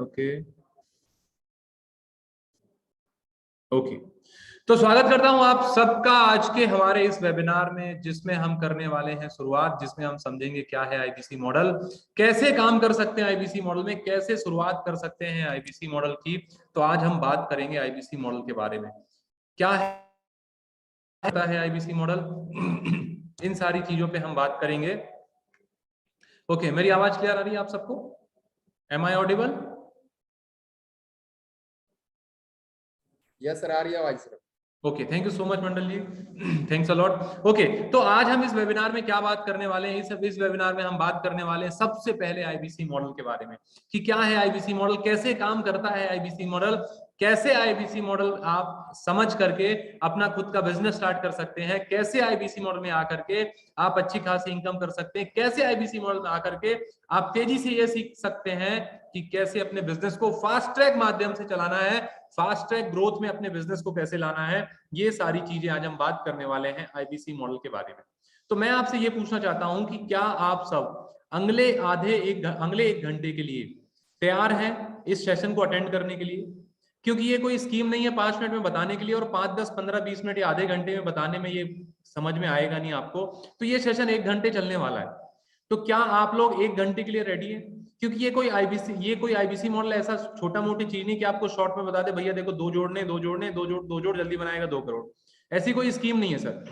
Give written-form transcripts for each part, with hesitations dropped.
Okay okay. तो स्वागत करता हूं आप सबका आज के हमारे इस वेबिनार में, जिसमें हम करने वाले हैं शुरुआत, जिसमें हम समझेंगे क्या है आईबीसी मॉडल, कैसे काम कर सकते हैं आईबीसी मॉडल में, कैसे शुरुआत कर सकते हैं आईबीसी मॉडल की। तो आज हम बात करेंगे आईबीसी मॉडल के बारे में, क्या है आईबीसी मॉडल इन सारी चीजों पे हम बात करेंगे। ओके, मेरी आवाज क्लियर आ रही है आप सबको? Am I audible? Yes sir, आ रही है आवाज sir. Okay, thank you so much Mandal ji, thanks a lot. Okay, तो आज हम इस वेबिनार में क्या बात करने वाले हैं? इस वेबिनार में हम बात करने वाले हैं सबसे पहले आईबीसी मॉडल के बारे में, कि क्या है आईबीसी मॉडल, कैसे काम करता है आईबीसी मॉडल, कैसे आईबीसी मॉडल आप समझ करके अपना खुद का बिजनेस स्टार्ट कर सकते हैं, कैसे आईबीसी मॉडल में आकर के आप अच्छी खासी इनकम कर सकते हैं, कैसे आईबीसी मॉडल में आकर के आप तेजी से ये सीख सकते हैं कि कैसे अपने बिजनेस को फास्ट ट्रैक माध्यम से चलाना है, फास्ट ट्रैक ग्रोथ में अपने बिजनेस को कैसे लाना है। ये सारी चीजें आज हम बात करने वाले हैं आईबीसी मॉडल के बारे में। तो मैं आपसे ये पूछना चाहता हूं कि क्या आप सब अगले एक घंटे के लिए तैयार हैं इस सेशन को अटेंड करने के लिए? क्योंकि ये कोई स्कीम नहीं है 5 मिनट में बताने के लिए, और 5, 10, 15, 20 मिनट या आधे घंटे में बताने में ये समझ में आएगा नहीं आपको। तो ये सेशन 1 घंटे चलने वाला है। तो क्या आप लोग 1 घंटे के लिए रेडी है? क्योंकि ये कोई आईबीसी मॉडल ऐसा छोटा मोटी चीज नहीं कि आपको शॉर्ट में बता दे भैया देखो दो जोड़ जल्दी बनाएगा 2 करोड़। ऐसी कोई स्कीम नहीं है सर।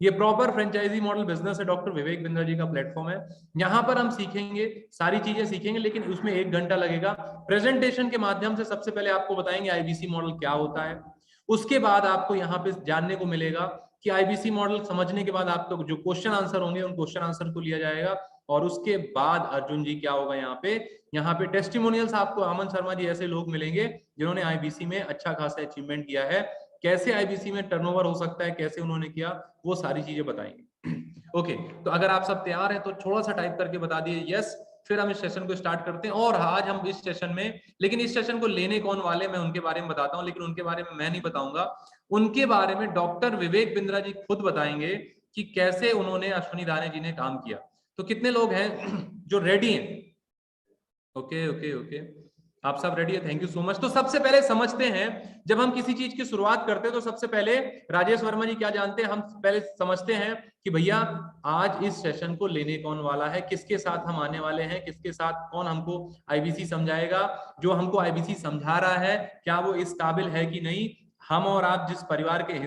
ये प्रॉपर फ्रेंचाइजी मॉडल बिजनेस है, डॉक्टर विवेक बिंद्रा जी का प्लेटफॉर्म है। यहाँ पर हम सीखेंगे, सारी चीजें सीखेंगे, लेकिन उसमें 1 घंटा लगेगा। प्रेजेंटेशन के माध्यम से सबसे पहले आपको बताएंगे आईबीसी मॉडल क्या होता है। उसके बाद आपको यहाँ पे जानने को मिलेगा कि आईबीसी मॉडल समझने के बाद आपको जो क्वेश्चन आंसर होंगे उन क्वेश्चन आंसर को लिया जाएगा। और उसके बाद अर्जुन जी क्या होगा, यहाँ पे टेस्टिमोनियल्स आपको अमन शर्मा जी ऐसे लोग मिलेंगे जिन्होंने आईबीसी में अच्छा खासा अचीवमेंट किया है, कैसे आईबीसी में टर्नओवर हो सकता है, कैसे उन्होंने किया, वो सारी चीजें बताएंगे। ओके, तो अगर आप सब तैयार हैं तो थोड़ा सा टाइप करके बता दिए यस, फिर हम इस सेशन को स्टार्ट करते हैं। और आज हम इस सेशन में, लेकिन इस सेशन को लेने कौन वाले मैं उनके बारे में बताता हूं, लेकिन उनके बारे में मैं नहीं बताऊंगा, उनके बारे में डॉक्टर विवेक बिंद्रा जी खुद बताएंगे कि कैसे उन्होंने अश्विनी दाने जी ने काम किया। तो कितने लोग हैं जो रेडी हैं? ओके ओके ओके, आप सब रेडी है, थैंक यू सो मच। तो सबसे पहले समझते हैं, जब हम किसी चीज की शुरुआत करते हैं तो सबसे पहले राजेश वर्मा जी क्या जानते हैं, हम पहले समझते हैं कि भैया आज इस सेशन को लेने कौन वाला है, किसके साथ हम आने वाले हैं, किसके साथ कौन हमको आईबीसी समझाएगा, जो हमको आईबीसी समझा रहा है क्या वो इस काबिल है कि नहीं, हम और आप जिस परिवार के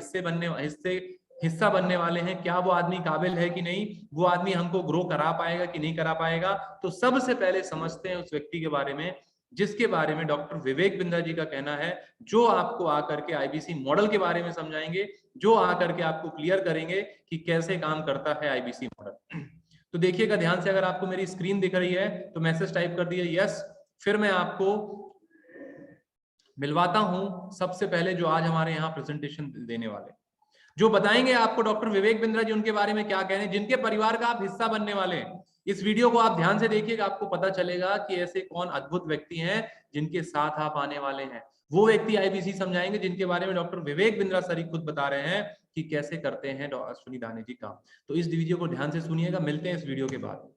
हिस्सा बनने वाले हैं क्या वो आदमी काबिल है कि नहीं, वो आदमी हमको ग्रो करा पाएगा कि नहीं करा पाएगा। तो सबसे पहले समझते हैं उस व्यक्ति के बारे में जिसके बारे में डॉक्टर विवेक बिंद्रा जी का कहना है, जो आपको आकर के आईबीसी मॉडल के बारे में समझाएंगे, जो आकर के आपको क्लियर करेंगे कि कैसे काम करता है आईबीसी मॉडल। तो देखिएगा ध्यान से, अगर आपको मेरी स्क्रीन दिख रही है तो मैसेज टाइप कर दिए यस। फिर मैं आपको मिलवाता हूं सबसे पहले जो आज हमारे यहाँ प्रेजेंटेशन देने वाले, जो बताएंगे आपको डॉक्टर विवेक बिंद्रा जी उनके बारे में क्या कह रहे हैं, जिनके परिवार का आप हिस्सा बनने वाले हैं। इस वीडियो को आप ध्यान से देखिएगा, आपको पता चलेगा कि ऐसे कौन अद्भुत व्यक्ति हैं जिनके साथ आप आने वाले हैं। वो व्यक्ति आईबीसी समझाएंगे जिनके बारे में डॉक्टर विवेक बिंद्रा सर खुद बता रहे हैं कि कैसे करते हैं अश्विनी दाने जी काम। तो इस वीडियो को ध्यान से सुनिएगा, मिलते हैं इस वीडियो के बाद।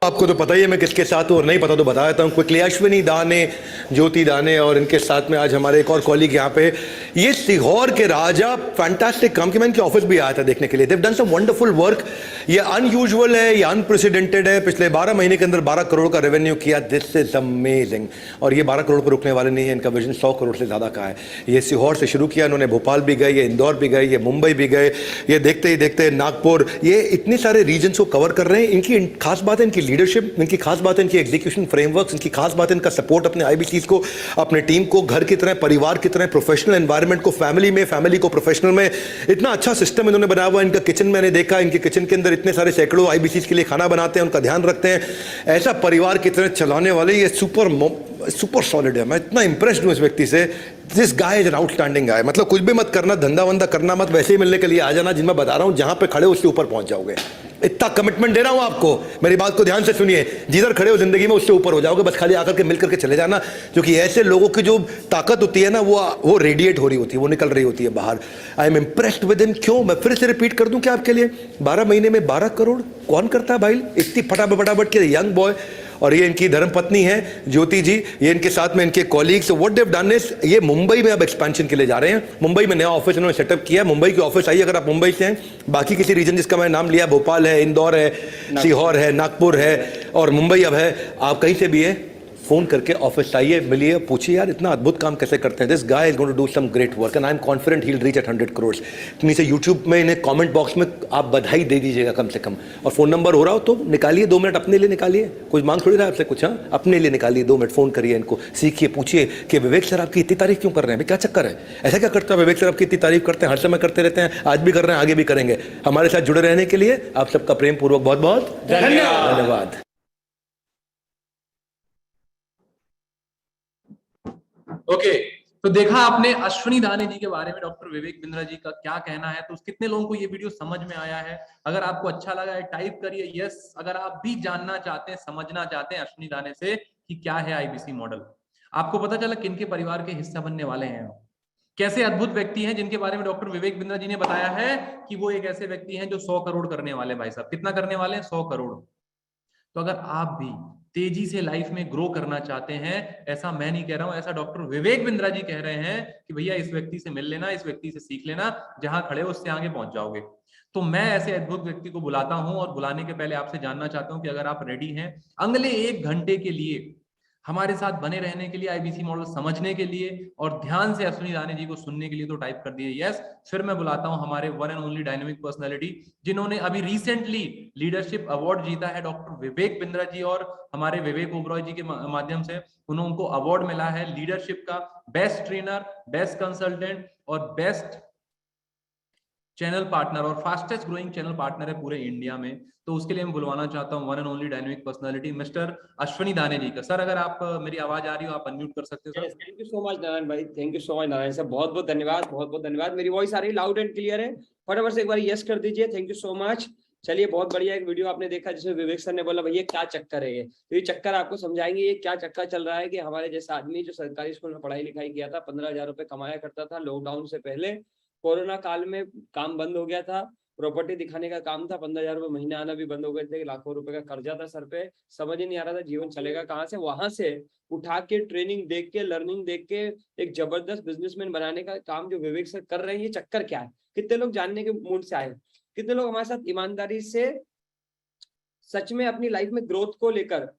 आपको तो पता ही है मैं किसके साथ हूँ, और नहीं पता तो बता देता हूँ क्विकली। अश्विनी दाने, ज्योति दाने, और इनके साथ में आज हमारे एक और कॉलीग यहाँ पे, ये सीहोर के राजा, फैंटास्टिक काम की। मैं इनके ऑफिस भी आया था देखने के लिए। They've done some wonderful work. ये अनयूजुअल है, ये अनप्रेसिडेंटेड है। पिछले 12 महीने के अंदर 12 करोड़ का रेवेन्यू किया। This is amazing. और ये 12 करोड़ पर रुकने वाले नहीं है, इनका विजन 100 करोड़ से ज्यादा का है। ये सीहोर से शुरू किया इन्होंने, भोपाल भी गए, ये इंदौर भी गए, ये मुंबई भी गए, ये देखते ही देखते नागपुर, ये इतने सारे रीजन को कवर कर रहे हैं। इनकी खास बात है इनकी लीडरशिप, इनकी खास बात है इनकी एग्जीक्यूशन फ्रेमवर्क, इनकी खास बात है इनका सपोर्ट अपने आईबीसी को, अपने टीम को, घर की तरह, परिवार की तरह, प्रोफेशनल एनवायरनमेंट को फैमिली में, फैमिली को प्रोफेशनल में। इतना अच्छा सिस्टम इन्होंने बनाया हुआ। इनका किचन मैंने देखा, इनके किचन के अंदर इतने सारे सैकड़ों आईबीसी के लिए खाना बनाते हैं, उनका ध्यान रखते हैं। ऐसा परिवार की तरह चलाने वाले ये सुपर सॉलिड है। मैं इतना इंप्रेस्ड हूं इस व्यक्ति से। This guy is an outstanding guy. मतलब कुछ भी मत करना, धंधा वंदा करना मत, वैसे ही मिलने के लिए आ जाना। जिनमें बता रहा हूं जहां पे खड़े उससे ऊपर पहुंच जाओगे। इतना कमिटमेंट दे रहा हूं आपको, मेरी बात को ध्यान से सुनिए। जिधर खड़े हो जिंदगी में उससे ऊपर हो जाओगे, बस खाली आकर के मिल करके चले जाना। क्योंकि ऐसे लोगों की जो ताकत होती है ना, वो रेडिएट हो रही होती है, वो निकल रही होती है बाहर। I am impressed with him. क्यों? मैं फिर से रिपीट कर दूं क्या आपके लिए, 12 महीने में 12 करोड़ कौन करता है भाई? इतनी फटाफट के यंग बॉय और ये इनकी धर्मपत्नी है ज्योति जी, ये इनके साथ में इनके colleagues. What they have done is ये मुंबई में अब एक्सपेंशन के लिए जा रहे हैं। मुंबई में नया ऑफिस इन्होंने सेटअप किया है। मुंबई की ऑफिस आई, अगर आप मुंबई से हैं, बाकी किसी रीजन जिसका मैं नाम लिया, भोपाल है, इंदौर है, सीहोर है, नागपुर है और मुंबई अब है, आप कहीं से भी है, फोन करके ऑफिस आइए, मिलिए, पूछिए यार इतना अद्भुत काम कैसे करते हैं। This guy is going to do some great work and I am confident he will reach at 100 crore. नीचे यूट्यूब में इन्हें कमेंट बॉक्स में आप बधाई दे दीजिएगा कम से कम, और फोन नंबर हो रहा हो तो निकालिए, 2 मिनट अपने लिए निकालिए, कुछ मांग थोड़ी रहा है आपसे कुछ, हाँ अपने लिए निकालिए 2 मिनट, फोन करिए इनको, सीखिए, पूछिए कि विवेक सर आपकी इतनी तारीफ क्यों कर रहे हैं, क्या चक्कर है, ऐसा क्या करता है विवेक सर आपकी इतनी तारीफ करते हैं, हर समय करते रहते हैं, आज भी कर रहे हैं, आगे भी करेंगे। हमारे साथ जुड़े रहने के लिए आप सबका प्रेम पूर्वक बहुत बहुत धन्यवाद। ओके, तो देखा आपने अश्विनी दाने जी के बारे में डॉक्टर विवेक बिंद्रा जी का क्या कहना है। तो कितने लोगों को ये वीडियो समझ में आया है? अगर आपको अच्छा लगा है टाइप करिए यस। अगर आप भी जानना चाहते हैं, समझना चाहते हैं अश्विनी दाने से कि क्या है आईबीसी मॉडल, आपको पता चला किनके परिवार के हिस्सा बनने वाले हैं, कैसे अद्भुत व्यक्ति हैं जिनके बारे में डॉक्टर विवेक बिंद्रा जी ने बताया है कि वो एक ऐसे व्यक्ति हैं जो 100 करोड़ करने वाले। भाई साहब कितना करने वाले हैं? 100 करोड़। तो अगर आप भी तेजी से लाइफ में ग्रो करना चाहते हैं, ऐसा मैं नहीं कह रहा हूं, ऐसा डॉक्टर विवेक बिंद्रा जी कह रहे हैं कि भैया इस व्यक्ति से मिल लेना, इस व्यक्ति से सीख लेना, जहां खड़े हो उससे आगे पहुंच जाओगे। तो मैं ऐसे अद्भुत व्यक्ति को बुलाता हूं और बुलाने के पहले आपसे जानना चाहता हूं कि अगर आप रेडी हैं अगले 1 घंटे के लिए हमारे साथ बने रहने के लिए, आईबीसी मॉडल समझने के लिए और ध्यान से अश्विनी दाने जी को सुनने के लिए, तो टाइप कर दिए यस। फिर मैं बुलाता हूं हमारे one and only dynamic personality जिन्होंने अभी रिसेंटली लीडरशिप अवार्ड जीता है, डॉक्टर विवेक बिंद्रा जी और हमारे विवेक ओबरॉय जी के माध्यम से उनको अवार्ड मिला है लीडरशिप का, बेस्ट ट्रेनर, बेस्ट कंसल्टेंट और बेस्ट चैनल पार्टनर और फास्टेस्ट ग्रोइंग चैनल पार्टनर है पूरे इंडिया में। तो उसके लिए मैं बुलवाना चाहता हूं one and only dynamic personality mister Ashwini दाने जी का। सर अगर आप मेरी आवाज आ रही हो आप अनम्यूट कर सकते हो sir. Thank you so much Narayan भाई, thank you so much Narayan sir, बहुत बहुत धन्यवाद, बहुत बहुत धन्यवाद। मेरी वॉइस आ रही है लाउड एंड क्लियर है? फटाफट से एक बार यस कर दीजिए, थैंक यू सो मच। चलिए बहुत बढ़िया एक वीडियो आपने देखा जिसमें विवेक सर ने बोला भैया क्या चक्कर है ये, तो ये चक्कर आपको समझाएंगे ये क्या चक्कर चल रहा है कि हमारे जैसा आदमी जो सरकारी स्कूल में पढ़ाई लिखाई किया था, 15,000 रुपए कमाया करता था लॉकडाउन से पहले, कोरोना काल में काम बंद हो गया था, प्रॉपर्टी दिखाने का काम था, 15,000 रुपए महीने आना भी बंद हो गए थे, लाखों रुपए का कर्जा था सर पे, समझ ही नहीं आ रहा था जीवन चलेगा कहाँ से। वहां से उठा के ट्रेनिंग देख के, लर्निंग देख के एक जबरदस्त बिजनेसमैन बनाने का काम जो विवेक सर कर रहे हैं, ये चक्कर क्या है? कितने लोग जानने के मूड से आए? कितने लोग हमारे साथ ईमानदारी से सच में अपनी लाइफ में ग्रोथ को लेकर,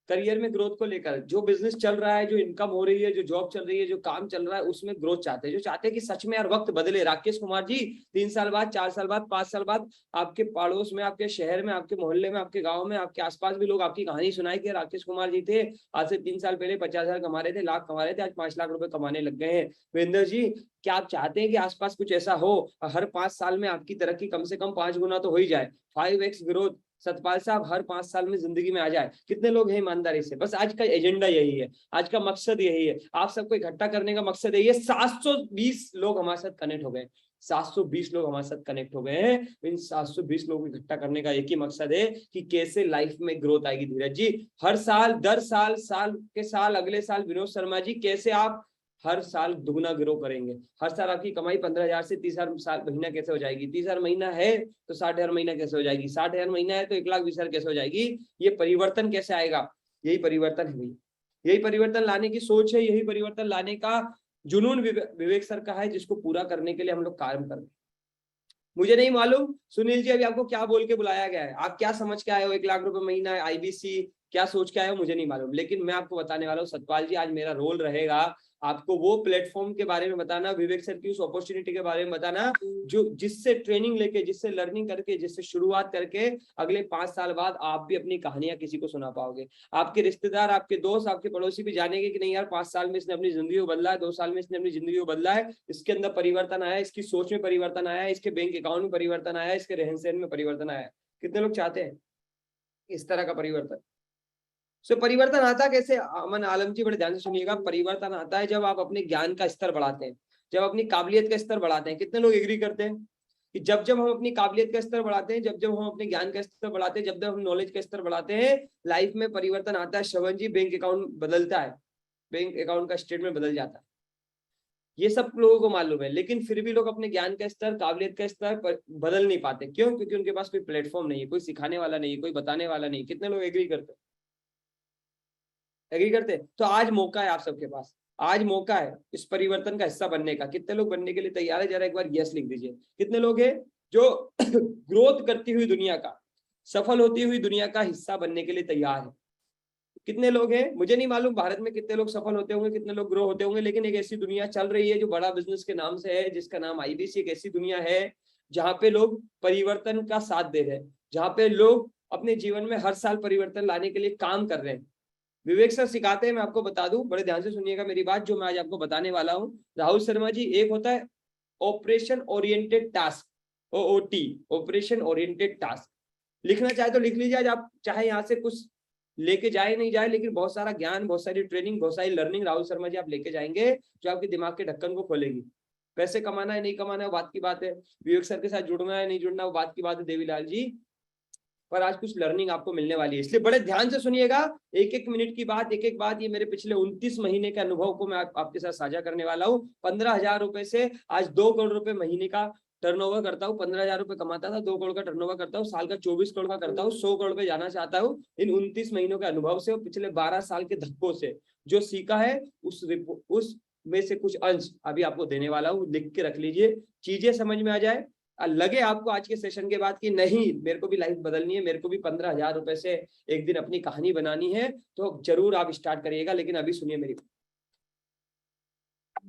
करियर में ग्रोथ को लेकर, जो बिजनेस चल रहा है, जो इनकम हो रही है, जो जॉब चल रही है, जो काम चल रहा है, उसमें ग्रोथ चाहते हैं, जो चाहते हैं कि सच में यार वक्त बदले। राकेश कुमार जी 3 साल बाद, 4 साल बाद, 5 साल बाद आपके पड़ोस में, आपके शहर में, आपके मोहल्ले में, आपके गांव में, आपके आसपास भी लोग आपकी कहानी सुनाए कि राकेश कुमार जी थे, आज से 3 साल पहले 50,000 कमा रहे थे, लाख कमा रहे थे, आज 5 लाख रुपए कमाने लग गए हैं। वीरेंद्र जी क्या आप चाहते हैं कि आसपास कुछ ऐसा हो, हर 5 साल में आपकी तरक्की कम से कम 5 गुना तो हो ही जाए, 5x ग्रोथ सतपाल साहब हर 5 साल में जिंदगी में आ जाए? कितने लोग हैं ईमानदारी से? बस आज का एजेंडा यही है, आज का मकसद यही है, आप सबको इकट्ठा करने का मकसद यही है। 720 लोग हमारे साथ कनेक्ट हो गए, 720 लोग हमारे साथ कनेक्ट हो गए हैं। इन 720 लोगों को इकट्ठा करने का एक ही मकसद है कि कैसे लाइफ में ग्रोथ आएगी। धीरज जी हर साल, दर साल, साल के साल, अगले साल विनोद शर्मा जी कैसे आप हर साल दुगना ग्रो करेंगे? हर साल आपकी कमाई 15,000 से 30,000 महीना कैसे हो जाएगी? 30,000 महीना है तो 60,000 महीना कैसे हो जाएगी? 60,000 महीना है तो 1,20,000 कैसे हो जाएगी? ये परिवर्तन कैसे आएगा? यही परिवर्तन है भाई, यही परिवर्तन लाने की सोच है, यही परिवर्तन लाने का जुनून विवेक सर का है, जिसको पूरा करने के लिए हम लोग कार्य कर रहे हैं। मुझे नहीं मालूम सुनील जी अभी आपको क्या बोल के बुलाया गया है, आप क्या समझ के आए हो, 1 लाख रुपए महीना आईबीसी, क्या सोच के आए हो मुझे नहीं मालूम, लेकिन मैं आपको बताने वाला हूँ सतपाल जी, आज मेरा रोल रहेगा आपको वो प्लेटफॉर्म के बारे में बताना, विवेक सर की उस अपॉर्चुनिटी के बारे में बताना, जो जिससे ट्रेनिंग लेके, जिससे लर्निंग करके, जिससे शुरुआत करके अगले 5 साल बाद आप भी अपनी कहानियां किसी को सुना पाओगे। आपके रिश्तेदार, आपके दोस्त, आपके पड़ोसी भी जानेंगे कि नहीं यार 5 साल में इसने अपनी जिंदगी को बदला है, 2 साल में इसने अपनी जिंदगी को बदला है, इसके अंदर परिवर्तन आया, इसकी सोच में परिवर्तन आया, इसके बैंक अकाउंट में परिवर्तन आया, इसके रहन सहन में परिवर्तन आया। कितने लोग चाहते हैं इस तरह का परिवर्तन? सो परिवर्तन आता कैसे? अमन आलम जी बड़े ध्यान से सुनिएगा, परिवर्तन आता है जब आप अपने ज्ञान का स्तर बढ़ाते हैं, जब अपनी काबिलियत का स्तर बढ़ाते हैं। कितने लोग एग्री करते हैं कि जब जब हम अपनी काबिलियत का स्तर बढ़ाते हैं, जब जब हम अपने ज्ञान का स्तर बढ़ाते हैं, जब जब हम नॉलेज का स्तर बढ़ाते हैं, लाइफ में परिवर्तन आता है। श्रवण जी बैंक अकाउंट बदलता है, बैंक अकाउंट का स्टेटमेंट बदल जाता है, ये सब लोगों को मालूम है, लेकिन फिर भी लोग अपने ज्ञान का स्तर, काबिलियत का स्तर बदल नहीं पाते। क्यों? क्योंकि उनके पास कोई प्लेटफॉर्म नहीं है, कोई सिखाने वाला नहीं है, कोई बताने वाला नहीं। कितने लोग एग्री करते हैं? एग्री करते हैं? तो आज मौका है आप सबके पास, आज मौका है इस परिवर्तन का हिस्सा बनने का। कितने लोग बनने के लिए तैयार है? जरा एक बार यस लिख दीजिए। कितने लोग हैं जो ग्रोथ करती हुई दुनिया का, सफल होती हुई दुनिया का हिस्सा बनने के लिए तैयार है? कितने लोग हैं? मुझे नहीं मालूम भारत में कितने लोग सफल होते होंगे, कितने लोग ग्रो होते होंगे, लेकिन एक ऐसी दुनिया चल रही है जो बड़ा बिजनेस के नाम से है, जिसका नाम आईबीसी। एक ऐसी दुनिया है जहां पे लोग परिवर्तन का साथ दे रहे हैं, जहां पे लोग अपने जीवन में हर साल परिवर्तन लाने के लिए काम कर रहे हैं। विवेक सर सिखाते हैं, मैं आपको बता दूं, बड़े ध्यान से सुनिएगा मेरी बात जो मैं आज आपको बताने वाला हूं। राहुल शर्मा जी, एक होता है operation oriented task, OOT, operation oriented task. लिखना चाहे तो लिख लीजिए आज आप, चाहे यहाँ से कुछ लेके जाए नहीं जाए, लेकिन बहुत सारा ज्ञान, बहुत सारी ट्रेनिंग, बहुत सारी लर्निंग राहुल शर्मा जी आप लेके जाएंगे जो आपके दिमाग के ढक्कन को खोलेगी। पैसे कमाना है नहीं कमाना है वो बात की बात है, विवेक सर के साथ जुड़ना है नहीं जुड़ना वो बात की बात है देवीलाल जी, पर आज कुछ लर्निंग आपको मिलने वाली है, इसलिए बड़े ध्यान से सुनिएगा। एक एक मिनट की बात, एक एक बात, ये मेरे पिछले 29 महीने के अनुभव को मैं आपके साथ साझा करने वाला हूँ। 15,000 रुपए से आज 2 करोड़ रुपए महीने का टर्नओवर करता हूँ। 15,000 रुपए कमाता था, 2 करोड़ का टर्नओवर करता हूँ, साल का 24 करोड़ का करता हूँ, 100 करोड़ पे जाना चाहता हूँ। इन 29 महीनों के अनुभव से और पिछले 12 साल के धक्कों से जो सीखा है उस में से कुछ अंश अभी आपको देने वाला हूँ, लिख के रख लीजिए। चीजें समझ में आ जाए, लगे आपको आज के सेशन के बाद कि नहीं मेरे को भी लाइफ बदलनी है, मेरे को भी 15,000 रुपए से एक दिन अपनी कहानी बनानी है, तो जरूर आप स्टार्ट करिएगा। लेकिन अभी सुनिए मेरी,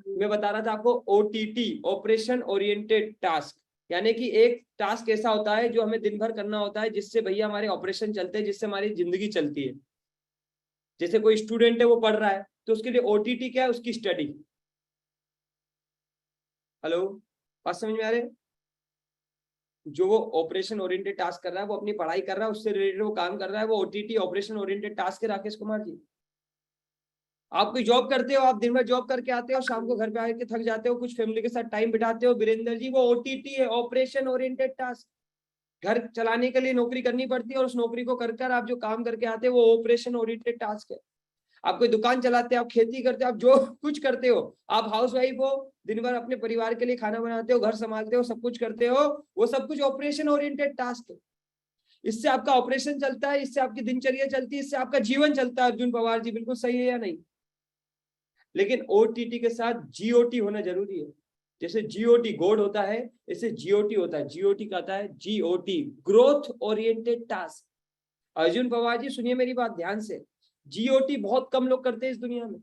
मैं बता रहा था आपको ओटीटी, ऑपरेशन ओरिएंटेड टास्क, यानी कि एक टास्क ऐसा होता है जो हमें दिन भर करना होता है, जिससे भैया हमारे ऑपरेशन चलते हैं, जिससे हमारी जिंदगी चलती है। जैसे कोई स्टूडेंट है वो पढ़ रहा है तो उसके लिए ओटीटी क्या है? उसकी स्टडी। हेलो, बात समझ में आ रहे? जो वो ऑपरेशन ओरिएंटेड टास्क कर रहा है वो अपनी पढ़ाई कर रहा है, उससे रिलेटेड वो काम कर रहा है, वो ओटीटी, ऑपरेशन ओरिएंटेड टास्क है। राकेश कुमार जी, आप कोई जॉब करते हो, आप दिन भर जॉब करके आते हो, शाम को घर पे आके थक जाते हो, कुछ फैमिली के साथ टाइम बिताते हो, वीरेंद्र जी वो ओटीटी है, ऑपरेशन ओरिएंटेड टास्क। घर चलाने के लिए नौकरी करनी पड़ती है और उस नौकरी को कर आप जो काम करके आते हो वो ऑपरेशन ओरिएंटेड टास्क है। आप कोई दुकान चलाते हो, आप खेती करते हो, आप जो कुछ करते हो, आप हाउस वाइफ हो, दिन भर अपने परिवार के लिए खाना बनाते हो, घर संभालते हो, सब कुछ करते हो, वो सब कुछ ऑपरेशन ओरिएंटेड टास्क है। इससे आपका ऑपरेशन चलता है, इससे आपकी दिनचर्या चलती है, इससे आपका जीवन चलता है। अर्जुन पवार जी बिल्कुल सही है या नहीं? लेकिन ओटीटी के साथ जीओटी होना जरूरी है। जैसे जीओटी गॉड होता है, ऐसे जीओटी होता है। जीओटी कहता है GOT, growth oriented task. Arjun Pawar ji सुनिए मेरी बात ध्यान से, जीओटी बहुत कम लोग करते हैं इस दुनिया में।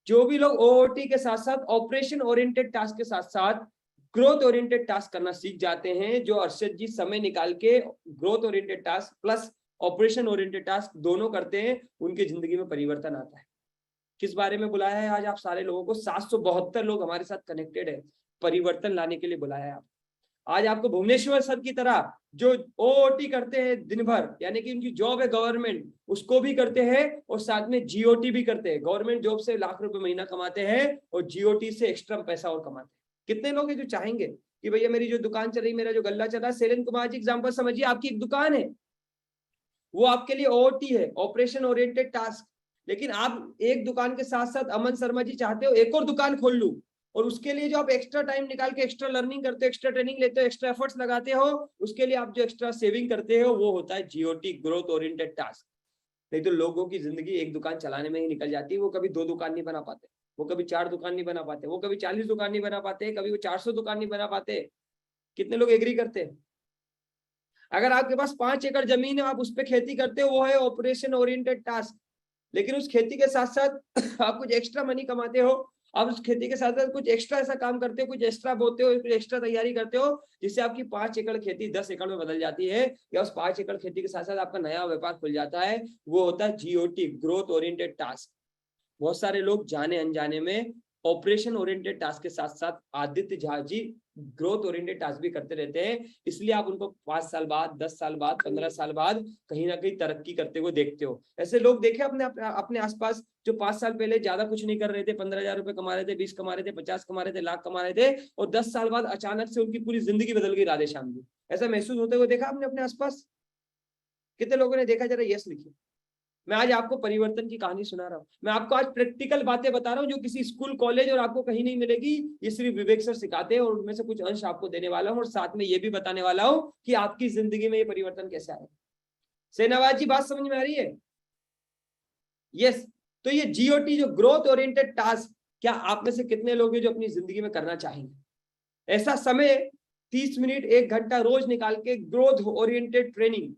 जो भी लोग ओओटी के साथ साथ ऑपरेशन ओरिएंटेड टास्क के साथ साथ ग्रोथ ओरिएंटेड टास्क करना सीख जाते हैं, जो अर्षद जी समय निकाल के growth oriented task plus operation oriented task दोनों करते हैं, उनकी जिंदगी में परिवर्तन आता है। किस बारे में बुलाया है आज आप सारे लोगों को? 772 लोग हमारे साथ कनेक्टेड है, परिवर्तन लाने के लिए बुलाया है आप। आज आपको भुवनेश्वर सर की तरह जो ओओटी करते हैं दिन भर, यानी कि उनकी जॉब है गवर्नमेंट, उसको भी करते हैं और साथ में जीओटी भी करते हैं। गवर्नमेंट जॉब से लाख रुपए महीना कमाते हैं और जीओटी से एक्स्ट्रा पैसा और कमाते हैं। कितने लोग हैं जो चाहेंगे कि भैया मेरी जो दुकान चल रही, मेरा जो गल्ला चल रहा है, सेलन कुमार जी एग्जाम्पल समझिए, आपकी एक दुकान है, वो आपके लिए ओओटी है, ऑपरेशन ओरिएंटेड टास्क। लेकिन आप एक दुकान के साथ साथ अमन शर्मा जी चाहते हो एक और दुकान खोल लूं, और उसके लिए जो आप एक्स्ट्रा टाइम निकाल के एक्स्ट्रा लर्निंग करते हो, एक्स्ट्रा ट्रेनिंग लेते हो, एक्स्ट्रा एफर्ट्स लगाते हो, उसके लिए आप जो एक्स्ट्रा सेविंग करते हो वो होता है जीओटी, ग्रोथ ओरिएंटेड टास्क। नहीं तो लोगों की जिंदगी एक दुकान चलाने में ही निकल जाती है। वो कभी 2 दुकान नहीं बना पाते, वो कभी 4 दुकान नहीं बना पाते, वो कभी 40 दुकान नहीं बना पाते, कभी वो 400 दुकान नहीं बना पाते। कितने लोग एग्री करते हैं? अगर आपके पास 5 एकड़ जमीन है, आप उस पर खेती करते हो, वो है ऑपरेशन ओरिएंटेड टास्क। लेकिन उस खेती के साथ साथ आप कुछ एक्स्ट्रा मनी कमाते हो, आप उस खेती के साथ साथ कुछ एक्स्ट्रा ऐसा काम करते हो, कुछ एक्स्ट्रा बोते हो, कुछ एक्स्ट्रा तैयारी करते हो, जिससे आपकी 5 एकड़ खेती 10 एकड़ में बदल जाती है, या उस 5 एकड़ खेती के साथ साथ आपका नया व्यापार खुल जाता है। वो होता है जीओटी, ग्रोथ ओरिएंटेड टास्क। बहुत सारे लोग जाने अनजाने में ऑपरेशन ओरिएंटेड टास्क के साथ साथ Aditya Jha ji growth oriented task भी करते रहते हैं, इसलिए आप उनको 5 साल बाद, 10 साल बाद, 15 साल बाद कहीं ना कहीं तरक्की करते हुए देखते हो। ऐसे लोग देखे अपने आसपास जो 5 साल पहले ज्यादा कुछ नहीं कर रहे थे, 15,000 रुपए कमा रहे थे, 20 कमा रहे थे, 50 कमा रहे थे, लाख कमा रहे थे, और 10 साल बाद अचानक से उनकी पूरी जिंदगी बदल गई राधे श्याम जी। ऐसा महसूस होते हुए देखा आपने अपने आसपास? कितने लोगों ने देखा? जरा यस लिखिए। मैं आज आपको परिवर्तन की कहानी सुना रहा हूं, मैं आपको आज प्रैक्टिकल बातें बता रहा हूं जो किसी स्कूल कॉलेज और आपको कहीं नहीं मिलेगी। ये सिर्फ विवेक सर सिखाते हैं और उनमें से कुछ अंश आपको देने वाला हूं, और साथ में ये भी बताने वाला हूं कि आपकी जिंदगी में ये परिवर्तन कैसे आए। सेनावाज जी बात समझ में आ रही है? यस, तो ये GOT जो ग्रोथ ओरिएंटेड टास्क, क्या आप में से कितने लोग हैं जो अपनी जिंदगी में करना चाहेंगे? ऐसा समय 30 मिनट 1 घंटा रोज निकाल के ग्रोथ ओरिएंटेड ट्रेनिंग,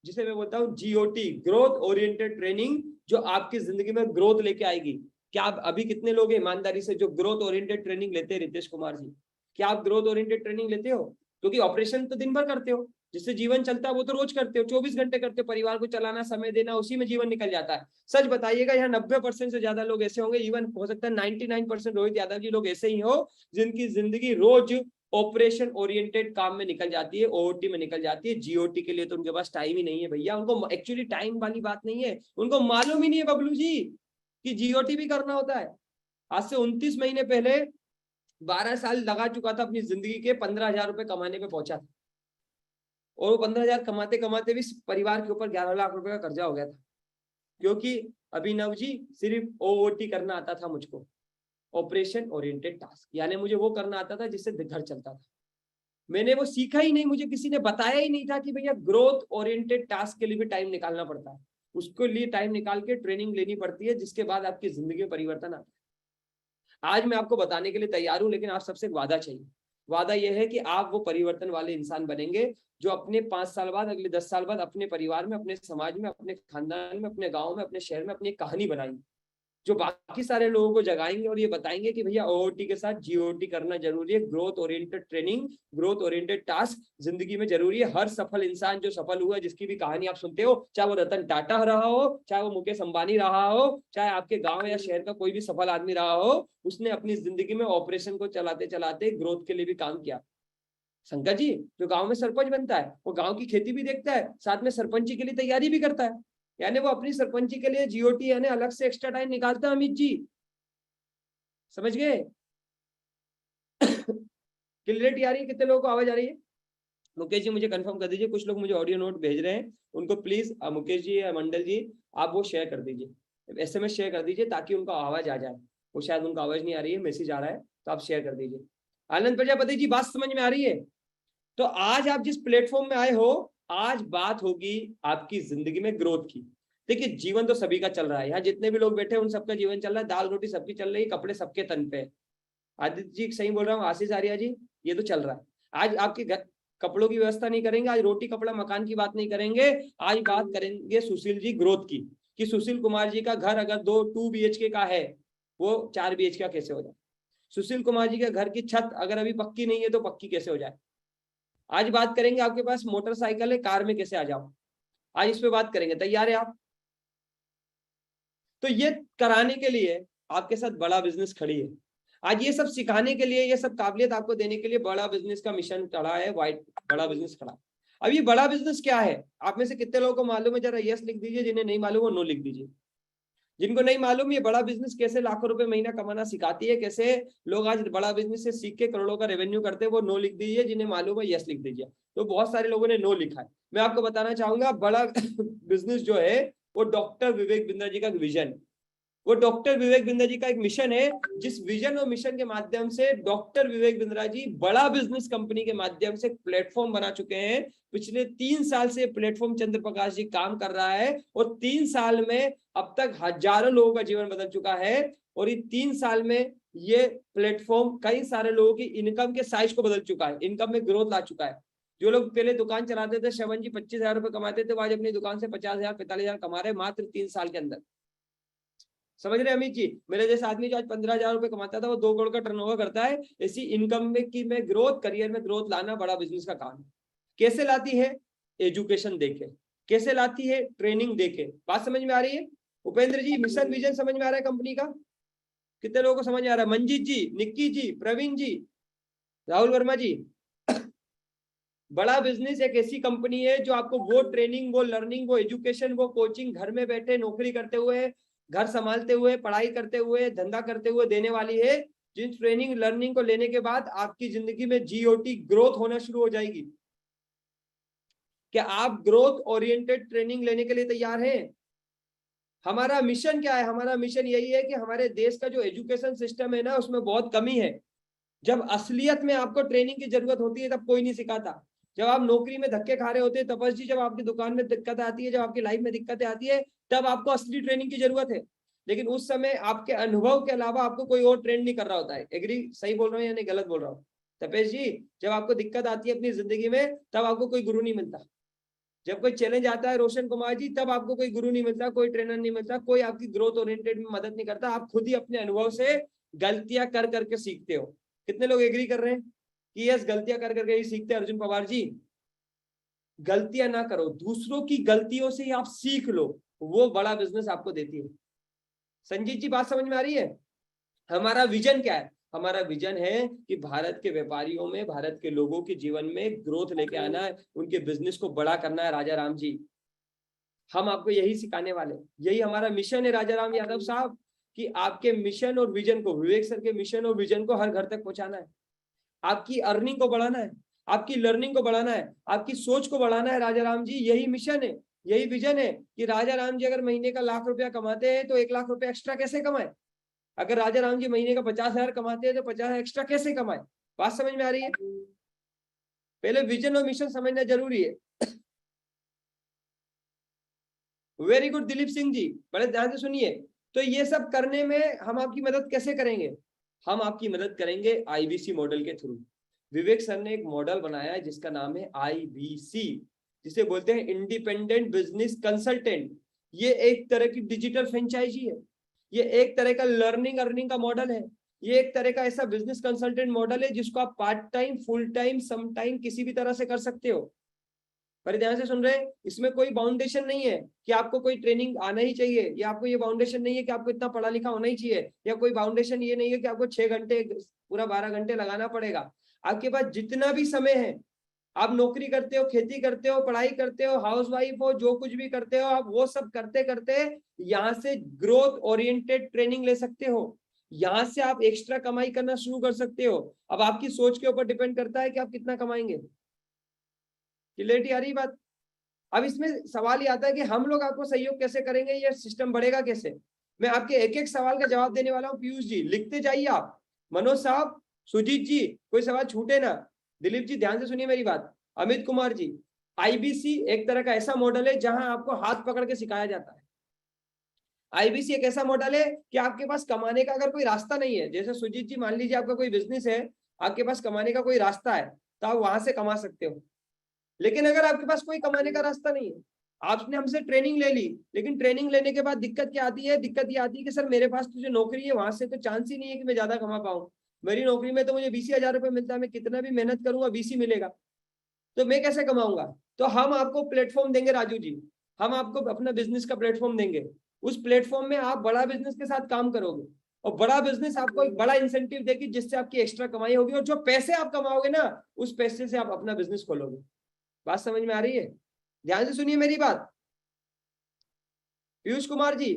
जिसे मैं बोलता हूँ GOT ग्रोथ ओरिएंटेड ट्रेनिंग, जो आपकी जिंदगी में ग्रोथ लेके आएगी। क्या आप अभी कितने लोग हैं ईमानदारी से जो ग्रोथ ओरिएंटेड ट्रेनिंग लेते हैं? रितेश कुमार जी, क्या आप ग्रोथ ओरिएंटेड ट्रेनिंग लेते हो? क्योंकि ऑपरेशन तो दिन भर करते हो, जिससे जीवन चलता है वो तो रोज करते हो, 24 घंटे करते हो, परिवार को चलाना, समय देना, उसी में जीवन निकल जाता है। सच बताइएगा, यहाँ 90% से ज्यादा लोग ऐसे होंगे, इवन हो सकता है 99% रोहित यादव जी लोग ऐसे ही हो, जिनकी जिंदगी रोज ऑपरेशन ओरिएंटेड काम में निकल जाती है, OOT में निकल जाती है। GOT के लिए तो उनके पास टाइम ही नहीं है भैया। उनको एक्चुअली टाइम वाली बात नहीं है, उनको मालूम ही नहीं है बबलू जी कि GOT भी करना होता है। आज से 29 महीने पहले 12 साल लगा चुका था अपनी जिंदगी के, 15,000 रुपए कमाने पे पहुंचा था, और वो 15,000 कमाते कमाते भी परिवार के ऊपर 11 लाख रुपए का कर्जा हो गया था, क्योंकि अभिनव जी सिर्फ OOT करना आता था मुझको, ऑपरेशन ओरिएंटेड टास्क, यानी मुझे वो करना आता था जिससे घर चलता था। मैंने वो सीखा ही नहीं, मुझे किसी ने बताया ही नहीं था कि भैया ग्रोथ ओरिएंटेड टास्क के लिए भी टाइम निकालना पड़ता है, उसके लिए टाइम निकाल के ट्रेनिंग लेनी पड़ती है, जिसके बाद आपकी जिंदगी में परिवर्तन आता है। आज मैं आपको बताने के लिए तैयार हूं, लेकिन आप सबसे एक वादा चाहिए। वादा यह है कि आप वो परिवर्तन वाले इंसान बनेंगे जो अपने 5 साल बाद, अगले 10 साल बाद अपने परिवार में, अपने समाज में, अपने खानदान में, अपने गांव में, अपने शहर में अपनी एक कहानी बनाएंगे, जो बाकी सारे लोगों को जगाएंगे और ये बताएंगे कि भैया OOT के साथ GOT करना जरूरी है। Growth oriented training, growth oriented task जिंदगी में जरूरी है। हर सफल इंसान जो सफल हुआ है, जिसकी भी कहानी आप सुनते हो, चाहे वो रतन टाटा रहा हो, चाहे वो मुकेश अंबानी रहा हो, चाहे आपके गांव या शहर का कोई भी सफल आदमी रहा हो, उसने अपनी जिंदगी में ऑपरेशन को चलाते चलाते ग्रोथ के लिए भी काम किया। शंकर जी जो गांव में सरपंच बनता है, वो गांव की खेती भी देखता है, साथ में सरपंची के लिए तैयारी भी करता है, यानी वो अपनी सरपंची के लिए GOT यानी अलग से एक्स्ट्रा टाइम निकालता है। अमित जी समझ गए? क्लियरिटी आ रही है? कितने लोगों को आवाज आ रही है? मुकेश जी मुझे कंफर्म कर दीजिए, कुछ लोग मुझे ऑडियो नोट भेज रहे हैं, उनको प्लीज मुकेश जी या मंडल जी आप वो शेयर कर दीजिए, SMS शेयर कर दीजिए, ताकि उनका आवाज आ जाए। वो शायद उनका आवाज नहीं आ रही है, मैसेज आ रहा है, तो आप शेयर कर दीजिए। आनंद प्रजापति जी बात समझ में आ रही है? तो आज आप जिस प्लेटफॉर्म में आए हो, आज बात होगी आपकी जिंदगी में ग्रोथ की। देखिए जीवन तो सभी का चल रहा है, यहाँ जितने भी लोग बैठे हैं उन सबका जीवन चल रहा है, दाल रोटी सबकी चल रही है, कपड़े सबके तन पे। आदित्य जी सही बोल रहा हूँ, आशीष आर्या जी, ये तो चल रहा है। आज आपके घर कपड़ों की व्यवस्था नहीं करेंगे, आज रोटी कपड़ा मकान की बात नहीं करेंगे, आज बात करेंगे सुशील जी ग्रोथ की, कि सुशील कुमार जी का घर अगर 2 BHK का है, वो 4 BHK का कैसे हो जाए। सुशील कुमार जी के घर की छत अगर अभी पक्की नहीं है तो पक्की कैसे हो जाए। आज बात करेंगे आपके पास मोटरसाइकिल है, कार में कैसे आ जाओ, आज इस पे बात करेंगे। तैयार है आप? तो ये कराने के लिए आपके साथ बड़ा बिजनेस खड़ी है। आज ये सब सिखाने के लिए, ये सब काबिलियत आपको देने के लिए बड़ा बिजनेस का मिशन खड़ा है, बड़ा बिजनेस खड़ा है। अब ये बड़ा बिजनेस क्या है, आप में से कितने लोगों को मालूम है? जरा यस लिख दीजिए, जिन्हें नहीं मालूम वो नो लिख दीजिए। जिनको नहीं मालूम ये बड़ा बिजनेस कैसे लाखों रुपए महीना कमाना सिखाती है, कैसे लोग आज बड़ा बिजनेस से सीख के करोड़ों का रेवेन्यू करते हैं, वो नो लिख दीजिए, जिन्हें मालूम है यस लिख दीजिए। तो बहुत सारे लोगों ने नो लिखा है। मैं आपको बताना चाहूंगा बड़ा बिजनेस जो है वो डॉक्टर विवेक बिंद्रा जी का विजन, वो डॉक्टर विवेक बिंद्रा जी का एक मिशन है, जिस विजन और मिशन के माध्यम से डॉक्टर विवेक बिंद्रा जी बड़ा बिजनेस कंपनी के माध्यम से प्लेटफॉर्म बना चुके हैं। पिछले 3 साल से प्लेटफॉर्म चंद्र प्रकाश जी काम कर रहा है, और 3 साल में अब तक हजारों लोगों का जीवन बदल चुका है। और ये 3 साल में ये प्लेटफॉर्म कई सारे लोगों की इनकम के साइज को बदल चुका है, इनकम में ग्रोथ ला चुका है। जो लोग पहले दुकान चलाते थे, श्रवण जी 25,000 रुपए कमाते थे, वो आज अपनी दुकान से 50,000 45,000 कमा रहे मात्र 3 साल के अंदर। समझ रहे अमित जी? मेरे जैसे आदमी जो आज 15,000 रुपए कमाता था वो 2 करोड़ का टर्नओवर करता है। ऐसी इनकम में ग्रोथ, करियर में ग्रोथ लाना बड़ा बिजनेस का काम है। कैसे लाती है? एजुकेशन देके। कैसे लाती है? ट्रेनिंग देके। बात समझ में आ रही है? उपेंद्र जी मिशन विजन समझ में आ रहा है कंपनी का? कितने लोगों को समझ में आ रहा है? मंजीत जी, निक्की जी, प्रवीण जी, राहुल वर्मा जी। बड़ा बिजनेस एक ऐसी कंपनी है जो आपको वो ट्रेनिंग, वो लर्निंग, वो एजुकेशन, वो कोचिंग घर में बैठे नौकरी करते हुए, घर संभालते हुए, पढ़ाई करते हुए, धंधा करते हुए देने वाली है। जिन ट्रेनिंग लर्निंग को लेने के बाद आपकी जिंदगी में GOT ग्रोथ होना शुरू हो जाएगी। क्या आप ग्रोथ ओरिएंटेड ट्रेनिंग लेने के लिए तैयार हैं? हमारा मिशन क्या है? हमारा मिशन यही है कि हमारे देश का जो एजुकेशन सिस्टम है ना, उसमें बहुत कमी है। जब असलियत में आपको ट्रेनिंग की जरूरत होती है तब कोई नहीं सिखाता। जब आप नौकरी में धक्के खा रहे होते हैं, तपस जी जब आपकी दुकान में दिक्कत आती है, जब आपकी लाइफ में दिक्कतें आती है, तब आपको असली ट्रेनिंग की जरूरत है। लेकिन उस समय आपके अनुभव के अलावा आपको कोई और ट्रेंड नहीं कर रहा होता है। एग्री, सही बोल रहा हूँ या नहीं गलत बोल रहा हूँ? तपेश जी, जब आपको दिक्कत आती है अपनी जिंदगी में तब आपको कोई गुरु नहीं मिलता। जब कोई चैलेंज आता है रोशन कुमार जी, तब आपको कोई गुरु नहीं मिलता, कोई ट्रेनर नहीं मिलता, कोई आपकी ग्रोथ ओरिएंटेड में मदद नहीं करता। आप खुद ही अपने अनुभव से गलतियां कर करके सीखते हो। कितने लोग एग्री कर रहे हैं कि यस, गलतियां कर करके ही सीखते हैं? अर्जुन पवार जी, गलतियां ना करो, दूसरों की गलतियों से ही आप सीख लो, वो बड़ा बिजनेस आपको देती है। संजीत जी, बात समझ में आ रही है? हमारा विजन क्या है? हमारा विजन है कि भारत के व्यापारियों में, भारत के लोगों के जीवन में ग्रोथ लेके आना है, उनके बिजनेस को बड़ा करना है। राजा राम जी, हम आपको यही सिखाने वाले, यही हमारा मिशन है राजा राम यादव साहब, कि आपके मिशन और विजन को, विवेक सर के मिशन और विजन को हर घर तक पहुंचाना है। आपकी अर्निंग को बढ़ाना है, आपकी लर्निंग को बढ़ाना है, आपकी सोच को बढ़ाना है। राजा राम जी, यही मिशन है, यही विजन है कि राजा राम जी अगर महीने का 1 लाख रुपया कमाते हैं तो 1 लाख रुपया एक्स्ट्रा कैसे कमाए। अगर राजा राम जी महीने का 50,000 कमाते हैं तो 50,000 एक्स्ट्रा कैसे कमाए। बात समझ में आ रही है? पहले विजन और मिशन समझना जरूरी है। वेरी गुड दिलीप सिंह जी, बड़े ध्यान से सुनिए। तो ये सब करने में हम आपकी मदद कैसे करेंगे? हम आपकी मदद करेंगे आईबीसी मॉडल के थ्रू। विवेक सर ने एक मॉडल बनाया है जिसका नाम है आईबीसी, जिसे बोलते हैं इंडिपेंडेंट बिजनेस कंसल्टेंट। ये एक तरह की डिजिटल फ्रेंचाइजी है, ये एक तरह का लर्निंग अर्निंग का मॉडल है, ये एक तरह का ऐसा बिजनेस कंसल्टेंट मॉडल है जिसको आप part time, full time, some time किसी भी तरह से कर सकते हो। पर ध्यान से सुन रहे हैं, इसमें कोई बाउंडेशन नहीं है कि आपको कोई ट्रेनिंग आना ही चाहिए, या आपको ये बाउंडेशन नहीं है कि आपको इतना पढ़ा लिखा होना ही चाहिए, या कोई बाउंडेशन ये नहीं है कि आपको 6 घंटे पूरा 12 घंटे लगाना पड़ेगा। आपके पास जितना भी समय है, आप नौकरी करते हो, खेती करते हो, पढ़ाई करते हो, हाउसवाइफ हो, जो कुछ भी करते हो, आप वो सब करते करते यहाँ से ग्रोथ ओरिएंटेड ट्रेनिंग ले सकते हो। यहाँ से आप एक्स्ट्रा कमाई करना शुरू कर सकते हो। अब आपकी सोच के ऊपर डिपेंड करता है कि आप कितना कमाएंगे। क्लियरिटी आ रही बात? अब इसमें सवाल ये आता है कि हम लोग आपको सहयोग कैसे करेंगे, ये सिस्टम बढ़ेगा कैसे? मैं आपके एक एक सवाल का जवाब देने वाला हूँ। पीयूष जी लिखते जाइए आप, मनोज साहब, सुजीत जी, कोई सवाल छूटे ना। दिलीप जी ध्यान से सुनिए मेरी बात। अमित कुमार जी, आईबीसी एक तरह का ऐसा मॉडल है जहां आपको हाथ पकड़ के सिखाया जाता है। आईबीसी एक ऐसा मॉडल है कि आपके पास कमाने का अगर कोई रास्ता नहीं है, जैसे सुजीत जी मान लीजिए आपका कोई बिजनेस है, आपके पास कमाने का कोई रास्ता है तो आप वहां से कमा सकते हो। लेकिन अगर आपके पास कोई कमाने का रास्ता नहीं है, आपने हमसे ट्रेनिंग ले ली, लेकिन ट्रेनिंग लेने के बाद दिक्कत क्या आती है? दिक्कत ये आती है कि सर मेरे पास तो जो नौकरी है वहां से तो चांस ही नहीं है कि मैं ज्यादा कमा पाऊं। मेरी नौकरी में तो मुझे 20,000 रुपये मिलता है, मैं कितना भी मेहनत करूंगा 20 ही मिलेगा, तो मैं कैसे कमाऊंगा? तो हम आपको प्लेटफॉर्म देंगे राजू जी, हम आपको अपना बिजनेस का प्लेटफॉर्म देंगे। उस प्लेटफॉर्म में आप बड़ा बिजनेस के साथ काम करोगे और बड़ा बिजनेस आपको एक बड़ा इंसेंटिव देगी जिससे आपकी एक्स्ट्रा कमाई होगी, और जो पैसे आप कमाओगे ना उस पैसे से आप अपना बिजनेस खोलोगे। बात समझ में आ रही है? ध्यान से सुनिए मेरी बात। पीयूष कुमार जी,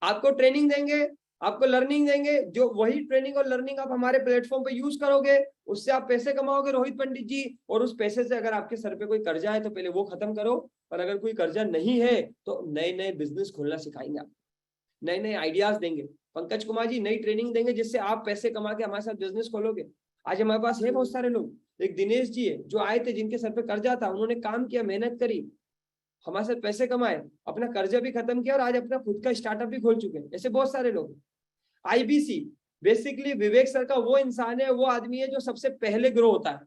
आपको ट्रेनिंग देंगे, आपको लर्निंग देंगे, जो वही ट्रेनिंग और लर्निंग आप हमारे प्लेटफॉर्म पे यूज करोगे, उससे आप पैसे कमाओगे रोहित पंडित जी। और उस पैसे से अगर आपके सर पे कोई कर्जा है तो पहले वो खत्म करो, और अगर कोई कर्जा नहीं है तो नए नए बिजनेस खोलना सिखाएंगे, आप नए नए आइडियाज देंगे। पंकज कुमार जी, नई ट्रेनिंग देंगे जिससे आप पैसे कमा के हमारे साथ बिजनेस खोलोगे। आज हमारे पास है बहुत सारे लोग, एक दिनेश जी है जो आए थे, जिनके सर पे कर्जा था, उन्होंने काम किया, मेहनत करी, हमारे साथ पैसे कमाए, अपना कर्जा भी खत्म किया और आज अपना खुद का स्टार्टअप भी खोल चुके हैं। ऐसे बहुत सारे लोग। आईबीसी बेसिकली विवेक सर का वो इंसान है, वो आदमी है जो सबसे पहले ग्रो होता है।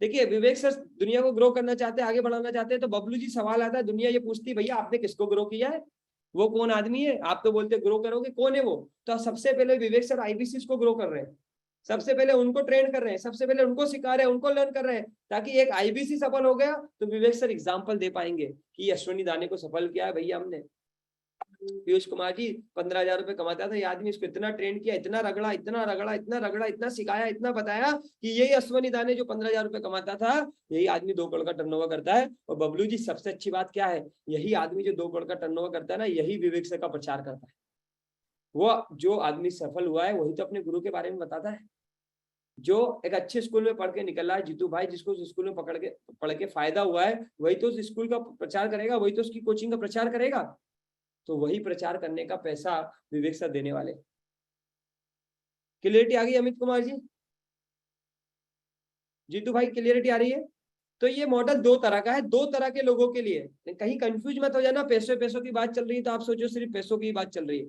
देखिए विवेक सर दुनिया को ग्रो करना चाहते हैं, आगे बढ़ाना चाहते हैं, तो बबलू जी सवाल आता है, दुनिया ये पूछती है भैया आपने किसको ग्रो किया है, वो कौन आदमी है? आप तो बोलते ग्रो करोगे, कौन है वो? तो सबसे पहले विवेक सर आईबीसी को ग्रो कर रहे हैं, सबसे पहले उनको ट्रेन कर रहे हैं, सबसे पहले उनको सिखा रहे हैं, उनको लर्न कर रहे हैं, ताकि एक आईबीसी सफल हो गया तो विवेक सर एग्जांपल दे पाएंगे कि अश्विनी दाने को सफल किया है भैया हमने। पीयूष कुमार जी 15,000 रुपए कमाता था, ये आदमी इसको इतना ट्रेन किया, इतना रगड़ा, इतना रगड़ा, इतना रगड़ा, इतना सिखाया, इतना बताया कि यही अश्विनी दाने जो 15,000 रुपए कमाता था, यही आदमी 2 करोड़ का टर्नओवर करता है। और बबलू जी सबसे अच्छी बात क्या है, यही आदमी जो 2 करोड़ का टर्नओवर करता है ना, यही विवेक सर का प्रचार करता है। वो जो आदमी सफल हुआ है वही तो अपने गुरु के बारे में बताता है। जो एक अच्छे स्कूल में पढ़ के निकला है जीतू भाई, जिसको उस स्कूल में पढ़ के फायदा हुआ है, वही तो उस स्कूल का प्रचार करेगा, वही तो उसकी कोचिंग का प्रचार करेगा। तो वही प्रचार करने का पैसा विवेक सर देने वाले। क्लियरिटी आ गई अमित कुमार जी? जीतू भाई क्लियरिटी आ रही है? तो ये मॉडल 2 तरह का है, 2 तरह के लोगों के लिए। कहीं कंफ्यूज मत हो जाना, पैसों की बात चल रही है तो आप सोचो सिर्फ पैसों की बात चल रही है।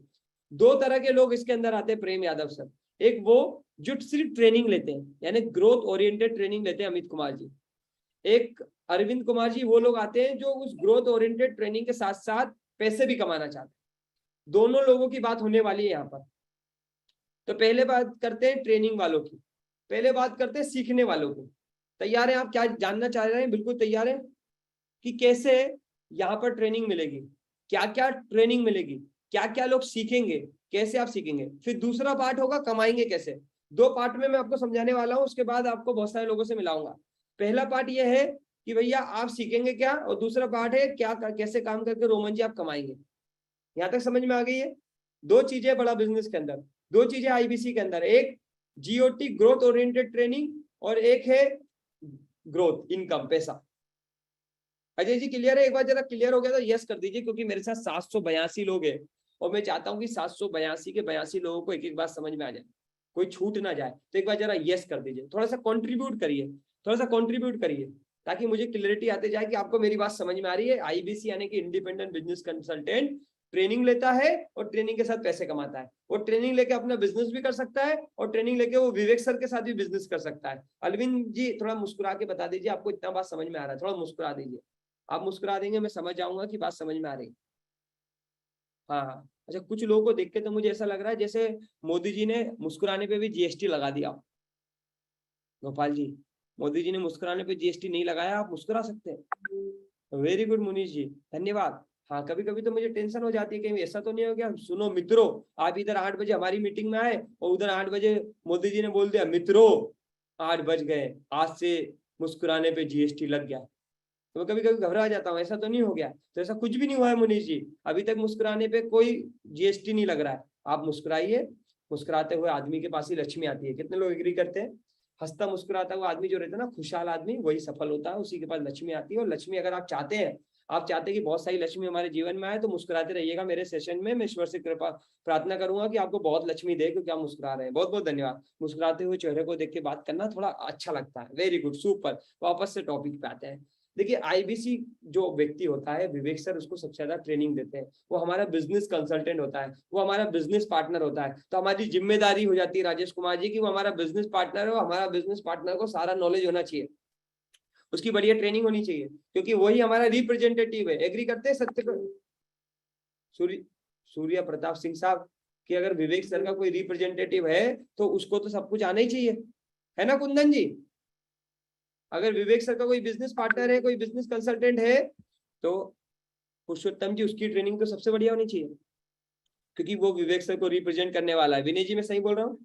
दो तरह के लोग इसके अंदर आते हैं प्रेम यादव सर। एक वो जो सिर्फ ट्रेनिंग लेते हैं, यानी ग्रोथ ओरिएंटेड ट्रेनिंग लेते हैं अमित कुमार जी। एक अरविंद कुमार जी, वो लोग आते हैं जो उस ग्रोथ ओरिएंटेड ट्रेनिंग के साथ साथ पैसे भी कमाना चाहते हैं। दोनों लोगों की बात होने वाली है यहाँ पर। तो पहले बात करते हैं ट्रेनिंग वालों की, पहले बात करते हैं सीखने वालों की। तैयार हैं आप? क्या जानना चाह रहे हैं? बिल्कुल तैयार हैं कि कैसे यहाँ पर ट्रेनिंग मिलेगी, क्या क्या ट्रेनिंग मिलेगी, क्या क्या लोग सीखेंगे, कैसे आप सीखेंगे। फिर दूसरा पार्ट होगा कमाएंगे कैसे। दो पार्ट में मैं आपको समझाने वाला हूँ, उसके बाद आपको बहुत सारे लोगों से मिलाऊंगा। पहला पार्ट यह है कि भैया आप सीखेंगे क्या, और दूसरा पार्ट है क्या कैसे काम करके रोमन जी आप कमाएंगे। यहाँ तक समझ में आ गई है? दो चीजें बड़ा बिजनेस के अंदर, दो चीजें आईबीसी के अंदर, एक जीओटी ग्रोथ ओरिएंटेड ट्रेनिंग और एक है ग्रोथ इनकम पैसा। अजय जी क्लियर है? एक बार जरा क्लियर हो गया तो यस कर दीजिए, क्योंकि मेरे साथ 782 लोग हैं और मैं चाहता हूं कि 782 के 82 लोगों को एक एक बात समझ में आ जाए, कोई छूट ना जाए। तो एक बार जरा यस कर दीजिए, थोड़ा सा कंट्रीब्यूट करिए, थोड़ा सा कंट्रीब्यूट करिए, ताकि मुझे क्लियरिटी आते जाए कि आपको मेरी बात समझ में आ रही है। आईबीसी यानी कि इंडिपेंडेंट बिजनेस कंसल्टेंट ट्रेनिंग लेता है और ट्रेनिंग के साथ पैसे कमाता है। वो ट्रेनिंग लेके अपना बिजनेस भी कर सकता है और ट्रेनिंग लेके वो विवेक सर के साथ भी बिजनेस कर सकता है। अरविंद जी थोड़ा मुस्कुरा के बता दीजिए आपको इतना बात समझ में आ रहा है, थोड़ा मुस्कुरा दीजिए। आप मुस्कुरा देंगे मैं समझ जाऊंगा कि बात समझ में आ रही। हाँ हाँ, अच्छा कुछ लोगों को देख के तो मुझे ऐसा लग रहा है जैसे मोदी जी ने मुस्कुराने पे भी जीएसटी लगा दिया। गोपाल जी, मोदी जी ने मुस्कुराने पे जीएसटी नहीं लगाया, आप मुस्कुरा सकते हैं। वेरी गुड मुनीष जी, धन्यवाद। हाँ, कभी कभी तो मुझे टेंशन हो जाती है कहीं ऐसा तो नहीं हो गया। सुनो मित्रों, आप इधर 8 बजे हमारी मीटिंग में आए और उधर 8 बजे मोदी जी ने बोल दिया मित्रों 8 बज गए, आज से मुस्कुराने पे जीएसटी लग गया। तो मैं कभी कभी घबरा जाता हूँ, ऐसा तो नहीं हो गया। तो ऐसा कुछ भी नहीं हुआ है मुनीष जी, अभी तक मुस्कुराने पे कोई जीएसटी नहीं लग रहा है। आप मुस्कुराइए, मुस्कुराते हुए आदमी के पास ही लक्ष्मी आती है। कितने लोग एग्री करते हैं? हंसता मुस्कुराता हुआ आदमी जो रहता है ना, खुशहाल आदमी, वही सफल होता है, उसी के पास लक्ष्मी आती है। और लक्ष्मी अगर आप चाहते हैं, आप चाहते हैं कि बहुत सारी लक्ष्मी हमारे जीवन में आए, तो मुस्कुराते रहिएगा। मेरे सेशन में मैं ईश्वर से कृपा प्रार्थना करूंगा कि आपको बहुत लक्ष्मी दे, क्योंकि आप मुस्कुरा रहे हैं। बहुत बहुत धन्यवाद। मुस्कुराते हुए चेहरे को देख के बात करना थोड़ा अच्छा लगता है। Very good, super. वापस से टॉपिक पे आते हैं। देखिए आईबीसी जो व्यक्ति होता है, विवेक सर उसको सबसे ज्यादा ट्रेनिंग देते हैं। वो हमारा बिजनेस कंसल्टेंट होता है, वो हमारा बिजनेस पार्टनर होता है। तो हमारी जिम्मेदारी हो जाती है राजेश कुमार जी की, वो हमारा बिजनेस पार्टनर हो। हमारा बिजनेस पार्टनर को सारा नॉलेज होना चाहिए, उसकी बढ़िया ट्रेनिंग होनी चाहिए, क्योंकि वही हमारा रिप्रेजेंटेटिव है। एग्री करते हैं सत्य को? सूर्य प्रताप सिंह साहब कि अगर विवेक सर का कोई रिप्रेजेंटेटिव है तो उसको तो सब कुछ आना ही चाहिए, है ना कुंदन जी? अगर विवेक सर का कोई बिजनेस पार्टनर है, कोई बिजनेस कंसल्टेंट है, तो पुरुषोत्तम जी उसकी ट्रेनिंग तो सबसे बढ़िया होनी चाहिए, क्योंकि वो विवेक सर को रिप्रेजेंट करने वाला है। विनय जी मैं सही बोल रहा हूँ?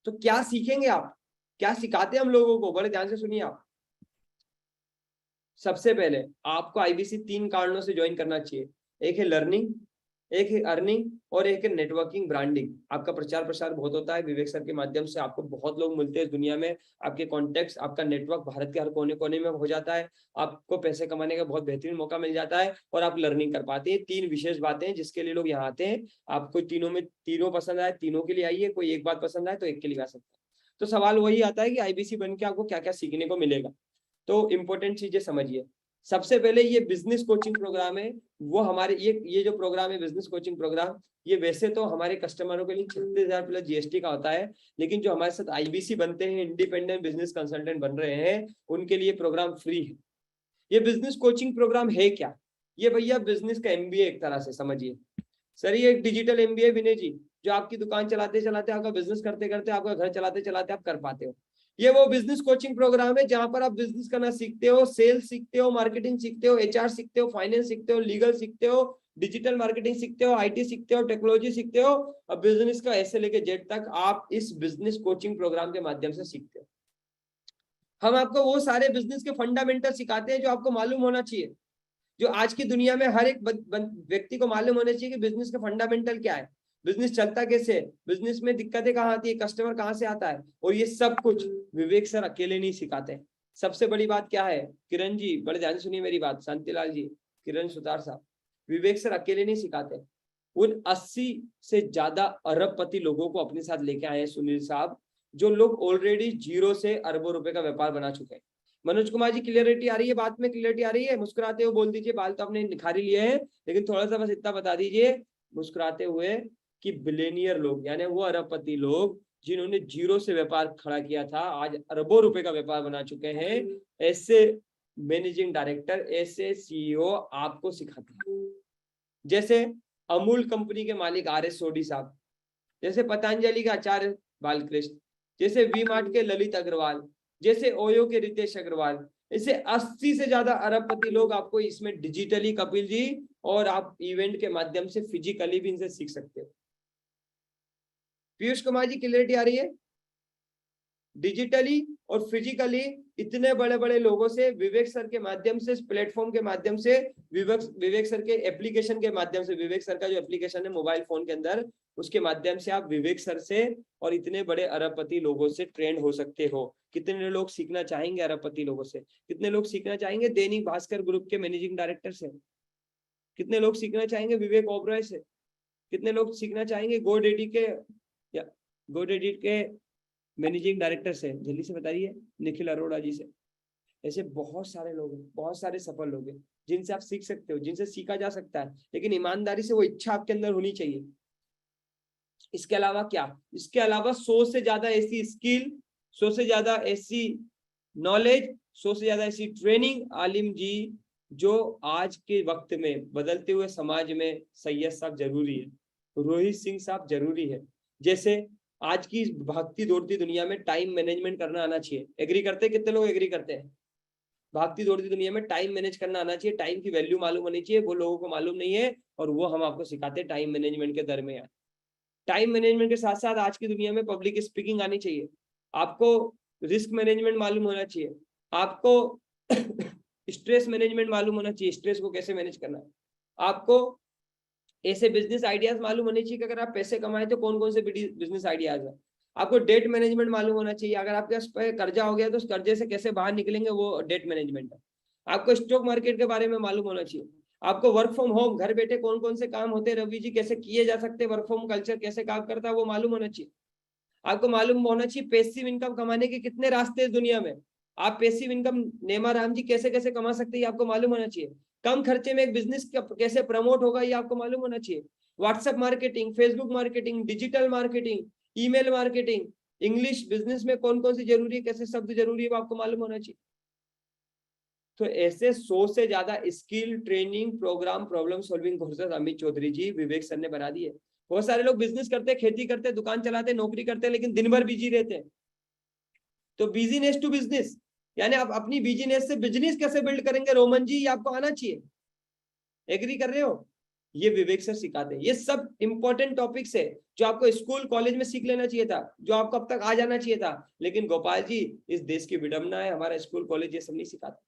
तो क्या सीखेंगे आप, क्या सिखाते हैं हम लोगों को? बड़े ध्यान से सुनिए आप। सबसे पहले आपको आईबीसी 3 कारणों से ज्वाइन करना चाहिए। एक है लर्निंग, एक है अर्निंग और एक है नेटवर्किंग ब्रांडिंग। आपका प्रचार प्रसार बहुत होता है विवेक सर के माध्यम से, आपको बहुत लोग मिलते हैं दुनिया में, आपके कॉन्टेक्ट्स, आपका नेटवर्क भारत के हर कोने कोने में हो जाता है, आपको पैसे कमाने का बहुत बेहतरीन मौका मिल जाता है और आप लर्निंग कर पाते हैं। 3 विशेष बातें हैं जिसके लिए लोग यहाँ आते हैं। आपको तीनों में तीनों पसंद आए, तीनों के लिए आइए, कोई एक बात पसंद आए तो एक के लिए आ सकता है। तो सवाल वही आता है कि आईबीसी बन के आपको क्या क्या सीखने को मिलेगा। तो इंपॉर्टेंट चीजें समझिए। सबसे पहले ये बिजनेस कोचिंग प्रोग्राम है, वो हमारे ये जो प्रोग्राम है बिजनेस कोचिंग प्रोग्राम, ये वैसे तो हमारे कस्टमरों के लिए 36,000 प्लस जीएसटी का होता है, लेकिन जो हमारे साथ आईबीसी बनते हैं, इंडिपेंडेंट बिजनेस कंसल्टेंट बन रहे हैं, उनके लिए प्रोग्राम फ्री है। ये बिजनेस कोचिंग प्रोग्राम है क्या? ये भैया बिजनेस का एमबीए एक तरह से समझिए। सर ये एक डिजिटल एमबीए विनय जी, जो आपकी दुकान चलाते चलाते, आपका बिजनेस करते करते, आपका घर चलाते चलाते आप कर पाते हो। ये वो बिजनेस कोचिंग प्रोग्राम है जहां पर आप बिजनेस करना सीखते हो, सेल्स सीखते हो, मार्केटिंग सीखते हो, एचआर सीखते हो, फाइनेंस सीखते हो, लीगल सीखते हो, डिजिटल मार्केटिंग सीखते हो, आईटी सीखते हो, टेक्नोलॉजी सीखते हो, और बिजनेस का ऐसे लेके जेड तक आप इस बिजनेस कोचिंग प्रोग्राम के माध्यम से सीखते हो। हम आपको वो सारे बिजनेस के फंडामेंटल सिखाते हैं जो आपको मालूम होना चाहिए, जो आज की दुनिया में हर एक व्यक्ति को मालूम होना चाहिए कि बिजनेस का फंडामेंटल क्या है, बिजनेस चलता कैसे है, बिजनेस में दिक्कतें कहाँ आती है, कस्टमर कहाँ से आता है। और ये सब कुछ विवेक सर अकेले नहीं सिखाते। सबसे बड़ी बात क्या है, किरण जी बड़े ध्यान से सुनिए मेरी बात, शांतिलाल जी, किरण सुतार साहब, विवेक सर अकेले नहीं सिखाते। उन 80 से ज्यादा अरबपति लोगों को अपने साथ लेके आए हैं सुनील साहब, जो लोग ऑलरेडी 0 से अरबों रुपए का व्यापार बना चुके हैं। मनोज कुमार जी क्लियरिटी आ रही है? बात में क्लियरिटी आ रही है? मुस्कुराते हुए बोल दीजिए, बाल तो आपने निखारी लिए हैं, लेकिन थोड़ा सा बस इतना बता दीजिए मुस्कुराते हुए कि बिलियनियर लोग यानी वो अरबपति लोग जिन्होंने जीरो से व्यापार खड़ा किया था आज अरबों रुपए का व्यापार बना चुके हैं, ऐसे मैनेजिंग डायरेक्टर, ऐसे सीईओ आपको सिखाते हैं। जैसे अमूल कंपनी के मालिक आर.एस. सोढी साहब, जैसे पतंजलि के आचार्य बालकृष्ण, जैसे वी मार्ट के ललित अग्रवाल, जैसे ओयो के रितेश अग्रवाल, ऐसे 80 से ज्यादा अरबपति लोग आपको इसमें डिजिटली, कपिल जी, और आप इवेंट के माध्यम से फिजिकली भी इनसे सीख सकते हो। पीयूष कुमार जी, क्लियरिटी आ रही है? डिजिटली और फिजिकली इतने बड़े बड़े लोगों से, विवेक सर के माध्यम से, प्लेटफॉर्म के माध्यम से, विवेक सर के एप्लीकेशन के माध्यम से, विवेक सर का जो एप्लीकेशन है मोबाइल फोन के अंदर, उसके माध्यम से आप विवेक सर से और इतने बड़े अरबपति लोगों से ट्रेंड हो सकते हो। कितने लोग सीखना चाहेंगे अरबपति लोगों से? कितने लोग सीखना चाहेंगे दैनिक भास्कर ग्रुप के मैनेजिंग डायरेक्टर से? कितने लोग सीखना चाहेंगे विवेक ओबरॉय से? कितने लोग सीखना चाहेंगे गोडेडी के मैनेजिंग डायरेक्टर से? जल्दी से बताइए, निखिल अरोड़ा जी से। ऐसे बहुत सारे लोग हैं, बहुत सारे सफल लोग हैं जिनसे आप सीख सकते हो, जिनसे सीखा जा सकता है, लेकिन ईमानदारी से वो इच्छा आपके अंदर होनी चाहिए। इसके अलावा क्या? इसके अलावा 100 से ज्यादा ऐसी स्किल, 100 से ज्यादा ऐसी नॉलेज, 100 से ज्यादा ऐसी ट्रेनिंग आलिम जी जो आज के वक्त में बदलते हुए समाज में सैयद साहब जरूरी है, रोहित सिंह साहब जरूरी है। जैसे आज की भागती दौड़ती दुनिया में टाइम मैनेजमेंट करना आना चाहिए। एग्री करते हैं? कितने लोग एग्री करते हैं? भागती दौड़ती दुनिया में टाइम मैनेज करना आना चाहिए, टाइम की वैल्यू मालूम होनी चाहिए, वो लोगों को मालूम नहीं है और वो हम आपको सिखाते हैं टाइम मैनेजमेंट के दरमियान। टाइम मैनेजमेंट के साथ साथ आज की दुनिया में पब्लिक स्पीकिंग आनी चाहिए, आपको रिस्क मैनेजमेंट मालूम होना चाहिए, आपको स्ट्रेस मैनेजमेंट मालूम होना चाहिए, स्ट्रेस को कैसे मैनेज करना है, आपको ऐसे बिजनेस आइडियाज मालूम होने चाहिए कि अगर आप पैसे कमाए तो कौन कौन से बिजनेस आइडियाज है, आपको डेट मैनेजमेंट मालूम होना चाहिए, अगर आपके पास कर्जा हो गया तो उस कर्जे से कैसे बाहर निकलेंगे, वो डेट मैनेजमेंट है। आपको स्टॉक मार्केट के बारे में मालूम होना चाहिए, आपको वर्क फ्रॉम होम घर बैठे कौन कौन से काम होते हैं रवि जी, कैसे किए जा सकते हैं, वर्क फ्रॉम कल्चर कैसे काम करता है वो मालूम होना चाहिए। आपको मालूम होना चाहिए पैसिव इनकम कमाने के कितने रास्ते हैं दुनिया में, आप पैसिव इनकम नेमा राम जी कैसे कैसे कमा सकते हैं ये आपको मालूम होना चाहिए। कम खर्चे में एक बिजनेस कैसे प्रमोट होगा ये आपको मालूम होना चाहिए। WhatsApp marketing, Facebook marketing, digital marketing, email marketing, English business में कौन कौन सी जरूरी है, कैसे शब्द जरूरी है वो आपको मालूम होना चाहिए। तो ऐसे 100 से ज्यादा skill training program, problem solving courses Amit Chaudhary ji, Vivek sir ने बना दिए। बहुत सारे लोग बिजनेस करते, खेती करते, दुकान चलाते, नौकरी करते, लेकिन दिन भर बिजी रहते हैं। तो बिजीनेस टू बिजनेस, यानी आप अपनी बिजीनेस से बिजनेस कैसे बिल्ड करेंगे रोमन जी, ये आपको आना चाहिए। एग्री कर रहे हो? ये विवेक सर सिखाते हैं। ये सब इंपॉर्टेंट टॉपिक्स है जो आपको स्कूल कॉलेज में सीख लेना चाहिए था, जो आपको अब तक आ जाना चाहिए था, लेकिन गोपाल जी इस देश की विडंबना है, हमारा स्कूल कॉलेज ये सब नहीं सिखाता।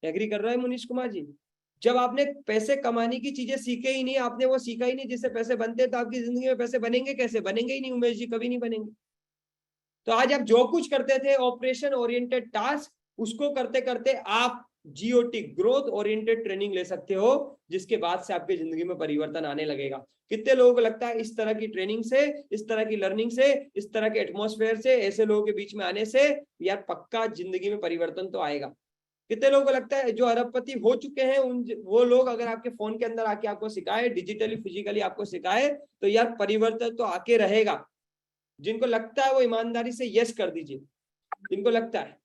एग्री कर रहा है मुनीश कुमार जी? जब आपने पैसे कमाने की चीजें सीखे ही नहीं, आपने वो सीखा ही नहीं जिससे पैसे बनते, तो आपकी जिंदगी में पैसे बनेंगे कैसे? बनेंगे ही नहीं उमेश जी, कभी नहीं बनेंगे। तो आज आप जो कुछ करते थे ऑपरेशन ओरिएंटेड टास्क, उसको करते करते आप जीओटी ग्रोथ ओरिएंटेड ट्रेनिंग ले सकते हो, जिसके बाद से आपकी जिंदगी में परिवर्तन आने लगेगा। कितने लोगों को लगता है इस तरह की ट्रेनिंग से, इस तरह की लर्निंग से, इस तरह के एटमॉस्फेयर से, ऐसे लोगों के बीच में आने से यार पक्का जिंदगी में परिवर्तन तो आएगा? कितने लोगों को लगता है जो अरबपति हो चुके हैं उन वो लोग अगर आपके फोन के अंदर आके आपको सिखाए, डिजिटली फिजिकली आपको सिखाए, तो यार परिवर्तन तो आके रहेगा? जिनको लगता है वो ईमानदारी से यस कर दीजिए, जिनको लगता है।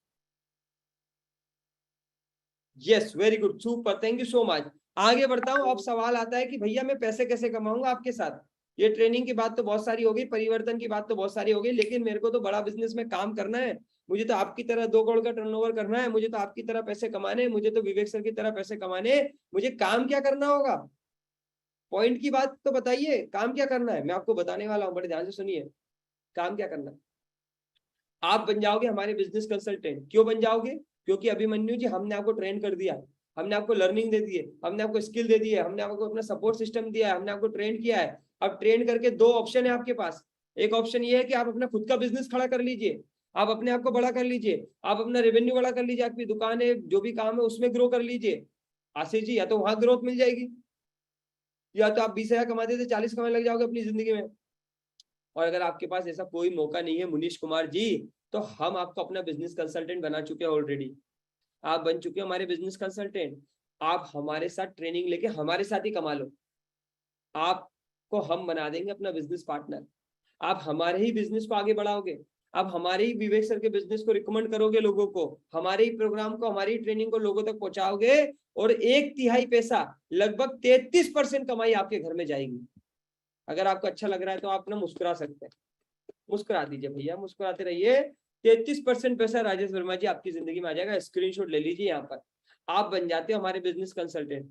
Yes, very good, super, thank you so much. आगे बढ़ता हूं। अब सवाल आता है कि भैया मैं पैसे कैसे कमाऊंगा आपके साथ? ये ट्रेनिंग की बात तो बहुत सारी हो गई, परिवर्तन की बात तो बहुत सारी हो गई, लेकिन मेरे को तो बड़ा बिजनेस में काम करना है, मुझे तो आपकी तरह 2 करोड़ का टर्नओवर करना है, मुझे तो आपकी तरह पैसे कमाने, मुझे तो विवेक सर की तरह पैसे कमाने, मुझे काम क्या करना होगा? पॉइंट की बात तो बताइए, काम क्या करना है? मैं आपको बताने वाला हूं, बड़े ध्यान से सुनिए। काम क्या करना है? आप बन जाओगे हमारे बिजनेस कंसल्टेंट। क्यों बन जाओगे? क्योंकि अभिमन्यु जी हमने आपको ट्रेन कर दिया, हमने आपको लर्निंग दे दी है, हमने आपको स्किल दे दी है, हमने आपको अपना सपोर्ट सिस्टम दिया है, हमने आपको ट्रेन किया है। अब ट्रेन करके 2 ऑप्शन है आपके पास। एक ऑप्शन ये है कि आप अपना खुद का बिजनेस खड़ा कर लीजिए, आप अपने आप को बड़ा कर लीजिए, आप अपना रेवेन्यू बड़ा कर लीजिए, आपकी दुकान है, जो भी काम है उसमें ग्रो कर लीजिए। आशीष जी, या तो वहां ग्रोथ मिल जाएगी, या तो आप 20,000 कमाते थे 40 कमाने लग जाओगे अपनी जिंदगी में। और अगर आपके पास ऐसा कोई मौका नहीं है मुनीश कुमार जी, तो हम आपको अपना बिजनेस कंसल्टेंट बना चुके हैं ऑलरेडी। आप बन चुके हो हमारे बिजनेस कंसल्टेंट। आप हमारे साथ ट्रेनिंग लेके हमारे साथ ही कमा लो। आप को हम बना देंगे अपना बिजनेस पार्टनर। आप हमारे ही बिजनेस को आगे बढ़ाओगे, आप हमारे ही विवेक सर के बिजनेस को रिकमेंड करोगे लोगों को, हमारे ही प्रोग्राम को, हमारी ट्रेनिंग को लोगों तक पहुंचाओगे, और 1/3 पैसा, लगभग 33% कमाई आपके घर में जाएगी। अगर आपको अच्छा लग रहा है तो आप ना मुस्कुरा सकते हैं, मुस्कुरा दीजिए भैया, मुस्कुराते रहिए। 33% पैसा राजेश वर्मा जी आपकी जिंदगी में आ जाएगा। स्क्रीनशॉट ले लीजिए, यहाँ पर आप बन जाते हो हमारे बिजनेस कंसल्टेंट।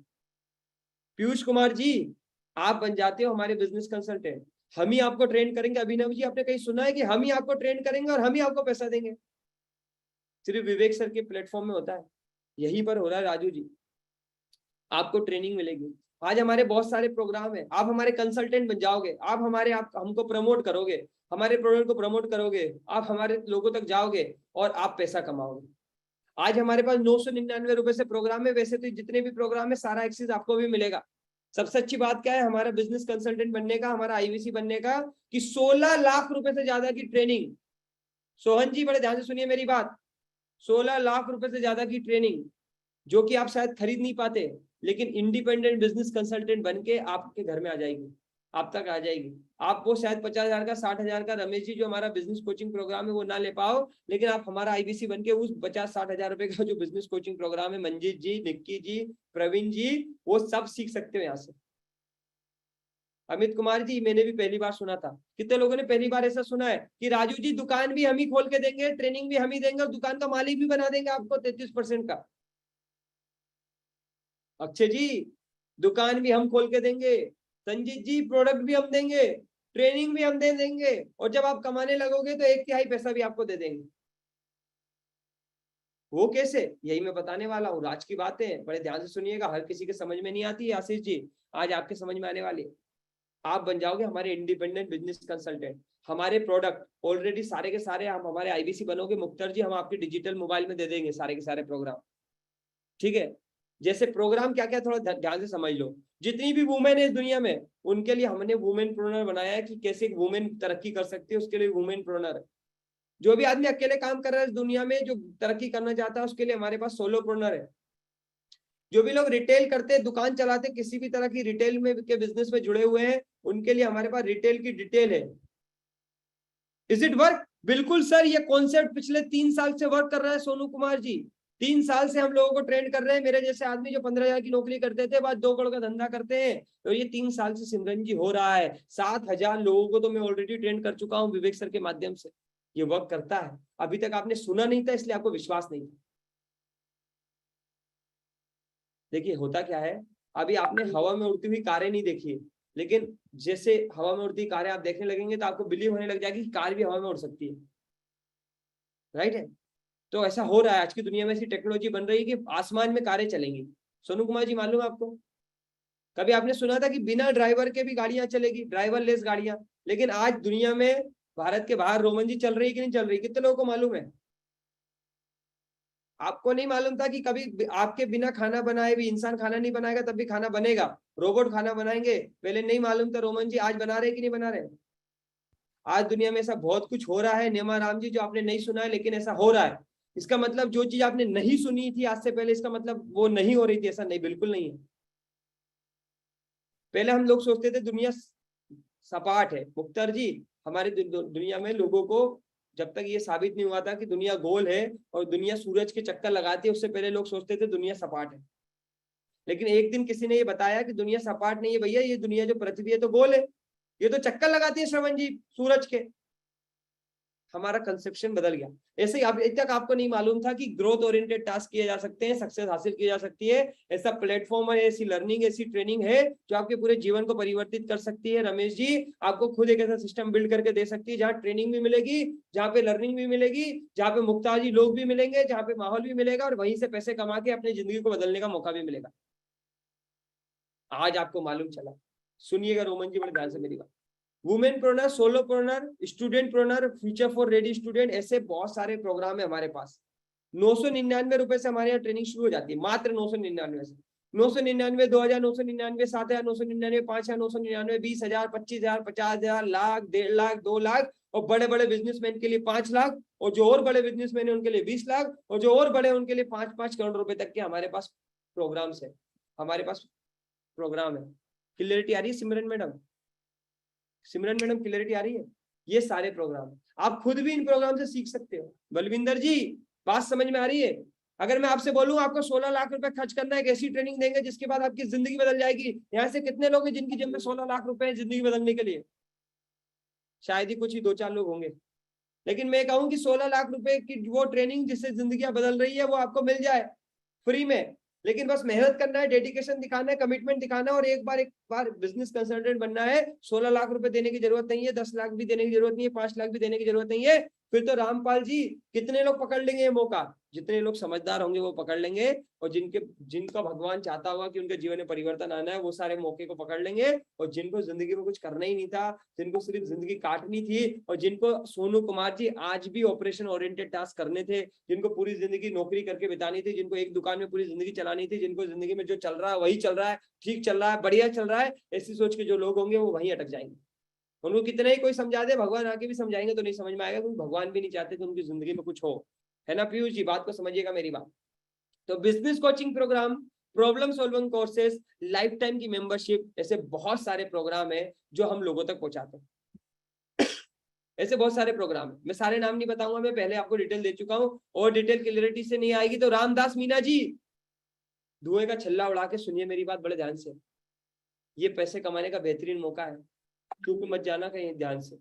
पीयूष कुमार जी, आप बन जाते हो हमारे बिजनेस कंसल्टेंट। हम ही आपको ट्रेन करेंगे। अभिनव जी, आपने कहीं सुना है कि हम ही आपको ट्रेन करेंगे और हम ही आपको पैसा देंगे? सिर्फ विवेक सर के प्लेटफॉर्म में होता है, यहीं पर हो रहा है। राजू जी, आपको ट्रेनिंग मिलेगी। आज हमारे बहुत सारे प्रोग्राम है, आप हमारे कंसल्टेंट बन जाओगे, आप हमको प्रमोट करोगे, हमारे प्रोडक्ट को प्रमोट करोगे, आप हमारे लोगों तक जाओगे और आप पैसा कमाओगे। आज हमारे पास 999 रुपए से प्रोग्राम है। वैसे तो जितने भी प्रोग्राम है सारा एक्सेस आपको भी मिलेगा। सबसे अच्छी बात क्या है हमारा बिजनेस कंसल्टेंट बनने का, हमारा आईवीसी बनने का, कि 16 लाख रुपए से ज्यादा की ट्रेनिंग। सोहन जी, बड़े ध्यान से सुनिए मेरी बात। 16 लाख रुपए से ज्यादा की ट्रेनिंग, जो कि आप शायद खरीद नहीं पाते, लेकिन इंडिपेंडेंट बिजनेस कंसल्टेंट बन के आपके घर में आ जाएगी, आप तक आ जाएगी। आप वो शायद 50,000 का, 60,000 का, रमेश जी जो हमारा बिजनेस कोचिंग प्रोग्राम है वो ना ले पाओ, लेकिन आप हमारा आईबीसी बन के उस 50-60,000 रुपए का जो बिजनेस कोचिंग प्रोग्राम है, मंजीत जी, निक्की जी, प्रवीण जी, वो सब सीख सकते हो यहाँ से। अमित कुमार जी, मैंने भी पहली बार सुना था। कितने लोगों ने पहली बार ऐसा सुना है कि राजू जी दुकान भी हम ही खोल के देंगे, ट्रेनिंग भी हम ही देंगे और दुकान का मालिक भी बना देंगे आपको 33% का? अक्षय जी, दुकान भी हम खोल के देंगे, संजीत जी प्रोडक्ट भी हम देंगे, ट्रेनिंग भी हम दे देंगे, और जब आप कमाने लगोगे तो 1/3 पैसा भी आपको दे देंगे। वो कैसे, यही मैं बताने वाला हूँ। आज की बातें बड़े ध्यान से सुनिएगा, हर किसी के समझ में नहीं आती है आशीष जी, आज आपके समझ में आने वाली है। आप बन जाओगे हमारे इंडिपेंडेंट बिजनेस कंसल्टेंट। हमारे प्रोडक्ट ऑलरेडी सारे के सारे हम हमारे आईबीसी बनोगे मुक्तर जी, हम आपके डिजिटल मोबाइल में दे देंगे सारे के सारे प्रोग्राम। ठीक है, जैसे प्रोग्राम क्या क्या, थोड़ा ध्यान से समझ लो। जितनी भी वुमेन है इस दुनिया में, उनके लिए हमने वुमेन प्रोनर बनाया है कि कैसे एक वुमेन तरक्की कर सकती है, उसके लिए वुमेन प्रोनर है। जो भी आदमी अकेले काम कर रहा है इस दुनिया में, जो तरक्की करना चाहता है, उसके लिए हमारे पास सोलो प्रोनर है। जो भी लोग रिटेल करते हैं, दुकान चलाते, किसी भी तरह की रिटेल में के बिजनेस में जुड़े हुए हैं, उनके लिए हमारे पास रिटेल की डिटेल है। Is it work? बिल्कुल सर, ये कॉन्सेप्ट पिछले 3 साल से वर्क कर रहा है सोनू कुमार जी। 3 साल से हम लोगों को ट्रेन कर रहे हैं। मेरे जैसे आदमी जो 15,000 की नौकरी करते थे, बाद 2 करोड़ का धंधा करते हैं, तो ये 3 साल से सिमरन जी हो रहा है। 7,000 लोगों को तो मैं ऑलरेडी ट्रेन कर चुका हूँ विवेक सर के माध्यम से। ये वर्क करता है। अभी तक आपने सुना नहीं था, इसलिए आपको विश्वास नहीं था। देखिए होता क्या है, अभी आपने हवा में उड़ती हुई कारें नहीं देखी है, लेकिन जैसे हवा में उड़ती कारें आप देखने लगेंगे तो आपको बिलीव होने लग जाएगी कि कार भी हवा में उड़ सकती है। राइट है? तो ऐसा हो रहा है, आज की दुनिया में ऐसी टेक्नोलॉजी बन रही है कि आसमान में कारें चलेंगी। सोनू कुमार जी, मालूम है आपको? कभी आपने सुना था कि बिना ड्राइवर के भी गाड़ियां चलेगी, ड्राइवरलेस गाड़ियां? लेकिन आज दुनिया में, भारत के बाहर रोमन जी, चल रही है कि नहीं चल रही? कितने लोगों को मालूम है? आपको नहीं मालूम था कि कभी आपके बिना खाना बनाए भी, इंसान खाना नहीं बनाएगा तब भी खाना बनेगा, रोबोट खाना बनाएंगे? पहले नहीं मालूम था रोमन जी, आज बना रहे कि नहीं बना रहे? आज दुनिया में ऐसा बहुत कुछ हो रहा है नेमा राम जी, जो आपने नहीं सुना है, लेकिन ऐसा हो रहा है। इसका मतलब जो चीज आपने नहीं सुनी थी आज से पहले, इसका मतलब वो नहीं हो रही थी, ऐसा नहीं, बिल्कुल नहीं है। पहले हम लोग सोचते थे दुनिया सपाट है। मुख्तार जी, हमारी दुनिया में लोगों को जब तक ये साबित नहीं हुआ था कि दुनिया गोल है और दुनिया सूरज के चक्कर लगाती है, उससे पहले लोग सोचते थे दुनिया सपाट है। लेकिन एक दिन किसी ने ये बताया कि दुनिया सपाट नहीं है भैया, ये दुनिया जो पृथ्वी है तो गोल है, ये तो चक्कर लगाती है श्रवण जी सूरज के। हमारा कंसेप्शन बदल गया। ऐसे ही अभी तक आपको नहीं मालूम था कि ग्रोथ ओरिएंटेड टास्क किए जा सकते हैं, सक्सेस हासिल की जा सकती है। ऐसा प्लेटफॉर्म है, ऐसी लर्निंग, ऐसी ट्रेनिंग है जो आपके पूरे जीवन को परिवर्तित कर सकती है। रमेश जी, आपको खुद एक ऐसा सिस्टम बिल्ड करके दे सकती है जहाँ ट्रेनिंग भी मिलेगी, जहाँ पे लर्निंग भी मिलेगी, जहाँ पे मुक्ताजी लोग भी मिलेंगे, जहाँ पे माहौल भी मिलेगा, और वहीं से पैसे कमा के अपनी जिंदगी को बदलने का मौका भी मिलेगा। आज आपको मालूम चला। सुनिएगा रोमन जी बड़े ध्यान से मेरी बात। Womenpreneur, solopreneur, studentpreneur, future for ready student, ऐसे बहुत सारे प्रोग्राम है हमारे पास। 999 रुपए से हमारे यहाँ ट्रेनिंग शुरू हो जाती है, मात्र 999 से। 999, 2,999, 7,999, 5,999, 20,000, 25,000, 50,000, लाख, 1.5 लाख, 2 लाख, और बड़े बड़े बिजनेसमैन के लिए 5 लाख, और जो और बड़े बिजनेसमैन है उनके लिए 20 लाख, और जो और बड़े उनके लिए 5-5 करोड़ रुपए तक के हमारे पास प्रोग्राम्स है। हमारे पास प्रोग्राम है। क्लियरिटी आ रही है सिमरन मैडम? सिमरन मैडम क्लियरिटी आ रही है? ये सारे प्रोग्राम आप खुद भी इन प्रोग्राम से सीख सकते हो। बलविंदर जी बात समझ में आ रही है? अगर मैं आपसे बोलूं आपको 16 लाख रुपए खर्च करना है, एक ऐसी ट्रेनिंग देंगे जिसके बाद आपकी जिंदगी बदल जाएगी, यहाँ से कितने लोग हैं जिनकी जेब में 16 लाख रुपए है जिंदगी बदलने के लिए? शायद ही कुछ ही 2-4 लोग होंगे। लेकिन मैं कहूं कि 16 लाख रुपए की वो ट्रेनिंग जिससे जिंदगी बदल रही है वो आपको मिल जाए फ्री में। लेकिन बस मेहनत करना है, डेडिकेशन दिखाना है, कमिटमेंट दिखाना है और एक बार बिजनेस कंसल्टेंट बनना है। 16 लाख रुपए देने की जरूरत नहीं है, 10 लाख भी देने की जरूरत नहीं है, 5 लाख भी देने की जरूरत नहीं है। फिर तो रामपाल जी कितने लोग पकड़ लेंगे ये मौका? जितने लोग समझदार होंगे वो पकड़ लेंगे, और जिनका भगवान चाहता होगा कि उनके जीवन में परिवर्तन आना है वो सारे मौके को पकड़ लेंगे। और जिनको जिंदगी में कुछ करना ही नहीं था, जिनको सिर्फ जिंदगी काटनी थी, और जिनको सोनू कुमार जी आज भी ऑपरेशन ओरिएंटेड टास्क करने थे, जिनको पूरी जिंदगी नौकरी करके बितानी थी, जिनको एक दुकान में पूरी जिंदगी चलानी थी, जिनको जिंदगी में जो चल रहा है वही चल रहा है, ठीक चल रहा है, बढ़िया चल रहा है, ऐसी सोच के जो लोग होंगे वो वहीं अटक जाएंगे। उनको कितना ही कोई समझा दे, भगवान आके भी समझाएंगे तो नहीं समझ में आएगा, क्योंकि भगवान भी नहीं चाहते कि उनकी जिंदगी में कुछ हो, है ना पीयूष जी? बात को समझिएगा मेरी बात। तो business coaching programme, problem solving courses, lifetime की मेंबरशिप, ऐसे बहुत सारे प्रोग्राम है जो हम लोगों तक पहुंचाते हैं। ऐसे बहुत सारे प्रोग्राम है, मैं सारे नाम नहीं बताऊंगा, मैं पहले आपको डिटेल दे चुका हूं, और डिटेल क्लियरिटी से नहीं आएगी तो रामदास मीना जी धुएं का छल्ला उड़ा के सुनिए मेरी बात बड़े ध्यान से। ये पैसे कमाने का बेहतरीन मौका है, क्योंकि मत जाना कहीं ध्यान से,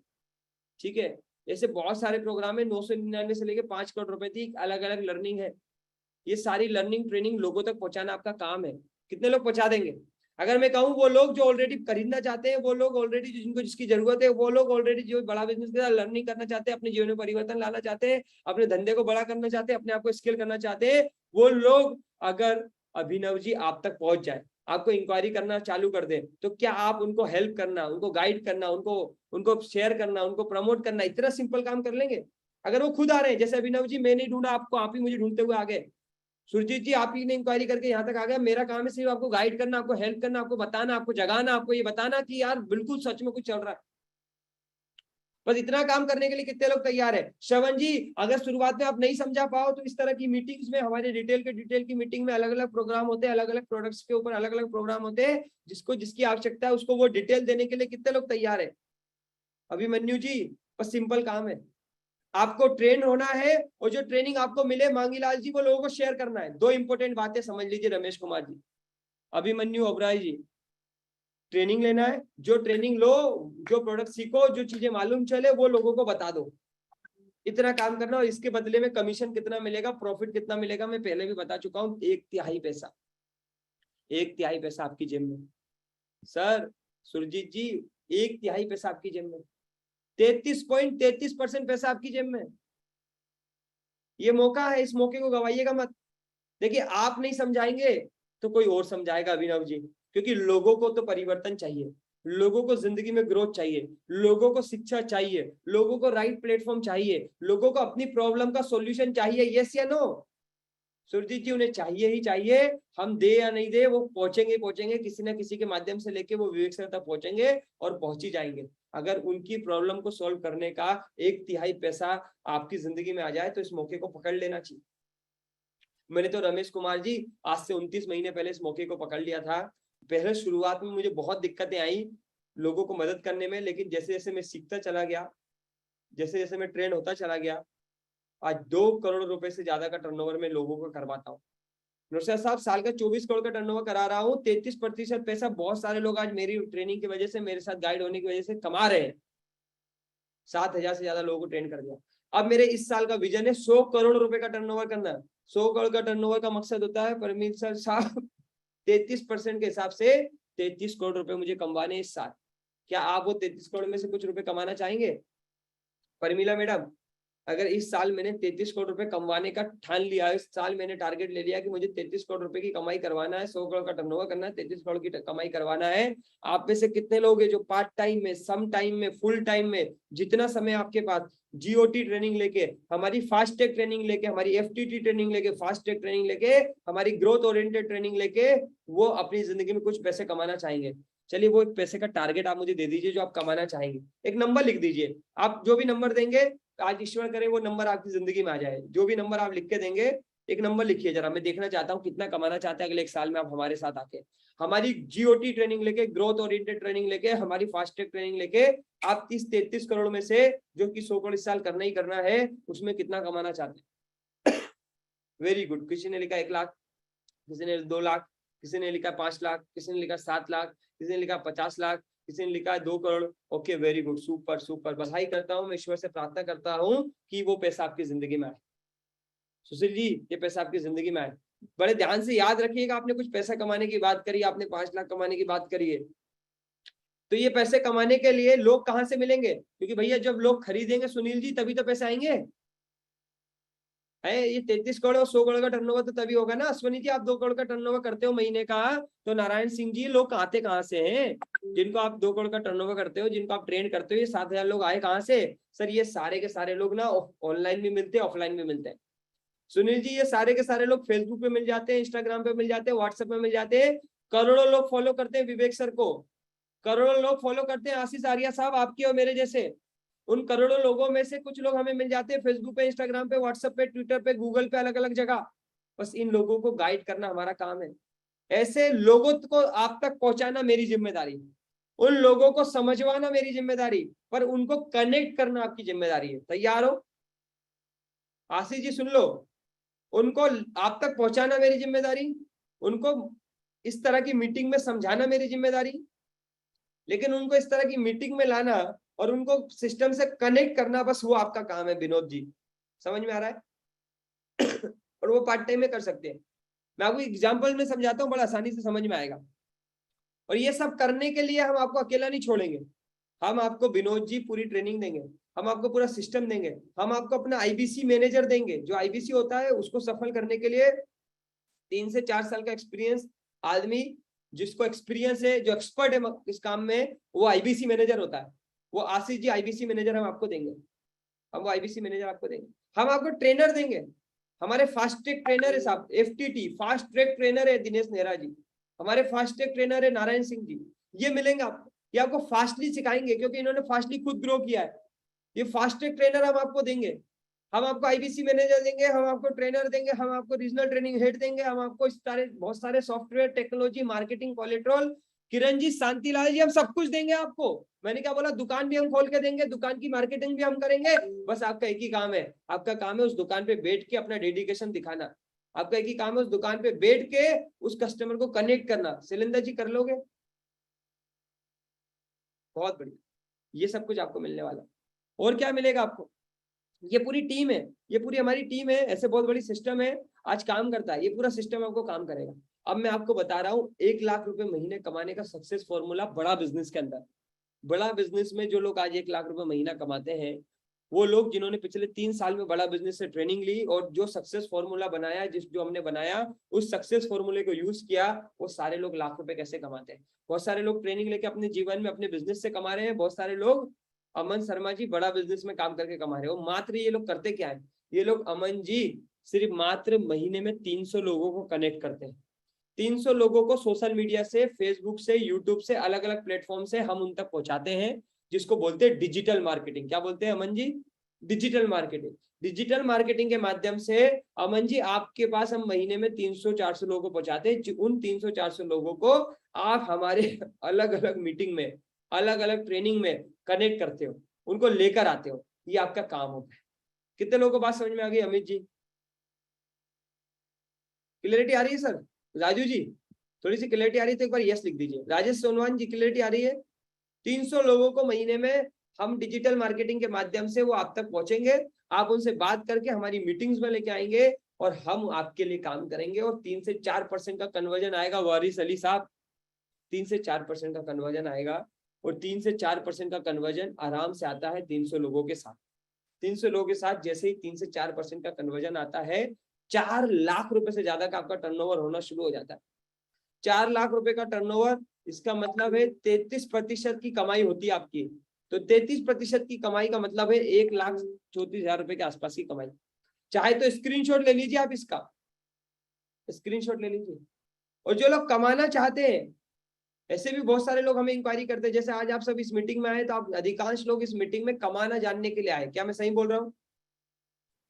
ठीक है? ऐसे बहुत सारे प्रोग्राम है, 999 से लेके 5 करोड़ रुपए की अलग अलग लर्निंग है। ये सारी लर्निंग ट्रेनिंग लोगों तक पहुंचाना आपका काम है। कितने लोग पहुंचा देंगे? अगर मैं कहूँ वो लोग जो ऑलरेडी खरीदना चाहते हैं, वो लोग ऑलरेडी जिनको जिसकी जरूरत है, वो लोग ऑलरेडी जो बड़ा बिजनेस के साथ लर्निंग करना चाहते हैं, अपने जीवन में परिवर्तन लाना चाहते हैं, अपने धंधे को बड़ा करना चाहते हैं, अपने आप को स्किल करना चाहते हैं, वो लोग अगर अभिनव जी आप तक पहुंच जाए, आपको इंक्वायरी करना चालू कर दे, तो क्या आप उनको हेल्प करना, उनको गाइड करना, उनको शेयर करना, उनको प्रमोट करना, इतना सिंपल काम कर लेंगे? अगर वो खुद आ रहे हैं, जैसे अभिनव जी मैं नहीं ढूंढा आपको, आप ही मुझे ढूंढते हुए आ गए, सुरजीत जी आप ही ने इंक्वायरी करके यहाँ तक आ गया, मेरा काम है सिर्फ आपको गाइड करना, आपको हेल्प करना, आपको बताना, आपको जगाना, आपको ये बताना कि यार बिल्कुल सच में कुछ चल रहा है। बस इतना काम करने के लिए कितने लोग तैयार है? श्रवण जी अगर शुरुआत में आप नहीं समझा पाओ तो इस तरह की मीटिंग्स में, हमारे डिटेल की मीटिंग में अलग अलग प्रोग्राम होते हैं, अलग अलग प्रोडक्ट्स के ऊपर अलग अलग प्रोग्राम होते हैं, जिसको जिसकी आवश्यकता है उसको वो डिटेल देने के लिए कितने लोग तैयार है? अभिमन्यु जी बस सिंपल काम है, आपको ट्रेन होना है, और जो ट्रेनिंग आपको मिले मांगीलाल जी वो लोगों को शेयर करना है। 2 इंपॉर्टेंट बातें समझ लीजिए रमेश कुमार जी, अभिमन्यु ओबराय जी, ट्रेनिंग लेना है, जो ट्रेनिंग लो, जो प्रोडक्ट सीखो, जो चीजें मालूम चले वो लोगों को बता दो, इतना काम करना। और इसके बदले में कमीशन कितना मिलेगा, प्रॉफिट कितना मिलेगा, मैं पहले भी बता चुका हूँ, 1/3 पैसा, 1/3 पैसा आपकी जेब में। सर सुरजीत जी 1/3 पैसा आपकी जेब में, 33.33% पैसा आपकी जेब में। ये मौका है, इस मौके को गवाइएगा मत। देखिए आप नहीं समझाएंगे तो कोई और समझाएगा अभिनव जी, क्योंकि लोगों को तो परिवर्तन चाहिए, लोगों को जिंदगी में ग्रोथ चाहिए, लोगों को शिक्षा चाहिए, लोगों को राइट प्लेटफॉर्म चाहिए, लोगों को अपनी प्रॉब्लम का सॉल्यूशन चाहिए, यस या नो? सुरजीत जी उन्हें चाहिए ही चाहिए, हम दे या नहीं दे वो पहुंचेंगे किसी ना किसी के माध्यम से लेके वो विवेक सर तक पहुंचेंगे और पहुंच ही जाएंगे। अगर उनकी प्रॉब्लम को सॉल्व करने का 1/3 पैसा आपकी जिंदगी में आ जाए तो इस मौके को पकड़ लेना चाहिए। मैंने तो रमेश कुमार जी आज से 29 महीने पहले इस मौके को पकड़ लिया था। पहले शुरुआत में मुझे बहुत दिक्कतें आई लोगों को मदद करने में, लेकिन जैसे जैसे मैं सीखता चला गया, जैसे जैसे मैं ट्रेंड होता चला गया, आज 2 करोड़ रुपए से ज्यादा का टर्नओवर मैं लोगों को करवाता हूँ। नौशाद साहब साल का 24 करोड़ का टर्नओवर करा रहा हूँ, 33% पैसा बहुत सारे लोग आज मेरी ट्रेनिंग की वजह से, मेरे साथ गाइड होने की वजह से कमा रहे हैं। 7,000 से ज्यादा लोगों को ट्रेन कर दिया। अब मेरे इस साल का विजन है 100 करोड़ रुपए का टर्नओवर करना। 100 करोड़ का टर्नओवर का मकसद होता है परमीत सर साहब 33% के हिसाब से 33 करोड़ रुपए मुझे कमवाने इस साल। क्या आप वो 33 करोड़ में से कुछ रुपए कमाना चाहेंगे? परमीला मैडम अगर इस साल मैंने 33 करोड़ रुपए कमाने का ठान लिया, इस साल मैंने टारगेट ले लिया कि मुझे 33 करोड़ रुपए की कमाई करवाना है, 100 करोड़ का टर्नओवर करना है, 33 करोड़ की कमाई करवाना है। आप में से कितने लोग हैं जो पार्ट टाइम में, सम टाइम में, फुल टाइम में, जितना समय आपके पास, जीओटी ट्रेनिंग लेके, हमारी फास्ट टेक ट्रेनिंग लेके, हमारी एफटीटी ट्रेनिंग लेके, फास्ट टेक ट्रेनिंग लेके, हमारी ग्रोथ ओरिएंटेड ट्रेनिंग लेके वो अपनी जिंदगी में कुछ पैसे कमाना चाहेंगे? चलिए वो एक पैसे का टारगेट आप मुझे दे दीजिए जो आप कमाना चाहेंगे। एक नंबर लिख दीजिए, आप जो भी नंबर देंगे आज ईश्वर करे वो नंबर आपकी जिंदगी में आ जाए। जो भी नंबर आप लिख के देंगे एक नंबर लिखिए जरा, मैं देखना चाहता हूँ कितना कमाना चाहते हैं अगले 1 साल में आप हमारे साथ आके। हमारी GOT ट्रेनिंग लेके, ग्रोथ ओरिएंटेड ट्रेनिंग लेके, हमारी फास्ट ट्रैक ट्रेनिंग लेके आप 30-33 करोड़ में से, जो कि 100 करोड़ इस साल करना ही करना है, उसमें कितना कमाना चाहते हैं? Very good. किसी ने लिखा 1 लाख, किसी ने 2 लाख, किसी ने लिखा 5 लाख, किसी ने लिखा 7 लाख, किसी ने लिखा 50 लाख, किसी ने लिखा 2 crore. Okay, very good, super super, बधाई करता हूँ। मैं ईश्वर से प्रार्थना करता हूँ कि वो पैसा आपकी जिंदगी में आए। सुशील जी, ये पैसा आपकी जिंदगी में आए। बड़े ध्यान से याद रखिएगा, आपने कुछ पैसा कमाने की बात करी, आपने 5 लाख कमाने की बात करी है, तो ये पैसे कमाने के लिए लोग कहाँ से मिलेंगे? क्योंकि भैया जब लोग खरीदेंगे सुनील जी, तभी तो पैसे आएंगे। है ये 33 करोड़ और 100 करोड़ का टर्नओवर तो तभी होगा ना। अश्वनी जी, आप 2 करोड़ का टर्नओवर करते हो महीने का, तो नारायण सिंह जी, लोग आते कहाँ से हैं? जिनको आप 2 करोड़ का टर्नओवर करते हो, जिनको आप ट्रेन करते हो, ये 7,000 लोग आए कहाँ से? सर ये सारे के सारे लोग ना ऑनलाइन भी मिलते हैं, ऑफलाइन भी मिलते हैं। सुनील जी, ये सारे के सारे लोग फेसबुक पे मिल जाते हैं, इंस्टाग्राम पे मिल जाते हैं, व्हाट्सएप पे मिल जाते हैं। करोड़ों लोग फॉलो करते हैं विवेक सर को, करोड़ों लोग फॉलो करते हैं आशीष आर्या साहब, आपके और मेरे जैसे। उन करोड़ों लोगों में से कुछ लोग हमें मिल जाते हैं फेसबुक पे, इंस्टाग्राम पे, व्हाट्सएप पे, ट्विटर पे, गूगल पे, अलग अलग जगह। बस इन लोगों को गाइड करना हमारा काम है। ऐसे लोगों को आप तक पहुंचाना मेरी जिम्मेदारी, उन लोगों को समझवाना मेरी जिम्मेदारी, पर उनको कनेक्ट करना आपकी जिम्मेदारी है। तैयार हो? आशीष जी सुन लो, उनको आप तक पहुंचाना मेरी जिम्मेदारी, उनको इस तरह की मीटिंग में समझाना मेरी जिम्मेदारी, लेकिन उनको इस तरह की मीटिंग में लाना और उनको सिस्टम से कनेक्ट करना, बस वो आपका काम है विनोद जी। समझ में आ रहा है? और वो पार्ट टाइम में कर सकते हैं। मैं आपको एग्जांपल में समझाता हूँ, बड़ा आसानी से समझ में आएगा। और ये सब करने के लिए हम आपको अकेला नहीं छोड़ेंगे, हम आपको विनोद जी पूरी ट्रेनिंग देंगे, हम आपको पूरा सिस्टम देंगे, हम आपको अपना IBC मैनेजर देंगे। जो IBC होता है उसको सफल करने के लिए 3 से 4 साल का एक्सपीरियंस आदमी, जिसको एक्सपीरियंस है, जो एक्सपर्ट है इस काम में, वो IBC मैनेजर होता है। वो आशीष जी IBC मैनेजर हम आपको देंगे, हम वो IBC मैनेजर आपको देंगे। हम आपको ट्रेनर देंगे, हमारे फास्ट ट्रैक ट्रेनर है साहब, FTT फास्ट ट्रैक ट्रेनर है दिनेश नेहरा जी, हमारे फास्ट ट्रैक ट्रेनर है नारायण सिंह जी। ये मिलेंगे आपको, ये आपको फास्टली सिखाएंगे, क्योंकि इन्होंने फास्टली खुद ग्रो किया है। ये फास्ट ट्रैक ट्रेनर हम आपको देंगे, हम आपको IBC मैनेजर देंगे, हम आपको ट्रेनर देंगे, हम आपको रीजनल ट्रेनिंग हेड देंगे, हम आपको इस सारे बहुत सारे software, technology, marketing, कोलेट्रॉल, Kiran ji, Shantilal जी, हम सब कुछ देंगे आपको। मैंने क्या बोला? दुकान भी हम खोल के देंगे, दुकान की मार्केटिंग भी हम करेंगे। बस आपका एक ही काम है, आपका काम है उस दुकान पे बैठ के अपना डेडिकेशन दिखाना। आपका एक ही काम है उस दुकान पे बैठ के उस कस्टमर को कनेक्ट करना। शैलेंद्र जी कर लोगे? बहुत बढ़िया, ये सब कुछ आपको मिलने वाला। और क्या मिलेगा आपको? ये पूरी टीम है, ये पूरी हमारी टीम है, ऐसे बहुत बड़ी सिस्टम है, आज काम करता है। ये पूरा सिस्टम आपको काम करेगा। अब मैं आपको बता रहा हूँ 1 लाख रुपए महीने कमाने का सक्सेस फॉर्मूला बड़ा बिजनेस के अंदर। बड़ा बिजनेस में जो लोग आज 1 लाख रुपए महीना कमाते हैं, वो लोग जिन्होंने पिछले 3 साल में बड़ा बिजनेस से ट्रेनिंग ली और जो सक्सेस फॉर्मूला बनाया, जो हमने बनाया, उस सक्सेस फॉर्मूले को यूज किया, वो सारे लोग लाख रुपए कैसे कमाते हैं। बहुत सारे लोग ट्रेनिंग लेके अपने जीवन में अपने बिजनेस से कमा रहे हैं, बहुत सारे लोग, अमन शर्मा जी, बड़ा बिजनेस में काम करके कमा रहे हो। मात्र ये लोग करते क्या है? ये लोग, अमन जी, सिर्फ मात्र महीने में 300 लोगों को कनेक्ट करते हैं। 300 लोगों को सोशल मीडिया से, फेसबुक से, यूट्यूब से, अलग अलग प्लेटफॉर्म से हम उन तक पहुंचाते हैं, जिसको बोलते हैं डिजिटल मार्केटिंग। क्या बोलते हैं Aman ji? Digital marketing. Digital marketing के माध्यम से अमन जी आपके पास हम महीने में 300-400 लोगों को पहुंचाते हैं। उन 300-400 लोगों को आप हमारे अलग अलग मीटिंग में, अलग अलग ट्रेनिंग में कनेक्ट करते हो, उनको लेकर आते हो। ये आपका काम होता है। कितने लोगों को बात समझ में आ गई? अमित जी क्लियरिटी आ रही है? सर राजू जी थोड़ी सी क्लियरिटी आ रही है तो एक बार यस लिख दीजिए। राजेश सोनवान जी क्लियरिटी आ रही है? 300 लोगों को महीने में हम डिजिटल मार्केटिंग के माध्यम से वो आप तक पहुंचेंगे, आप उनसे बात करके हमारी मीटिंग्स में लेके आएंगे और हम आपके लिए काम करेंगे। और 3 से 4% का कन्वर्जन आएगा वारिस अली साहब, 3 से 4% का कन्वर्जन आएगा। और 3 से 4% का कन्वर्जन आराम से आता है 300 लोगों के साथ। 300 लोगों के साथ जैसे ही 3 से 4% का कन्वर्जन आता है, 4 लाख रुपए से ज्यादा का आपका टर्नओवर होना शुरू हो जाता है। 4 लाख रुपए का टर्नओवर, इसका मतलब है 33% की कमाई होती है आपकी। तो 33% की कमाई का मतलब है 1,34,000 रुपए के आसपास की कमाई। चाहे तो स्क्रीनशॉट ले लीजिए, आप इसका स्क्रीनशॉट ले लीजिए। और जो लोग कमाना चाहते हैं, ऐसे भी बहुत सारे लोग हमें इंक्वायरी करते हैं, जैसे आज आप सब इस मीटिंग में आए, तो आप अधिकांश लोग इस मीटिंग में कमाना जानने के लिए आए। क्या मैं सही बोल रहा हूँ?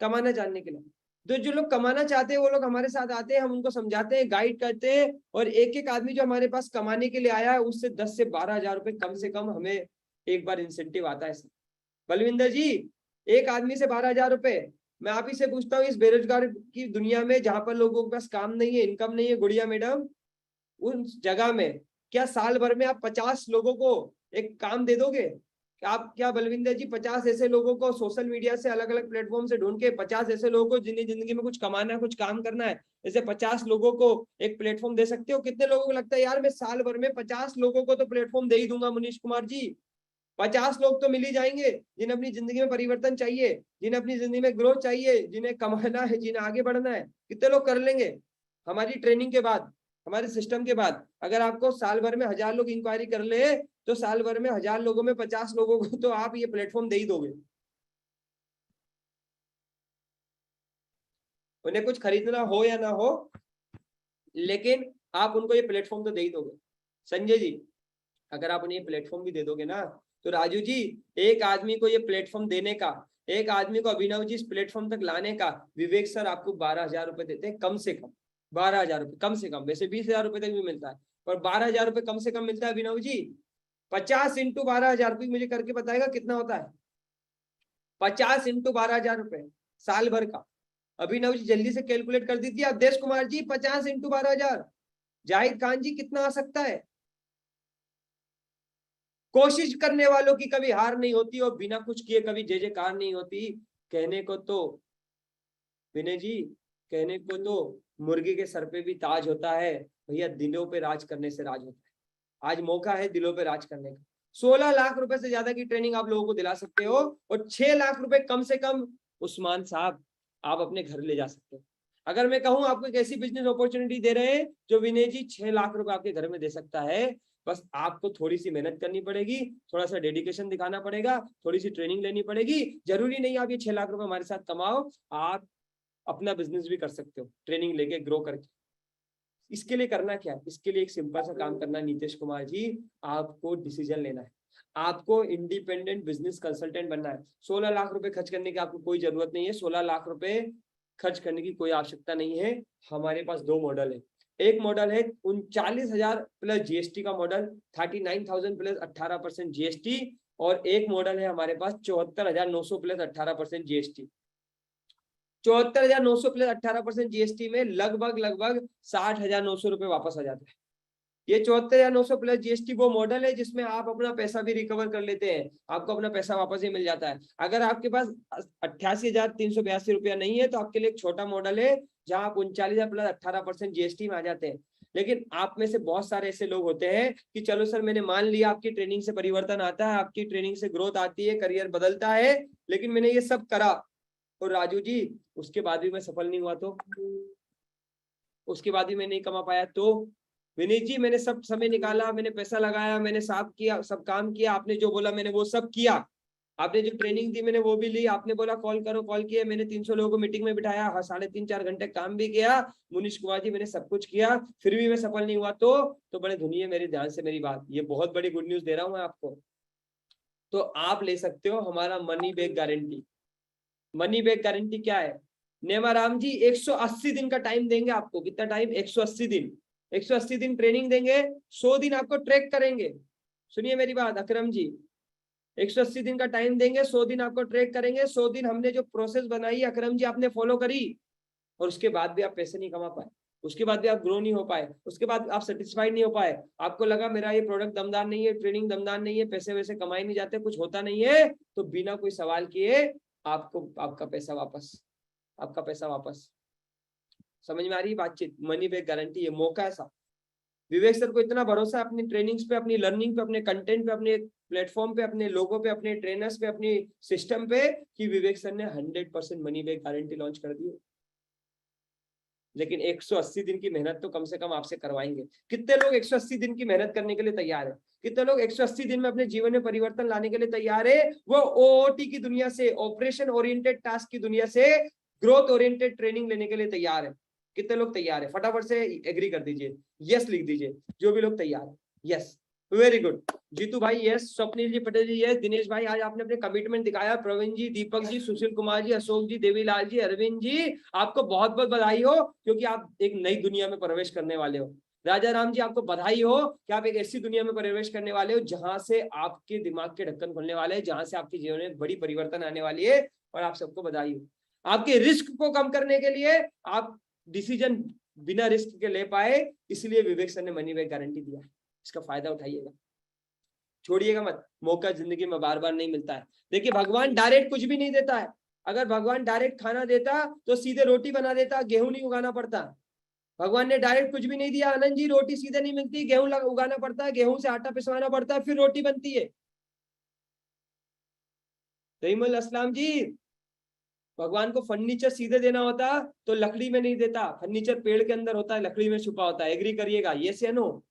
कमाना जानने के लिए। तो जो लोग कमाना चाहते हैं वो लोग हमारे साथ आते हैं, हम उनको समझाते हैं, गाइड करते हैं, और एक एक आदमी जो हमारे पास कमाने के लिए आया है उससे 10 से 12 हजार रुपए कम से कम हमें एक बार इंसेंटिव आता है। बलविंदर जी, एक आदमी से 12 हजार रुपए। मैं आप ही से पूछता हूँ, इस बेरोजगार की दुनिया में जहां पर लोगों के पास काम नहीं है, इनकम नहीं है, गुड़िया मैडम, उस जगह में क्या साल भर में आप 50 लोगों को एक काम दे दोगे? आप क्या बलविंदर जी 50 ऐसे लोगों को सोशल मीडिया से अलग अलग प्लेटफॉर्म से ढूंढ के 50 ऐसे लोगों को जिन्हें जिंदगी में कुछ कमाना है, कुछ काम करना है, ऐसे 50 लोगों को एक प्लेटफॉर्म दे सकते हो? कितने लोगों को लगता है यार मैं साल भर में 50 लोगों को तो प्लेटफॉर्म दे ही दूंगा मनीष कुमार जी? 50 लोग तो मिल ही जाएंगे जिन्हें अपनी जिंदगी में परिवर्तन चाहिए, जिन्हें अपनी जिंदगी में ग्रोथ चाहिए, जिन्हें कमाना है, जिन्हें आगे बढ़ना है। कितने लोग कर लेंगे हमारी ट्रेनिंग के बाद, हमारे सिस्टम के बाद? अगर आपको साल भर में 1000 लोग इंक्वायरी कर ले तो साल भर में 1000 लोगों में 50 लोगों को तो आप ये प्लेटफॉर्म दे ही दोगे। उन्हें कुछ खरीदना हो या ना हो, लेकिन आप उनको ये प्लेटफॉर्म तो दे ही दोगे। संजय जी, अगर आप उन्हें ये प्लेटफॉर्म भी दे दोगे ना, तो राजू जी, एक आदमी को ये प्लेटफॉर्म देने का, एक आदमी को अभिनव जी इस प्लेटफॉर्म तक लाने का, विवेक सर आपको 12 हजार रुपए देते हैं कम से कम। 12 हजार रुपए कम से कम, वैसे 20 हजार रुपए तक भी मिलता है, पर 12 हजार रुपए कम से कम मिलता है अभिनव जी। 50 इंटू 12 हजार रुपये मुझे करके बताएगा कितना होता है? 50 इंटू 12 हजार रुपए साल भर का। अभिनव जी जल्दी से कैलकुलेट कर दीजिए। अवधेश कुमार जी 50 इंटू 12 हजार। जाहिद खान जी कितना आ सकता है? कोशिश करने वालों की कभी हार नहीं होती और बिना कुछ किए कभी जय जयकार नहीं होती। कहने को तो विनय जी, कहने को तो मुर्गे के सर पे भी ताज होता है भैया, दिलों पे राज करने से राज होता है। आज मौका है दिलों पे राज करने का। 16 लाख रुपए से ज्यादा की ट्रेनिंग आप लोगों को दिला सकते हो, और 6 लाख रुपए कम से कम उस्मान साहब आप अपने घर ले जा सकते हो। अगर मैं कहूं आपको एक ऐसी बिजनेस अपॉर्चुनिटी दे रहे हैं जो विनय जी 6 लाख रुपए आपके घर में दे सकता है, बस आपको थोड़ी सी मेहनत करनी पड़ेगी, थोड़ा सा डेडिकेशन दिखाना पड़ेगा, थोड़ी सी ट्रेनिंग लेनी पड़ेगी। जरूरी नहीं आप ये 6 लाख रुपए हमारे साथ कमाओ, आप अपना बिजनेस भी कर सकते हो ट्रेनिंग लेके, ग्रो करके। इसके लिए करना क्या है? इसके लिए एक सिंपल सा काम करना है नीतीश कुमार जी, आपको डिसीजन लेना है, आपको इंडिपेंडेंट बिजनेस कंसल्टेंट बनना है। 16 लाख रुपए खर्च करने की आपको कोई जरूरत नहीं है, 16 लाख रुपए खर्च करने की कोई आवश्यकता नहीं है। हमारे पास 2 मॉडल है। एक मॉडल है 39,000 प्लस जीएसटी का मॉडल, 39,000 प्लस 18% जीएसटी, और एक मॉडल है हमारे पास 74,900 प्लस 18% जीएसटी। 74,900 प्लस 18% जीएसटी में लगभग 60,900 रुपए वापस आ जाता है। ये 74,900 प्लस जीएसटी वो मॉडल है जिसमें आप अपना पैसा भी रिकवर कर लेते हैं, आपको अपना पैसा वापस ही मिल जाता है। अगर आपके पास 88,382 रुपया नहीं है तो आपके लिए एक छोटा मॉडल है जहां आप 39,000 प्लस 18% जीएसटी में आ जाते हैं। लेकिन आप में से बहुत सारे ऐसे लोग होते हैं कि चलो सर मैंने मान लिया आपकी ट्रेनिंग से परिवर्तन आता है, आपकी ट्रेनिंग से ग्रोथ आती है, करियर बदलता है, लेकिन मैंने ये सब करा और राजू जी उसके बाद भी मैं सफल नहीं हुआ, तो उसके बाद भी मैं नहीं कमा पाया, तो विनीत जी मैंने सब समय निकाला, मैंने पैसा लगाया, मैंने सब काम किया, आपने जो बोला मैंने वो सब किया, आपने जो ट्रेनिंग दी मैंने वो भी ली, आपने बोला कॉल करो कॉल किया, मैंने 300 लोगों को मीटिंग में बिठाया, 3.5-4 घंटे काम भी किया, मुनीश कुमार जी मैंने सब कुछ किया, फिर भी मैं सफल नहीं हुआ, तो बड़े धुनिए मेरे ध्यान से मेरी बात, ये बहुत बड़ी गुड न्यूज दे रहा हूं मैं आपको। तो आप ले सकते हो हमारा money back guarantee. Money back guarantee क्या है? नेमाराम जी 180 दिन का टाइम देंगे आपको। कितना टाइम? 180 दिन। 180 दिन ट्रेनिंग देंगे, 100 दिन आपको ट्रैक करेंगे। सुनिए मेरी बात अकरम जी, 180 दिन का टाइम देंगे, 100 दिन आपको ट्रैक करेंगे। 100 दिन हमने जो प्रोसेस बनाई अकरम जी आपने फॉलो करी, और उसके बाद भी आप पैसे नहीं कमा पाए, उसके बाद भी आप ग्रो नहीं हो पाए, उसके बाद आप सेटिस्फाइड नहीं हो पाए, आपको लगा मेरा ये प्रोडक्ट दमदार नहीं है, ट्रेनिंग दमदार नहीं है, पैसे वैसे कमाए नहीं जाते, कुछ होता नहीं है, तो बिना कोई सवाल किए आपको आपका पैसा वापस, आपका पैसा वापस। समझ में आ रही है बातचीत? मनी बैक गारंटी, ये मौका है साहब। विवेक सर को इतना भरोसा है अपनी ट्रेनिंग्स पे, अपनी लर्निंग पे, अपने कंटेंट पे, अपने प्लेटफॉर्म पे, अपने लोगों पे, अपने ट्रेनर्स पे, अपनी सिस्टम पे, कि विवेक सर ने 100% मनी बैक गारंटी लॉन्च कर दी है। लेकिन 180 दिन की मेहनत तो कम से कम आपसे करवाएंगे। कितने लोग 180 दिन की मेहनत करने के लिए तैयार है? कितने लोग 180 दिन में अपने जीवन में परिवर्तन लाने के लिए तैयार है? वो ओओटी की दुनिया से, ऑपरेशन ओरिएंटेड टास्क की दुनिया से ग्रोथ ओरिएंटेड ट्रेनिंग लेने के लिए तैयार है? कितने लोग तैयार है? फटाफट से एग्री कर दीजिए, यस लिख दीजिए जो भी लोग तैयार है, यस। वेरी गुड जीतू भाई, यस। स्वप्निल जी पटेल जी, यस। दिनेश भाई, आज आपने अपने कमिटमेंट दिखाया। प्रवीण जी, दीपक जी, सुशील कुमार जी, अशोक जी, देवीलाल जी, अरविंद जी, आपको बहुत बहुत बधाई हो, क्योंकि आप एक नई दुनिया में प्रवेश करने वाले हो। राजा राम जी, आपको बधाई हो कि आप एक ऐसी दुनिया में प्रवेश करने वाले हो जहां से आपके दिमाग के ढक्कन खुलने वाले हैं, जहां से आपके जीवन में बड़ी परिवर्तन आने वाली है, और आप सबको बधाई हो। आपके रिस्क को कम करने के लिए आप डिसीजन बिना रिस्क के ले पाए, इसलिए विवेक सर ने मनी बैक गारंटी दिया है। इसका फायदा उठाइएगा, छोड़िएगा मत। मौका जिंदगी में बार बार नहीं मिलता है। देखिए, भगवान डायरेक्ट कुछ भी नहीं देता है। अगर भगवान डायरेक्ट खाना देता तो सीधे रोटी बना देता, गेहूं नहीं उगाना पड़ता। भगवान ने डायरेक्ट कुछ भी नहीं दिया। आनंद जी, रोटी सीधे नहीं मिलती, गेहूं उगाना पड़ता है, गेहूं से आटा पिसवाना पड़ता है, फिर रोटी बनती है। तईमुल अस्लाम जी, भगवान को फर्नीचर सीधे देना होता तो लकड़ी में नहीं देता। फर्नीचर पेड़ के अंदर होता है, लकड़ी में छुपा होता है। एग्री करिएगा, यस या नो?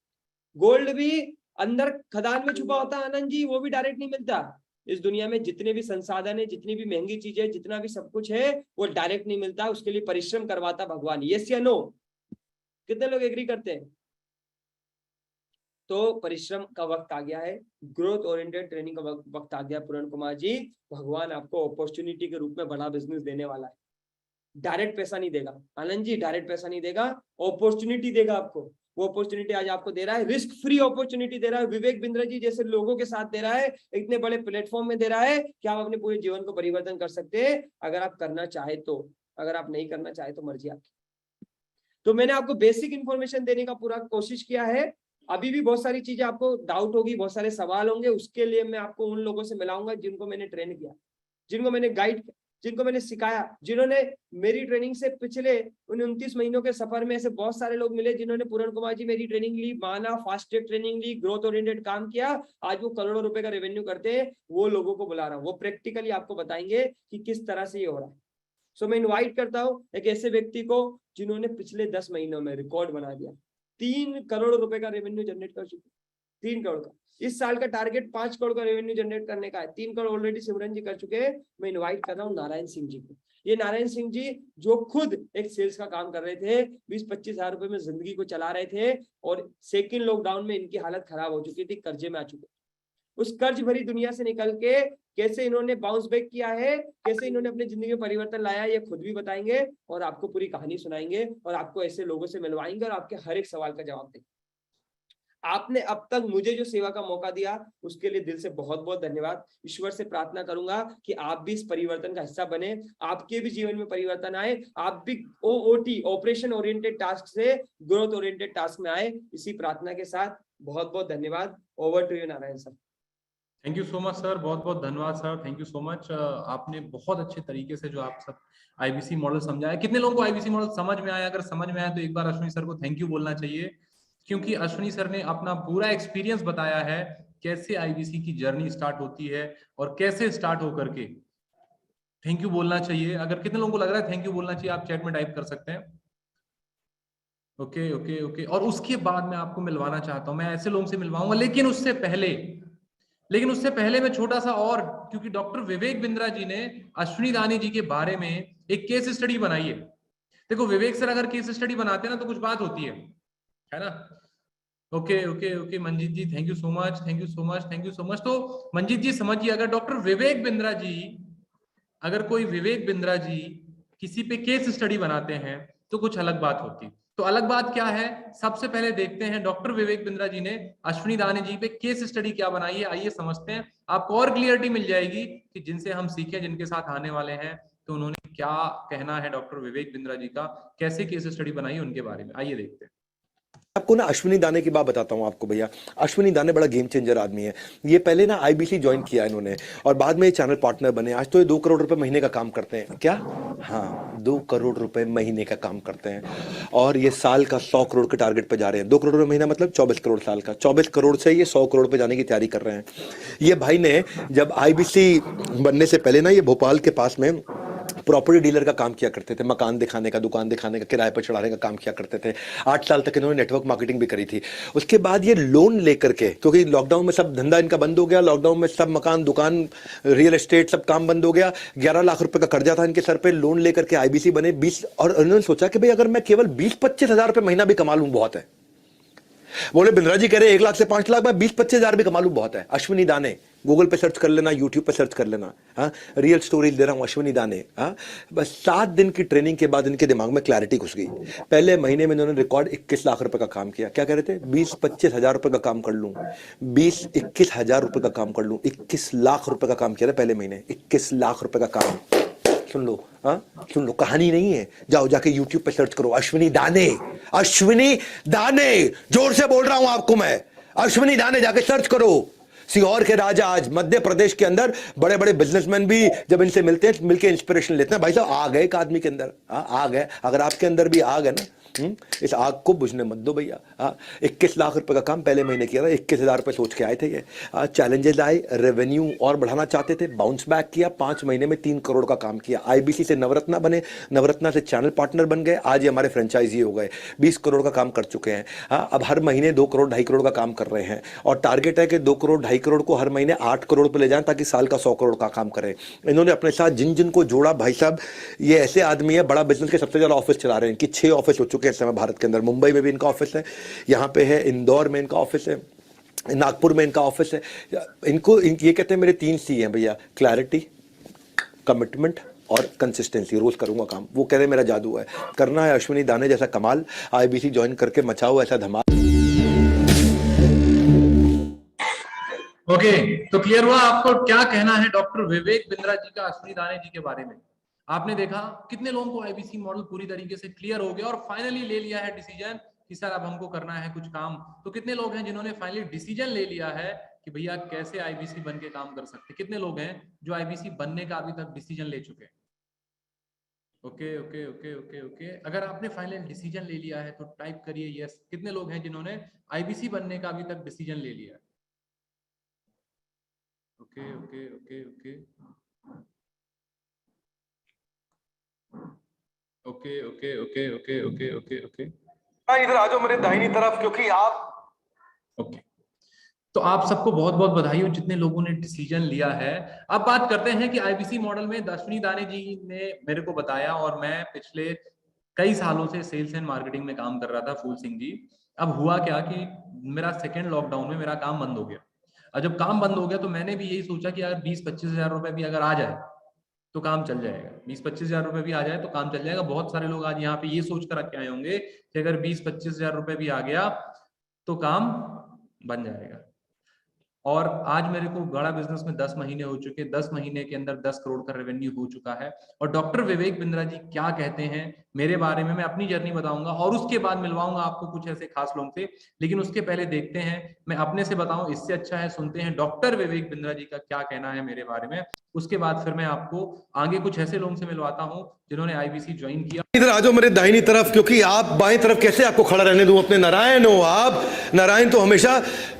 गोल्ड भी अंदर खदान में छुपा होता है आनंद जी, वो भी डायरेक्ट नहीं मिलता। इस दुनिया में जितने भी संसाधन है, जितनी भी महंगी चीजें, जितना भी सब कुछ है, वो डायरेक्ट नहीं मिलता। उसके लिए परिश्रम करवाता भगवान। यस या नो? कितने लोग एग्री करते हैं? तो परिश्रम का वक्त आ गया है, ग्रोथ ओरिएंटेड ट्रेनिंग का वक्त आ गया। पूरण कुमार जी, भगवान आपको अपॉर्चुनिटी के रूप में बड़ा बिजनेस देने वाला है। डायरेक्ट पैसा नहीं देगा आनंद जी, डायरेक्ट पैसा नहीं देगा, अपॉर्चुनिटी देगा आपको। वो अपॉर्चुनिटी आज आपको दे रहा है, रिस्क फ्री अपॉर्चुनिटी दे रहा है। विवेक बिंद्रा जी जैसे लोगों के साथ दे रहा है, इतने बड़े प्लेटफॉर्म में दे रहा है कि आप अपने पूरे जीवन को परिवर्तन कर सकते हैं, अगर आप करना चाहे तो। अगर आप नहीं करना चाहे तो मर्जी आपकी। तो मैंने आपको बेसिक इंफॉर्मेशन देने का पूरा कोशिश किया है। अभी भी बहुत सारी चीजें आपको डाउट होगी, बहुत सारे सवाल होंगे, उसके लिए मैं आपको उन लोगों से मिलाऊंगा जिनको मैंने ट्रेन किया, जिनको मैंने गाइड किया, जिनको मैंने सिखाया, जिन्होंने मेरी ट्रेनिंग से पिछले 29 महीनों के सफर में ऐसे बहुत सारे लोग मिले जिन्होंने पूरण कुमार जी मेरी ट्रेनिंग ली, माना, फास्ट ट्रैक ट्रेनिंग ली, ग्रोथ ओरिएंटेड काम किया, आज वो करोड़ों रुपए का रेवेन्यू करते हैं। वो लोगों को बुला रहा हूँ, वो प्रैक्टिकली आपको बताएंगे कि किस तरह से ये हो रहा है। सो मैं इन्वाइट करता हूँ एक ऐसे व्यक्ति को जिन्होंने पिछले 10 महीनों में रिकॉर्ड बना दिया, 3 करोड़ रुपए का रेवेन्यू जनरेट कर चुके, 3 करोड़ का। इस साल का टारगेट 5 करोड़ का रेवेन्यू जनरेट करने का है, 3 करोड़ ऑलरेडी सिमरन जी कर चुके हैं। मैं इनवाइट कर रहा हूँ नारायण सिंह जी को। ये नारायण सिंह जी जो खुद एक सेल्स का काम कर रहे थे, 20-25 हजार रुपए में जिंदगी को चला रहे थे, और सेकेंड लॉकडाउन में इनकी हालत खराब हो चुकी थी, कर्जे में आ चुके। उस कर्ज भरी दुनिया से निकल के कैसे इन्होंने बाउंस बैक किया है, कैसे इन्होंने अपनी जिंदगी में परिवर्तन लाया, ये खुद भी बताएंगे और आपको पूरी कहानी सुनाएंगे, और आपको ऐसे लोगों से मिलवाएंगे और आपके हर एक सवाल का जवाब देंगे। आपने अब तक मुझे जो सेवा का मौका दिया उसके लिए दिल से बहुत बहुत धन्यवाद। ईश्वर से प्रार्थना करूंगा कि आप भी इस परिवर्तन का हिस्सा बने, आपके भी जीवन में परिवर्तन आए, आप भी ओओटी ऑपरेशन ओरिएंटेड टास्क से ग्रोथ ओरिएंटेड टास्क में आए। इसी प्रार्थना के साथ बहुत बहुत धन्यवाद। Over to you Narayan sir. Thank you so much sir, बहुत बहुत धन्यवाद sir, thank you so much. आपने बहुत अच्छे तरीके से जो आप सब आईबीसी मॉडल समझाया। कितने लोगों को आईबीसी मॉडल समझ में आया? अगर समझ में आया तो एक बार अश्विनी सर को थैंक यू बोलना चाहिए, क्योंकि अश्विनी सर ने अपना पूरा एक्सपीरियंस बताया है कैसे आईबीसी की जर्नी स्टार्ट होती है और कैसे स्टार्ट होकर के थैंक यू बोलना चाहिए। अगर कितने लोगों को लग रहा है थैंक यू बोलना चाहिए, आप चैट में टाइप कर सकते हैं। Okay okay okay. और उसके बाद मैं आपको मिलवाना चाहता हूं, मैं ऐसे लोगों से मिलवाऊंगा, लेकिन उससे पहले मैं छोटा सा, और क्योंकि डॉक्टर विवेक बिंद्रा जी ने अश्विनी दानी जी के बारे में एक केस स्टडी बनाई है। देखो, विवेक सर अगर केस स्टडी बनाते हैं ना तो कुछ बात होती है ना। Okay okay okay Manjeet ji, thank you so much, thank you so much, thank you so much. तो मंजीत जी समझिए, अगर डॉक्टर विवेक बिंद्रा जी, अगर कोई विवेक बिंद्रा जी किसी पे केस स्टडी बनाते हैं तो कुछ अलग बात होती। तो अलग बात क्या है, सबसे पहले देखते हैं डॉक्टर विवेक बिंद्रा जी ने अश्विनी दानी जी पे केस स्टडी क्या बनाई है। आइए समझते हैं, आपको और क्लियरिटी मिल जाएगी कि जिनसे हम सीखें, जिनके साथ आने वाले हैं, तो उन्होंने क्या कहना है डॉक्टर विवेक बिंद्रा जी का, कैसे केस स्टडी बनाई उनके बारे में। आइए देखते हैं। आपको ना अश्विनी दाने की बात बताता हूं आपको भैया। अश्विनी दाने बड़ा गेम चेंजर आदमी है। ये पहले ना आईबीसी ज्वाइन किया इन्होंने, और बाद में ये चैनल पार्टनर बने। आज तो ये 2 करोड़ रुपए महीने का काम करते हैं। क्या? हाँ, 2 करोड़ रुपए महीने का काम करते हैं, और ये साल का 100 करोड़ के टारगेट पे जा रहे हैं। 2 करोड़ रुपए महीना मतलब 24 करोड़ साल का। 24 करोड़ से ये 100 करोड़ पे जाने की तैयारी कर रहे हैं। ये भाई ने जब आईबीसी बनने से पहले ना, ये भोपाल के पास में प्रॉपर्टी डीलर का काम किया करते थे, मकान दिखाने का, दुकान दिखाने का, किराए पर चढ़ाने का काम किया करते थे। 8 साल तक इन्होंने नेटवर्क मार्केटिंग भी करी थी। उसके बाद ये लोन लेकर के, क्योंकि लॉकडाउन में सब धंधा इनका बंद हो गया, लॉकडाउन में सब मकान, दुकान, रियल एस्टेट सब काम बंद हो गया। 11 लाख रुपए का कर्जा था इनके सर पे, लोन लेकर के आईबीसी बने। 20, और उन्होंने सोचा कि भाई अगर मैं केवल 20-25 हजार रुपए महीना भी कमा लूं बहुत है। बोले बिंद्रा जी कह रहे 1 लाख से 5 लाख, मैं 20-25 हजार भी कमा लूं बहुत है। अश्विनी दाने गूगल पे सर्च कर लेना, यूट्यूब पे सर्च कर लेना। हाँ, रियल स्टोरीज दे रहा हूं, अश्विनी दाने। हाँ, बस 7 दिन की ट्रेनिंग के बाद इनके दिमाग में क्लैरिटी घुस गई। पहले महीने में इन्होंने रिकॉर्ड 21 लाख रुपए का काम किया। क्या कह रहे थे? 20-25 हजार रुपए का काम कर लूं, 20-21 हजार रुपए का काम कर लूं। 21 लाख रुपए का काम किया था पहले महीने, 21 लाख रुपए का काम। सुन लो, हाँ सुन लो, कहानी नहीं है। जाओ जाके यूट्यूब पे सर्च करो, अश्विनी दाने, अश्विनी दाने, जोर से बोल रहा हूं आपको मैं, अश्विनी दाने जाके सर्च करो। सीहोर के राजा आज मध्य प्रदेश के अंदर बड़े बड़े बिजनेसमैन भी जब इनसे मिलते हैं, मिलके इंस्पिरेशन लेते हैं। भाई साहब आ गए एक आदमी के अंदर, आ गए। अगर आपके अंदर भी आग है ना, इस आग को बुझने मत दो भैया। 21 लाख रुपए का काम पहले महीने किया था, 21 हजार रुपए सोच के आए थे ये। चैलेंजेस आए, रेवेन्यू और बढ़ाना चाहते थे, बाउंस बैक किया, 5 महीने में 3 करोड़ का काम किया। आईबीसी से नवरत्ना बने, नवरत्ना से चैनल पार्टनर बन गए, आज ये हमारे फ्रेंचाइजी हो गए, 20 करोड़ का काम कर चुके हैं। अब हर महीने 2 करोड़ 2.5 करोड़ का काम कर रहे हैं और टारगेट है कि 2 करोड़ 2.5 करोड़ को हर महीने 8 करोड़ पे ले जाएं ताकि साल का 100 करोड़ का काम करें। इन्होंने अपने साथ जिन जिन को जोड़ा, भाई साहब ये ऐसे आदमी है, बड़ा बिजनेस के सबसे ज्यादा ऑफिस चला रहे हैं। इनकी 6 ऑफिस हो चुके हैं इस समय भारत के अंदर। मुंबई में भी इनका ऑफिस है, यहाँ पे है, इंदौर में इनका ऑफिस है, नागपुर में इनका ऑफिस है। इनको ये कहते हैं मेरे 3 C हैं भैया, क्लैरिटी, कमिटमेंट और कंसिस्टेंसी। रोज करूंगा काम, वो कह रहे मेरा जादू है। करना है अश्विनी दाने जैसा कमाल, आईबीसी ज्वाइन करके मचाओ ऐसा धमाल। ओके, तो क्लियर हुआ आपको क्या कहना है डॉक्टर विवेक बिंद्रा जी का अश्विनी दाने जी के बारे में। आपने देखा कितने लोगों को आईबीसी मॉडल पूरी तरीके से क्लियर हो गया और फाइनली ले लिया है डिसीजन कि सर अब हमको करना है कुछ काम। तो कितने लोग हैं जिन्होंने फाइनली डिसीजन ले लिया है कि भैया कैसे आईबीसी बन के काम कर सकते। कितने लोग हैं जो आईबीसी बनने का अभी तक डिसीजन ले चुके हैं? Okay okay okay okay okay, अगर आपने फाइनल डिसीजन ले लिया है तो टाइप करिए यस। कितने लोग हैं जिन्होंने आईबीसी बनने का अभी तक डिसीजन ले लिया है? Okay okay okay okay okay okay okay okay okay okay okay, इधर आ जाओ मेरे दाहिनी तरफ, क्योंकि आप ओके। तो आप सबको बहुत बहुत बधाई हो जितने लोगों ने डिसीजन लिया है। अब बात करते हैं कि आईबीसी मॉडल में अश्विनी दाने जी ने मेरे को बताया और मैं पिछले कई सालों से सेल्स एंड मार्केटिंग में काम कर रहा था, फूल सिंह जी। अब हुआ क्या कि मेरा सेकेंड लॉकडाउन में मेरा काम बंद हो गया। और जब काम बंद हो गया तो मैंने भी यही सोचा कि यार 20-25 हजार रुपए भी अगर आ जाए तो काम चल जाएगा। 20-25 हजार रुपए भी आ जाए तो काम चल जाएगा। बहुत सारे लोग आज यहाँ पे ये सोच कर रखे आए होंगे कि अगर 20-25 हजार रुपए भी आ गया तो काम बन जाएगा। और आज मेरे को बड़ा बिजनेस में 10 महीने हो चुके, 10 महीने के अंदर 10 करोड़ का रेवेन्यू हो चुका है। और डॉक्टर विवेक बिंद्रा जी क्या कहते हैं मेरे बारे में, मैं अपनी जर्नी बताऊंगा और उसके बाद मिलवाऊंगा आपको कुछ ऐसे खास लोगों से। लेकिन उसके पहले देखते हैं, मैं अपने से बताऊं इससे अच्छा है सुनते हैं डॉक्टर विवेक बिंद्रा जी का क्या कहना है मेरे बारे में। उसके बाद फिर मैं आपको आगे कुछ ऐसे लोगों से मिलवाता हूं जिन्होंने आईबीसी ज्वाइन किया। इधर आ जाओ मेरे दाहिनी तरफ, क्योंकि आप बाएं तरफ कैसे आपको खड़ा रहने दूं। अपने नारायण हो आप, नारायण तो हमेशा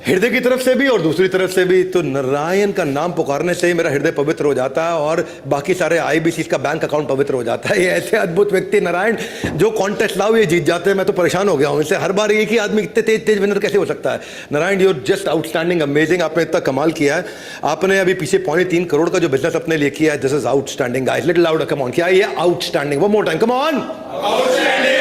हृदय की तरफ से भी और दूसरी तरफ से भी। तो नारायण का नाम पुकारने से ही मेरा हृदय पवित्र हो जाता है और बाकी सारे आईबीसी का बैंक अकाउंट पवित्र हो जाता है। ये ऐसे अद्भुत व्यक्ति नारायण जो कॉन्टेस्ट लाओ ये जीत जाते हैं। मैं तो परेशान हो गया हूं इनसे, हर बार एक ही आदमी इतने तेज तेज विनर कैसे हो सकता है। Narayan you just outstanding, amazing. आपने इतना कमाल किया है। आपने अभी पीछे 3.25 करोड़ का जो बिजनेस अपने लिए किया है, this is outstanding guys. Little louder, come on. क्या है ये? Outstanding. One more time, come on.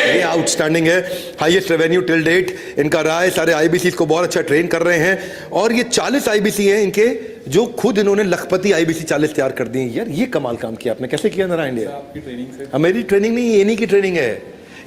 ये आउटस्टैंडिंग है। हाईएस्ट रेवेन्यू टिल डेट इनका रहा है। सारे आईबीसी को बहुत अच्छा ट्रेन कर रहे हैं और ये 40 आईबीसी हैं इनके जो खुद इन्होंने लखपति आईबीसी 40 तैयार कर दिए। यार ये कमाल काम किया आपने, कैसे किया नारायण? ये आपकी ट्रेनिंग से? मेरी ट्रेनिंग नहीं, ये इन्हीं की ट्रेनिंग है।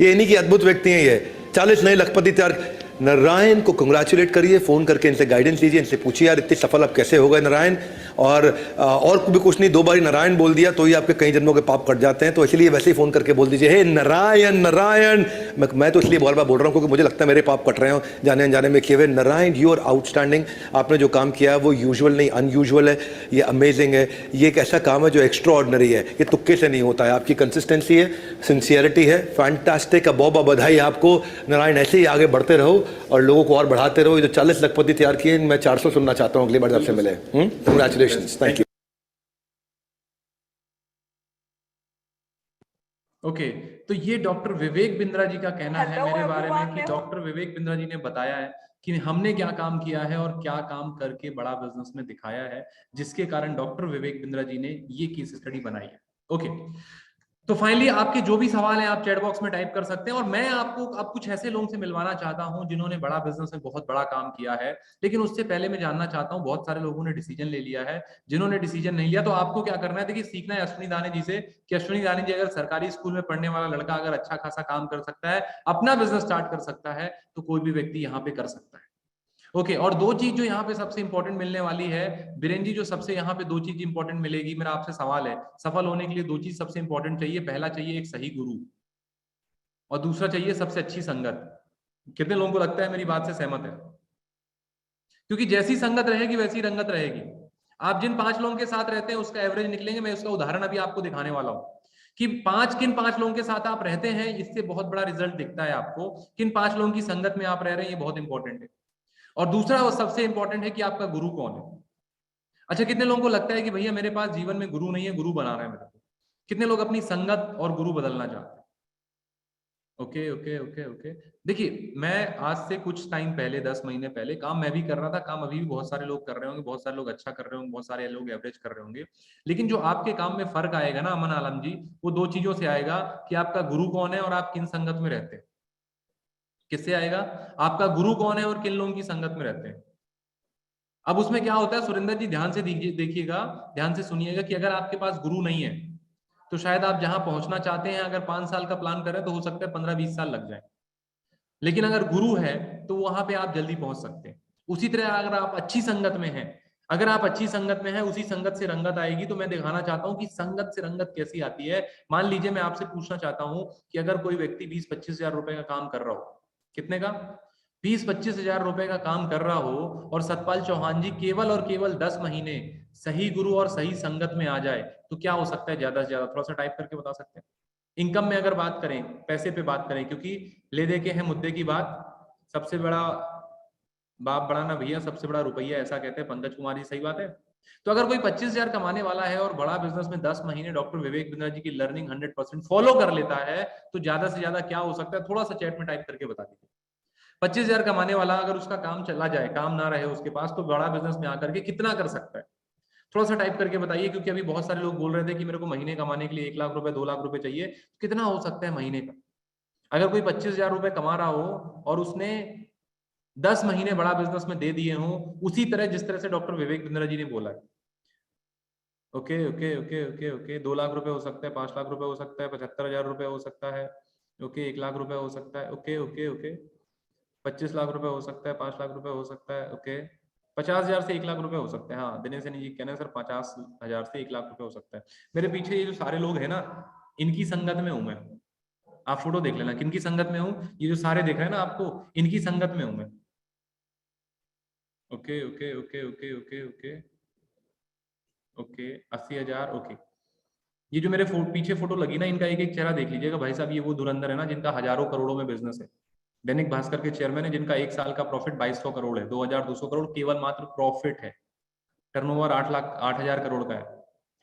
ये इन्हीं की अद्भुत व्यक्ति हैं। ये 40 नए लखपति तैयार। नारायण को कंग्रेचुलेट करिए, फोन करके इनसे गाइडेंस लीजिए, इनसे पूछिए यार इतने सफल आप कैसे हो गए नारायण। और भी कुछ नहीं, 2 बार नारायण बोल दिया तो ही आपके कई जन्मों के पाप कट जाते हैं। तो इसलिए वैसे ही फोन करके बोल दीजिए, हे नारायण नारायण। मैं तो इसलिए बार बार बोल रहा हूँ क्योंकि मुझे लगता है मेरे पाप कट रहे हो जाने अनजाने में किए हुए। Narayan you are outstanding. आपने जो काम किया है वो यूजुअल नहीं, अनयूजुअल है। ये अमेजिंग है। ये एक ऐसा काम है जो एक्स्ट्रा ऑर्डिनरी है, ये तुक्के से नहीं होता है। आपकी कंसिस्टेंसी है, सिंसियरिटी है, फैंटास्टिक। बहुत बधाई आपको नारायण। ऐसे ही आगे बढ़ते रहो और लोगों को और बढ़ाते रहो। ये जो 40 लखपति तैयार किए, मैं 400 सुनना चाहता हूँ अगली बार जब से मिले। Congratulations, thank you. ओके, तो ये डॉक्टर विवेक बिंद्रा जी का कहना है मेरे बारे में कि डॉक्टर विवेक बिंद्रा जी ने बताया है कि हमने क्या काम किया है और क्या काम करके बड़ा बिजनेस में दिखाया है, जिसके कारण डॉक्टर विवेक बिंद्रा जी ने ये केस स्टडी बनाई है। ओके, तो फाइनली आपके जो भी सवाल हैं आप चैट बॉक्स में टाइप कर सकते हैं, और मैं आपको अब कुछ ऐसे लोगों से मिलवाना चाहता हूं जिन्होंने बड़ा बिजनेस में बहुत बड़ा काम किया है। लेकिन उससे पहले मैं जानना चाहता हूं, बहुत सारे लोगों ने डिसीजन ले लिया है, जिन्होंने डिसीजन नहीं लिया तो आपको क्या करना है। देखिए सीखना है अश्विनी दाने जी से, कि अश्विनी दाने जी अगर सरकारी स्कूल में पढ़ने वाला लड़का अगर अच्छा खासा काम कर सकता है, अपना बिजनेस स्टार्ट कर सकता है, तो कोई भी व्यक्ति यहाँ पे कर सकता है। ओके और दो चीज जो यहाँ पे सबसे इंपॉर्टेंट मिलने वाली है बीरेन जी, जो सबसे यहाँ पे दो चीज इंपॉर्टेंट मिलेगी, मेरा आपसे सवाल है, सफल होने के लिए दो चीज सबसे इंपॉर्टेंट चाहिए। पहला चाहिए एक सही गुरु, और दूसरा चाहिए सबसे अच्छी संगत। कितने लोगों को लगता है मेरी बात से सहमत है? क्योंकि जैसी संगत रहेगी वैसी रंगत रहेगी। आप जिन 5 लोगों के साथ रहते हैं उसका एवरेज निकलेंगे। मैं उसका उदाहरण अभी आपको दिखाने वाला हूं कि किन 5 लोगों के साथ आप रहते हैं, इससे बहुत बड़ा रिजल्ट दिखता है आपको। किन 5 लोगों की संगत में आप रह रहे हैं, ये बहुत इंपॉर्टेंट है। और दूसरा वो सबसे इंपॉर्टेंट है कि आपका गुरु कौन है। अच्छा, कितने लोगों को लगता है कि भैया मेरे पास जीवन में गुरु नहीं है, गुरु बनाना है मेरे को? कितने लोग अपनी संगत और गुरु बदलना चाहते हैं? Okay okay okay okay. देखिए मैं आज से कुछ टाइम पहले, 10 महीने पहले काम मैं भी कर रहा था, काम अभी भी बहुत सारे लोग कर रहे होंगे, बहुत सारे लोग अच्छा कर रहे होंगे, बहुत सारे लोग एवरेज कर रहे होंगे। लेकिन जो आपके काम में फर्क आएगा ना अमन आलम जी, वो दो चीजों से आएगा, कि आपका गुरु कौन है और आप किन संगत में रहते हैं। किससे आएगा? आपका गुरु कौन है और किन लोगों की संगत में रहते हैं। अब उसमें क्या होता है सुरेंद्र जी, ध्यान से देखिएगा, ध्यान से सुनिएगा, कि अगर आपके पास गुरु नहीं है तो शायद आप जहां पहुंचना चाहते हैं, अगर 5 साल का प्लान करें तो हो सकता है 15-20 साल लग जाए। लेकिन अगर गुरु है तो वहां पे आप जल्दी पहुंच सकते हैं। उसी तरह अगर आप अच्छी संगत में हैं, अगर आप अच्छी संगत में हैं, उसी संगत से रंगत आएगी। तो मैं दिखाना चाहता हूं कि संगत से रंगत कैसी आती है। मान लीजिए मैं आपसे पूछना चाहता हूं कि अगर कोई व्यक्ति 20-25 हजार रुपए का काम कर रहा हो, कितने का? 20-25 हजार रुपए का काम कर रहा हो, और सतपाल चौहान जी केवल और केवल 10 महीने सही गुरु और सही संगत में आ जाए, तो क्या हो सकता है ज्यादा से ज्यादा? थोड़ा सा टाइप करके बता सकते हैं। इनकम में अगर बात करें, पैसे पे बात करें, क्योंकि ले दे के है मुद्दे की बात। सबसे बड़ा बाप बड़ा ना भैया, सबसे बड़ा रुपया, ऐसा कहते हैं पंकज कुमार जी, सही बात है। तो अगर कोई 25 हजार कमाने वाला है और बड़ा बिजनेस में 10 महीने डॉक्टर विवेक बिंद्रा जी की लर्निंग 100% फॉलो कर लेता है, तो ज्यादा से ज्यादा क्या हो सकता है? थोड़ा सा चैट में टाइप करके बता दीजिए। 25 हजार कमाने वाला अगर उसका काम चला जाए, काम ना रहे उसके पास, तो बड़ा बिजनेस में आकर के कितना कर सकता है? थोड़ा सा टाइप करके बताइए, क्योंकि अभी बहुत सारे लोग बोल रहे थे कि मेरे को महीने कमाने के लिए 1 लाख रुपए 2 लाख रुपए चाहिए। कितना हो सकता है महीने का? अगर कोई 25 हजार रुपए कमा रहा हो और उसने 10 महीने बड़ा बिजनेस में दे दिए हों, उसी तरह जिस तरह से डॉक्टर विवेक बिंद्रा जी ने बोला है। Okay okay okay okay okay 2 lakh रुपए हो सकता है, 5 लाख रुपए हो सकता है, 75 हजार रुपए हो सकता है, ओके 1 लाख रुपए हो सकता है, ओके ओके ओके 25 लाख रुपए हो सकता है, 5 लाख रुपए हो सकता है, ओके 50 हजार से 1 लाख रुपए हो सकते हैं। हाँ दिनेश सैनी जी कहना है सर 50 हजार से 1 लाख रुपए हो सकता है। मेरे पीछे ये जो सारे लोग हैं ना, इनकी संगत में हूं मैं। आप फोटो देख लेना किनकी संगत में हूं। ये जो सारे देख रहे हैं ना आपको, इनकी संगत में हूं मैं। Okay okay okay okay okay okay okay 80 हजार। ओके ये जो मेरे पीछे फोटो लगी ना, इनका एक एक चेहरा देख लीजिएगा भाई साहब। ये वो धुरंधर है ना जिनका हजारों करोड़ों में बिजनेस है। दैनिक भास्कर के चेयरमैन है, जिनका 1 साल का प्रॉफिट 2200 करोड़ है, 2200 करोड़ केवल मात्र प्रॉफिट है। टर्नओवर 8 हजार करोड़ का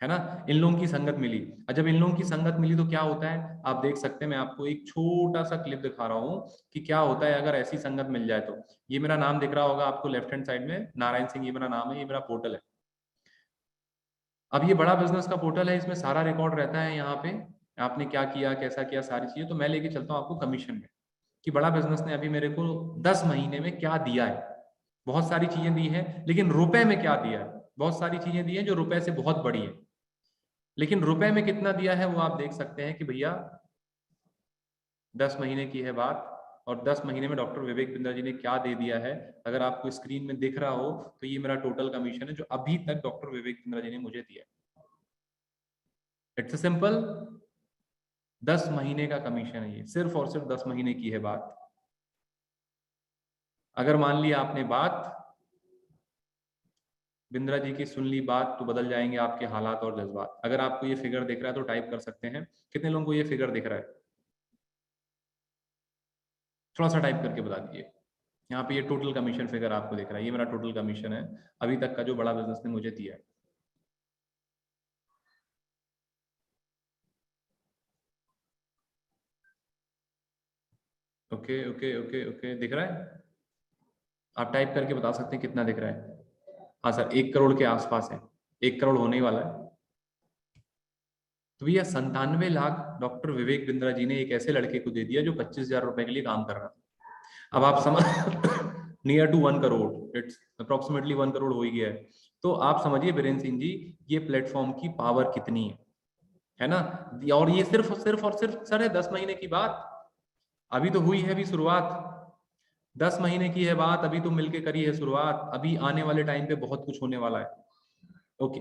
है ना। इन लोगों की संगत मिली, और जब इन लोगों की संगत मिली तो क्या होता है आप देख सकते हैं। मैं आपको एक छोटा सा क्लिप दिखा रहा हूँ कि क्या होता है अगर ऐसी संगत मिल जाए तो। ये मेरा नाम दिख रहा होगा आपको लेफ्ट हैंड साइड में, नारायण सिंह ये मेरा नाम है, ये मेरा पोर्टल है। अब ये बड़ा बिजनेस का पोर्टल है, इसमें सारा रिकॉर्ड रहता है। यहाँ पे आपने क्या किया, कैसा किया, सारी चीजें। तो मैं लेके चलता हूँ आपको कमीशन में, कि बड़ा बिजनेस ने अभी मेरे को 10 महीने में क्या दिया है। बहुत सारी चीजें दी है, लेकिन रुपए में क्या दिया है? बहुत सारी चीजें दी है जो रुपए से बहुत बड़ी है, लेकिन रुपए में कितना दिया है वो आप देख सकते हैं कि भैया 10 महीने की है बात, और 10 महीने में डॉक्टर विवेक बिंद्रा जी ने क्या दे दिया है। अगर आपको स्क्रीन में दिख रहा हो तो ये मेरा टोटल कमीशन है जो अभी तक डॉक्टर विवेक बिंद्रा जी ने मुझे दिया है। इट्स सिंपल, 10 महीने का कमीशन है ये, सिर्फ और सिर्फ 10 महीने की है बात। अगर मान लिया आपने बात बिंद्रा जी की सुन ली बात, तो बदल जाएंगे आपके हालात और जज्बात। अगर आपको ये फिगर दिख रहा है तो टाइप कर सकते हैं। कितने लोगों को ये फिगर दिख रहा है? थोड़ा सा टाइप करके बता दीजिए। यहाँ पे ये टोटल कमीशन फिगर आपको दिख रहा है, ये मेरा टोटल कमीशन है अभी तक का जो बड़ा बिजनेस ने मुझे दिया है। ओके ओके ओके ओके दिख रहा है? आप टाइप करके बता सकते हैं कितना दिख रहा है। हाँ सर 1 करोड़ के आसपास है, 1 करोड़ होने ही वाला है। तो भैया 97 लाख डॉक्टर विवेक बिंद्रा जी ने एक ऐसे लड़के को दे दिया जो 25,000 रुपए के लिए काम कर रहा था। अब आप समझ near to 1 crore, it's approximately 1 crore हो ही गया है। तो आप समझिए बीरेन सिंह जी, ये प्लेटफॉर्म की पावर कितनी है ना। और ये सिर्फ सर है 10 महीने की बात, अभी तो हुई है अभी शुरुआत, 10 महीने की है बात, अभी तो मिलके करी है शुरुआत, अभी आने वाले टाइम पे बहुत कुछ होने वाला है। Okay,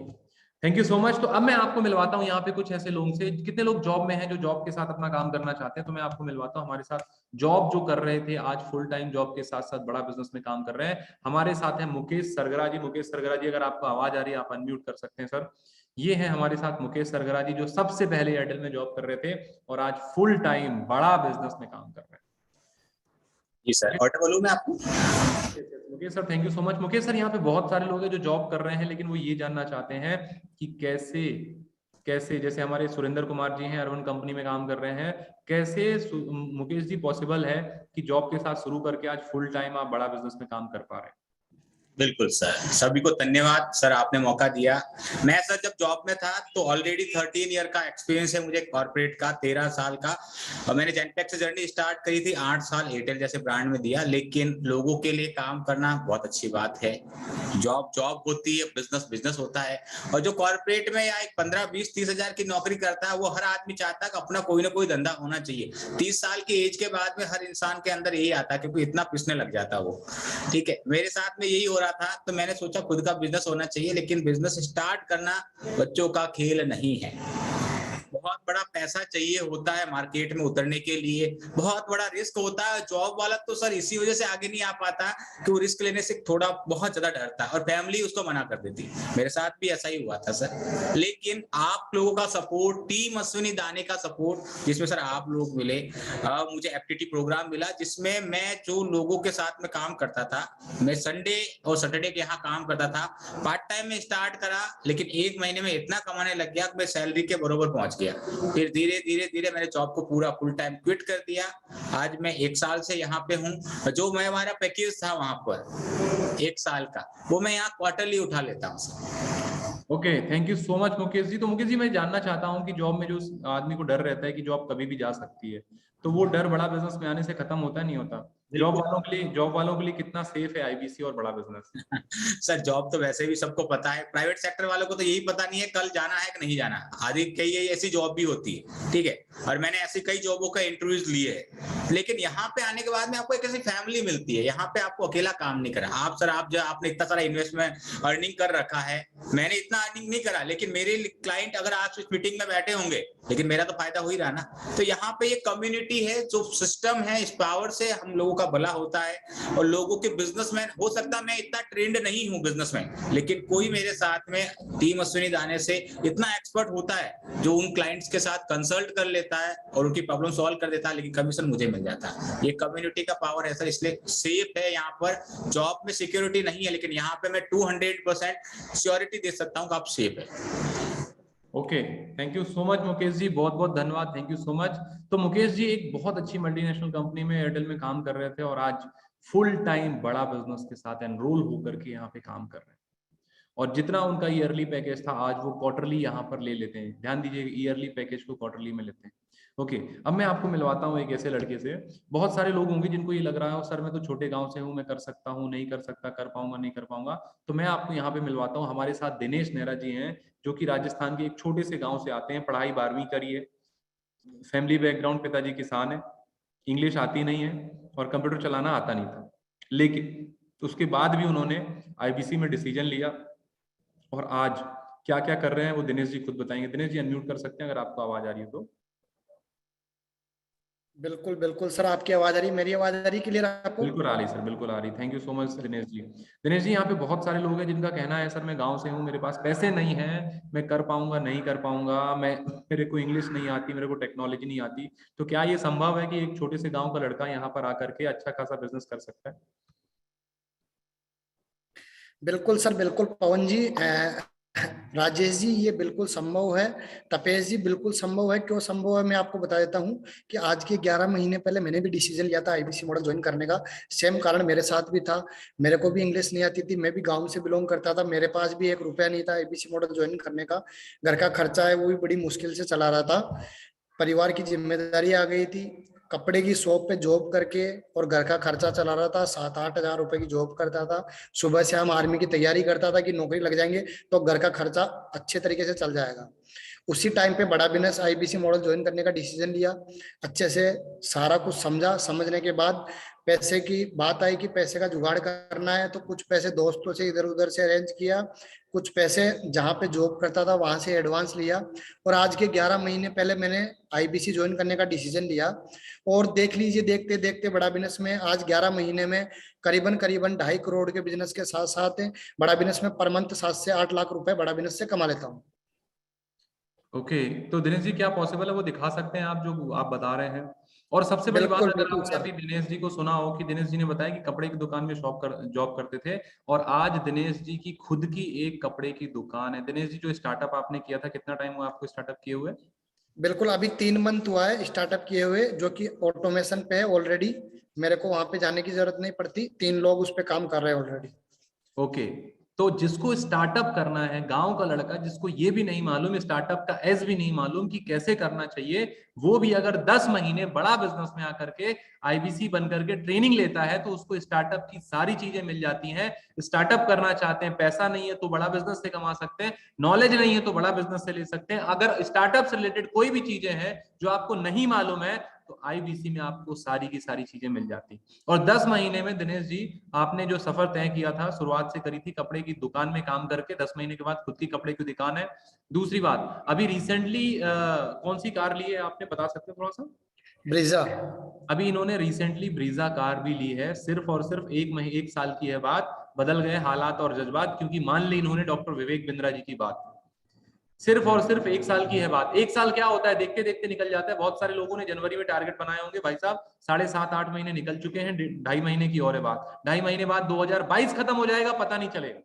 thank you so much. तो अब मैं आपको मिलवाता हूँ यहाँ पे कुछ ऐसे लोगों से, कितने लोग जॉब में हैं जो जॉब के साथ अपना काम करना चाहते हैं, तो मैं आपको मिलवाता हूँ हमारे साथ जॉब जो कर रहे थे, आज फुल टाइम जॉब के साथ साथ बड़ा बिजनेस में काम कर रहे हैं। हमारे साथ है मुकेश सरगरा जी। मुकेश सरगरा जी, अगर आपको आवाज आ रही है आप अनम्यूट कर सकते हैं सर। ये है हमारे साथ मुकेश सरगरा जी, जो सबसे पहले एयरटेल में जॉब कर रहे थे और आज फुल टाइम बड़ा बिजनेस में काम कर रहे हैं। जी सर, ऑडिबल हूं मैं आपको? Mukesh sir, thank you so much. Mukesh sir, यहाँ पे बहुत सारे लोग हैं जो जॉब कर रहे हैं, लेकिन वो ये जानना चाहते हैं कि कैसे कैसे, जैसे हमारे सुरेंद्र कुमार जी हैं, अर्बन कंपनी में काम कर रहे हैं, कैसे मुकेश जी पॉसिबल है कि जॉब के साथ शुरू करके आज फुल टाइम आप बड़ा बिजनेस में काम कर पा रहे हैं? बिल्कुल सर, सभी को धन्यवाद सर, आपने मौका दिया। मैं सर जब जॉब में था तो ऑलरेडी 13 ईयर का एक्सपीरियंस है मुझे कॉर्पोरेट का, 13 साल का। और मैंने जेनटेक से जर्नी स्टार्ट करी थी, 8 साल एयरटेल जैसे ब्रांड में दिया। लेकिन लोगों के लिए काम करना बहुत अच्छी बात है। जॉब जॉब होती है, बिजनेस बिजनेस होता है। और जो कॉर्पोरेट में या एक 15, 20, 30 हजार की नौकरी करता है, वो हर आदमी चाहता है कि अपना कोई ना कोई धंधा होना चाहिए। 30 साल की एज के बाद में हर इंसान के अंदर यही आता है, क्योंकि इतना पिसने लग जाता है वो। ठीक है, मेरे साथ में यही हो रहा था, तो मैंने सोचा खुद का बिजनेस होना चाहिए। लेकिन बिजनेस स्टार्ट करना बच्चों का खेल नहीं है, बहुत बड़ा पैसा चाहिए होता है मार्केट में उतरने के लिए, बहुत बड़ा रिस्क होता है। जॉब वाला तो सर इसी वजह से आगे नहीं आ पाता कि वो रिस्क लेने से थोड़ा बहुत ज्यादा डरता है और फैमिली उसको मना कर देती। मेरे साथ भी ऐसा ही हुआ था सर। लेकिन आप लोगों का सपोर्ट, टीम अश्विनी दाने का सपोर्ट, जिसमें सर आप लोग मिले, मुझे एफटीटी प्रोग्राम मिला, जिसमें मैं जो लोगों के साथ में काम करता था, मैं संडे और सैटरडे के यहाँ काम करता था, पार्ट टाइम में स्टार्ट करा, लेकिन 1 महीने में इतना कमाने लग गया कि मैं सैलरी के बराबर पहुंच गया। फिर धीरे धीरे धीरे मैंने जॉब को पूरा फुल टाइम क्विट कर दिया। आज मैं 1 साल से यहाँ पे हूँ। जो मैं हमारा पैकेज था वहां पर 1 साल का, वो मैं यहाँ क्वार्टरली उठा लेता हूँ। Okay, thank you so much Mukesh ji. तो मुकेश जी, मैं जानना चाहता हूँ कि जॉब में जो आदमी को डर रहता है कि जॉब कभी भी जा सकती है, तो वो डर बड़ा बिजनेस में आने से खत्म होता नहीं होता? जॉब वालों के लिए कितना सेफ है आईबीसी और बड़ा बिजनेस? सर जॉब तो वैसे भी सबको पता है, प्राइवेट सेक्टर वालों को तो यही पता नहीं है कल जाना है कि नहीं जाना। आदि कई ऐसी जॉब भी होती है, ठीक है, और मैंने ऐसी कई जॉबों का इंटरव्यूज लिए है। लेकिन यहाँ पे आने के बाद में आपको एक ऐसी फैमिली मिलती है, यहाँ पे आपको अकेला काम नहीं करा। आप सर आपने इतना सारा इन्वेस्टमेंट अर्निंग कर रखा है, मैंने इतना अर्निंग नहीं करा, लेकिन मेरे क्लाइंट अगर आज इस मीटिंग में बैठे होंगे, लेकिन मेरा तो फायदा हो ही रहा ना। तो यहाँ पे ये कम्युनिटी है, जो सिस्टम है, इस पावर से हम लोगों का भला होता है और लोगों के बिजनेसमैन। हो सकता है मैं इतना ट्रेंड नहीं हूं बिजनेसमैन, लेकिन कोई मेरे साथ में टीम अश्विनी दाने से इतना एक्सपर्ट होता है जो उन क्लाइंट्स के साथ कंसल्ट कर लेता है और उनकी प्रॉब्लम सॉल्व कर देता है, लेकिन कमीशन मुझे मिल जाता है। ये कम्युनिटी का पावर है सर, इसलिए सेफ है। यहाँ पर जॉब में सिक्योरिटी नहीं है, लेकिन यहाँ पे मैं 200% श्योरिटी दे सकता हूँ कि आप सेफ है। Okay, thank you so much Mukesh ji, बहुत बहुत धन्यवाद, थैंक यू सो मच। तो मुकेश जी एक बहुत अच्छी मल्टीनेशनल कंपनी में एयरटेल में काम कर रहे थे और आज फुल टाइम बड़ा बिजनेस के साथ एनरोल होकर के यहाँ पे काम कर रहे हैं। और जितना उनका ईयरली पैकेज था, आज वो क्वार्टरली यहाँ पर ले लेते हैं। ध्यान दीजिए, ईयरली पैकेज को क्वार्टरली में लेते हैं। ओके, अब मैं आपको मिलवाता हूँ एक ऐसे लड़के से। बहुत सारे लोग होंगे जिनको ये लग रहा है सर मैं तो छोटे गांव से हूँ, मैं कर सकता हूँ, नहीं कर सकता, कर पाऊंगा, नहीं कर पाऊंगा। तो मैं आपको यहाँ पे मिलवाता हूँ, हमारे साथ दिनेश नेहरा जी हैं, जो कि राजस्थान के एक छोटे से गांव से आते हैं। पढ़ाई 12वीं करी है, फैमिली बैकग्राउंड, पिताजी किसान है, इंग्लिश आती नहीं है और कंप्यूटर चलाना आता नहीं था, लेकिन उसके बाद भी उन्होंने आईबीसी में डिसीजन लिया और आज क्या क्या कर रहे हैं वो दिनेश जी खुद बताएंगे। दिनेश जी अनम्यूट कर सकते हैं अगर आपको आवाज आ रही है तो। बिल्कुल बिल्कुल सर, आपकी आवाज आ रही, मेरी आवाज आ रही क्लियर आपको? बिल्कुल आ रही सर, बिल्कुल आ रही। Thank you so much Dinesh ji. Dinesh ji, यहाँ पे बहुत सारे लोग हैं जिनका कहना है सर मैं गांव से हूँ, मेरे पास पैसे नहीं है, मैं कर पाऊंगा, नहीं कर पाऊंगा, मेरे को इंग्लिश नहीं आती, मेरे को टेक्नोलॉजी नहीं आती। तो क्या ये संभव है कि एक छोटे से गाँव का लड़का यहाँ पर आकर के अच्छा खासा बिजनेस कर सकता है? बिल्कुल सर, बिल्कुल पवन जी। राजेश जी ये बिल्कुल संभव है। तपेश जी बिल्कुल संभव है। क्यों संभव है मैं आपको बता देता हूँ कि आज के 11 महीने पहले मैंने भी डिसीजन लिया था आईबीसी मॉडल ज्वाइन करने का। सेम कारण मेरे साथ भी था। मेरे को भी इंग्लिश नहीं आती थी, मैं भी गांव से बिलोंग करता था, मेरे पास भी 1 रुपया नहीं था आईबीसी मॉडल ज्वाइन करने का। घर का खर्चा है वो भी बड़ी मुश्किल से चला रहा था। परिवार की जिम्मेदारी आ गई थी। कपड़े की शॉप पे जॉब करके और घर का खर्चा चला रहा था। 7-8 हजार रुपए की जॉब करता था। सुबह से हम आर्मी की तैयारी करता था कि नौकरी लग जाएंगे तो घर का खर्चा अच्छे तरीके से चल जाएगा। उसी टाइम पे बड़ा बिजनेस आईबीसी मॉडल ज्वाइन करने का डिसीजन लिया। अच्छे से सारा कुछ समझा। समझने के बाद पैसे की बात आई कि पैसे का जुगाड़ करना है, तो कुछ पैसे दोस्तों से इधर उधर से अरेंज किया। कुछ पैसे जहाँ पे जॉब करता था वहां से एडवांस लिया। और आज के 11 महीने पहले मैंने आईबीसी ज्वाइन करने का डिसीजन लिया। और देख लीजिए, देखते देखते बड़ा बिजनेस में आज 11 महीने में करीबन करीबन 2.5 करोड़ के बिजनेस के साथ साथ बड़ा बिजनेस में पर मंथ 7 से 8 लाख रुपए बड़ा बिजनेस से कमा लेता हूँ। ओके, तो दिनेश जी क्या पॉसिबल है वो दिखा सकते हैं आप जो आप बता रहे हैं? और सबसे बड़ी बात, बिल्कुल अगर बिल्कुल आपने सर। अभी दिनेश जी को सुना हो कि दिनेश जी ने बताया कि कपड़े की दुकान में जॉब करते थे और आज दिनेश जी की खुद की एक कपड़े की दुकान है। दिनेश जी जो स्टार्टअप आपने किया था, कितना टाइम हुआ आपको स्टार्टअप किए हुए? बिल्कुल अभी 3 मंथ हुआ है स्टार्टअप किए हुए, जो कि ऑटोमेशन पे है ऑलरेडी। मेरे को वहां पे जाने की जरूरत नहीं पड़ती। 3 लोग उस पे काम कर रहे हैं ऑलरेडी। ओके, तो जिसको स्टार्टअप करना है, गांव का लड़का जिसको ये भी नहीं मालूम, स्टार्टअप का एस भी नहीं मालूम कि कैसे करना चाहिए, वो भी अगर 10 महीने बड़ा बिजनेस में आकर के आईबीसी बन करके ट्रेनिंग लेता है तो उसको स्टार्टअप की सारी चीजें मिल जाती हैं। स्टार्टअप करना चाहते हैं, पैसा नहीं है तो बड़ा बिजनेस से कमा सकते हैं, नॉलेज नहीं है तो बड़ा बिजनेस से ले सकते हैं। अगर स्टार्टअप से रिलेटेड कोई भी चीजें हैं जो आपको नहीं मालूम है तो आईबीसी में आपको सारी की सारी चीजें मिल जाती। और 10 महीने में दिनेश जी आपने जो सफर तय किया था, शुरुआत से करी थी कपड़े की दुकान में काम करके, 10 महीने के बाद खुद की कपड़े की दुकान है। दूसरी बात, अभी रिसेंटली कौन सी कार ली है आपने, बता सकते हैं थोड़ा सा? ब्रीजा। अभी इन्होंने रिसेंटली ब्रीजा कार भी ली है। सिर्फ और सिर्फ 1 साल की है बात, बदल गए हालात और जज्बात, क्योंकि मान ली इन्होंने डॉक्टर विवेक बिंद्रा जी की बात। सिर्फ और सिर्फ 1 साल की है बात। 1 साल क्या होता है, देखते देखते निकल जाता है। बहुत सारे लोगों ने जनवरी में टारगेट बनाए होंगे, भाई साहब 7.5-8 महीने निकल चुके हैं, 2.5 महीने की और है बात। 2.5 महीने बाद 2022 खत्म हो जाएगा, पता नहीं चलेगा।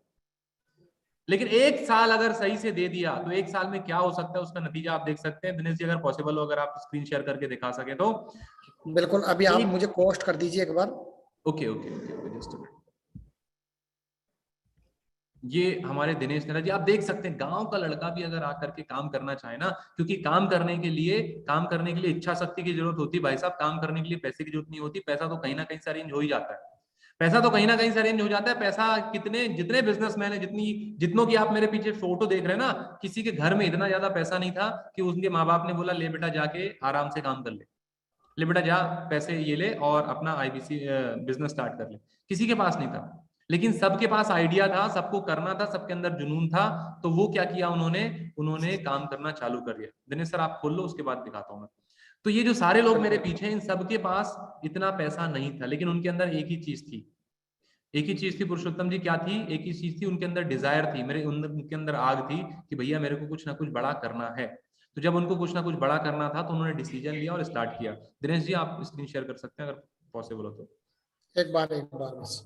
लेकिन 1 साल अगर सही से दे दिया तो 1 साल में क्या हो सकता है उसका नतीजा आप देख सकते हैं। दिनेश जी अगर पॉसिबल हो, अगर आप स्क्रीन शेयर करके दिखा सके तो। बिल्कुल अभी आप मुझे पोस्ट कर दीजिए एक बार। Okay okay okay, just a minute. ये हमारे दिनेश नेहरा जी, आप देख सकते हैं गांव का लड़का भी अगर आकर के काम करना चाहे ना, क्योंकि काम करने के लिए इच्छा शक्ति की जरूरत होती है भाई साहब। काम करने के लिए पैसे की जरूरत नहीं होती। पैसा तो कहीं ना कहीं से अरेंज हो ही जाता है। पैसा तो कहीं ना कहीं से अरेंज हो जाता है। पैसा जितने बिजनेसमैन है, जितनों की आप मेरे पीछे फोटो देख रहे हैं ना, किसी के घर में इतना ज्यादा पैसा नहीं था कि उनके माँ बाप ने बोला ले बेटा जाके आराम से काम कर ले बेटा जा पैसे ये ले और अपना आईबीसी बिजनेस स्टार्ट कर ले। किसी के पास नहीं था, लेकिन सबके पास आइडिया था, सबको करना था, सबके अंदर जुनून था। तो वो क्या किया उन्होंने काम करना चालू कर दिया। दिनेश सर आप खोल लो, उसके बाद दिखाता हूं मैं। तो ये जो सारे लोग मेरे पीछे हैं, इन सबके पास इतना पैसा नहीं था, लेकिन उनके अंदर एक ही चीज थी पुरुषोत्तम जी, क्या थी? एक ही चीज थी, उनके अंदर डिजायर थी, उनके अंदर आग थी कि भैया मेरे को कुछ ना कुछ बड़ा करना है। तो जब उनको कुछ ना कुछ बड़ा करना था तो उन्होंने डिसीजन लिया और स्टार्ट किया। दिनेश जी आप स्क्रीन शेयर कर सकते हैं अगर पॉसिबल हो तो। एक बार बस।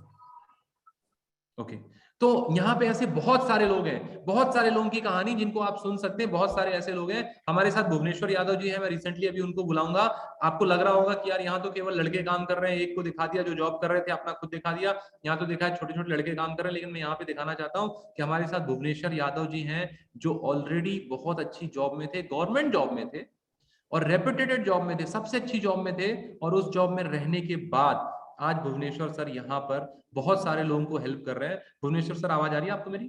ओके, तो यहाँ पे ऐसे बहुत सारे लोग हैं, बहुत सारे लोगों की कहानी जिनको आप सुन सकते हैं। बहुत सारे ऐसे लोग हैं हमारे साथ। भुवनेश्वर यादव जी हैं, मैं रिसेंटली अभी उनको बुलाऊंगा। आपको लग रहा होगा कि यार यहाँ तो केवल लड़के काम कर रहे हैं, एक को दिखा दिया जो जॉब कर रहे थे, अपना खुद दिखा दिया। यहाँ तो देखा है छोटे छोटे लड़के काम कर रहे हैं, लेकिन मैं यहाँ पे दिखाना चाहता हूँ कि हमारे साथ भुवनेश्वर यादव जी हैं, जो ऑलरेडी बहुत अच्छी जॉब में थे, गवर्नमेंट जॉब में थे और रेप्यूटेड जॉब में थे, सबसे अच्छी जॉब में थे। और उस जॉब में रहने के बाद आज भुवनेश्वर सर यहाँ पर बहुत सारे लोगों को हेल्प कर रहे हैं। भुवनेश्वर सर आवाज आ रही है आपको मेरी?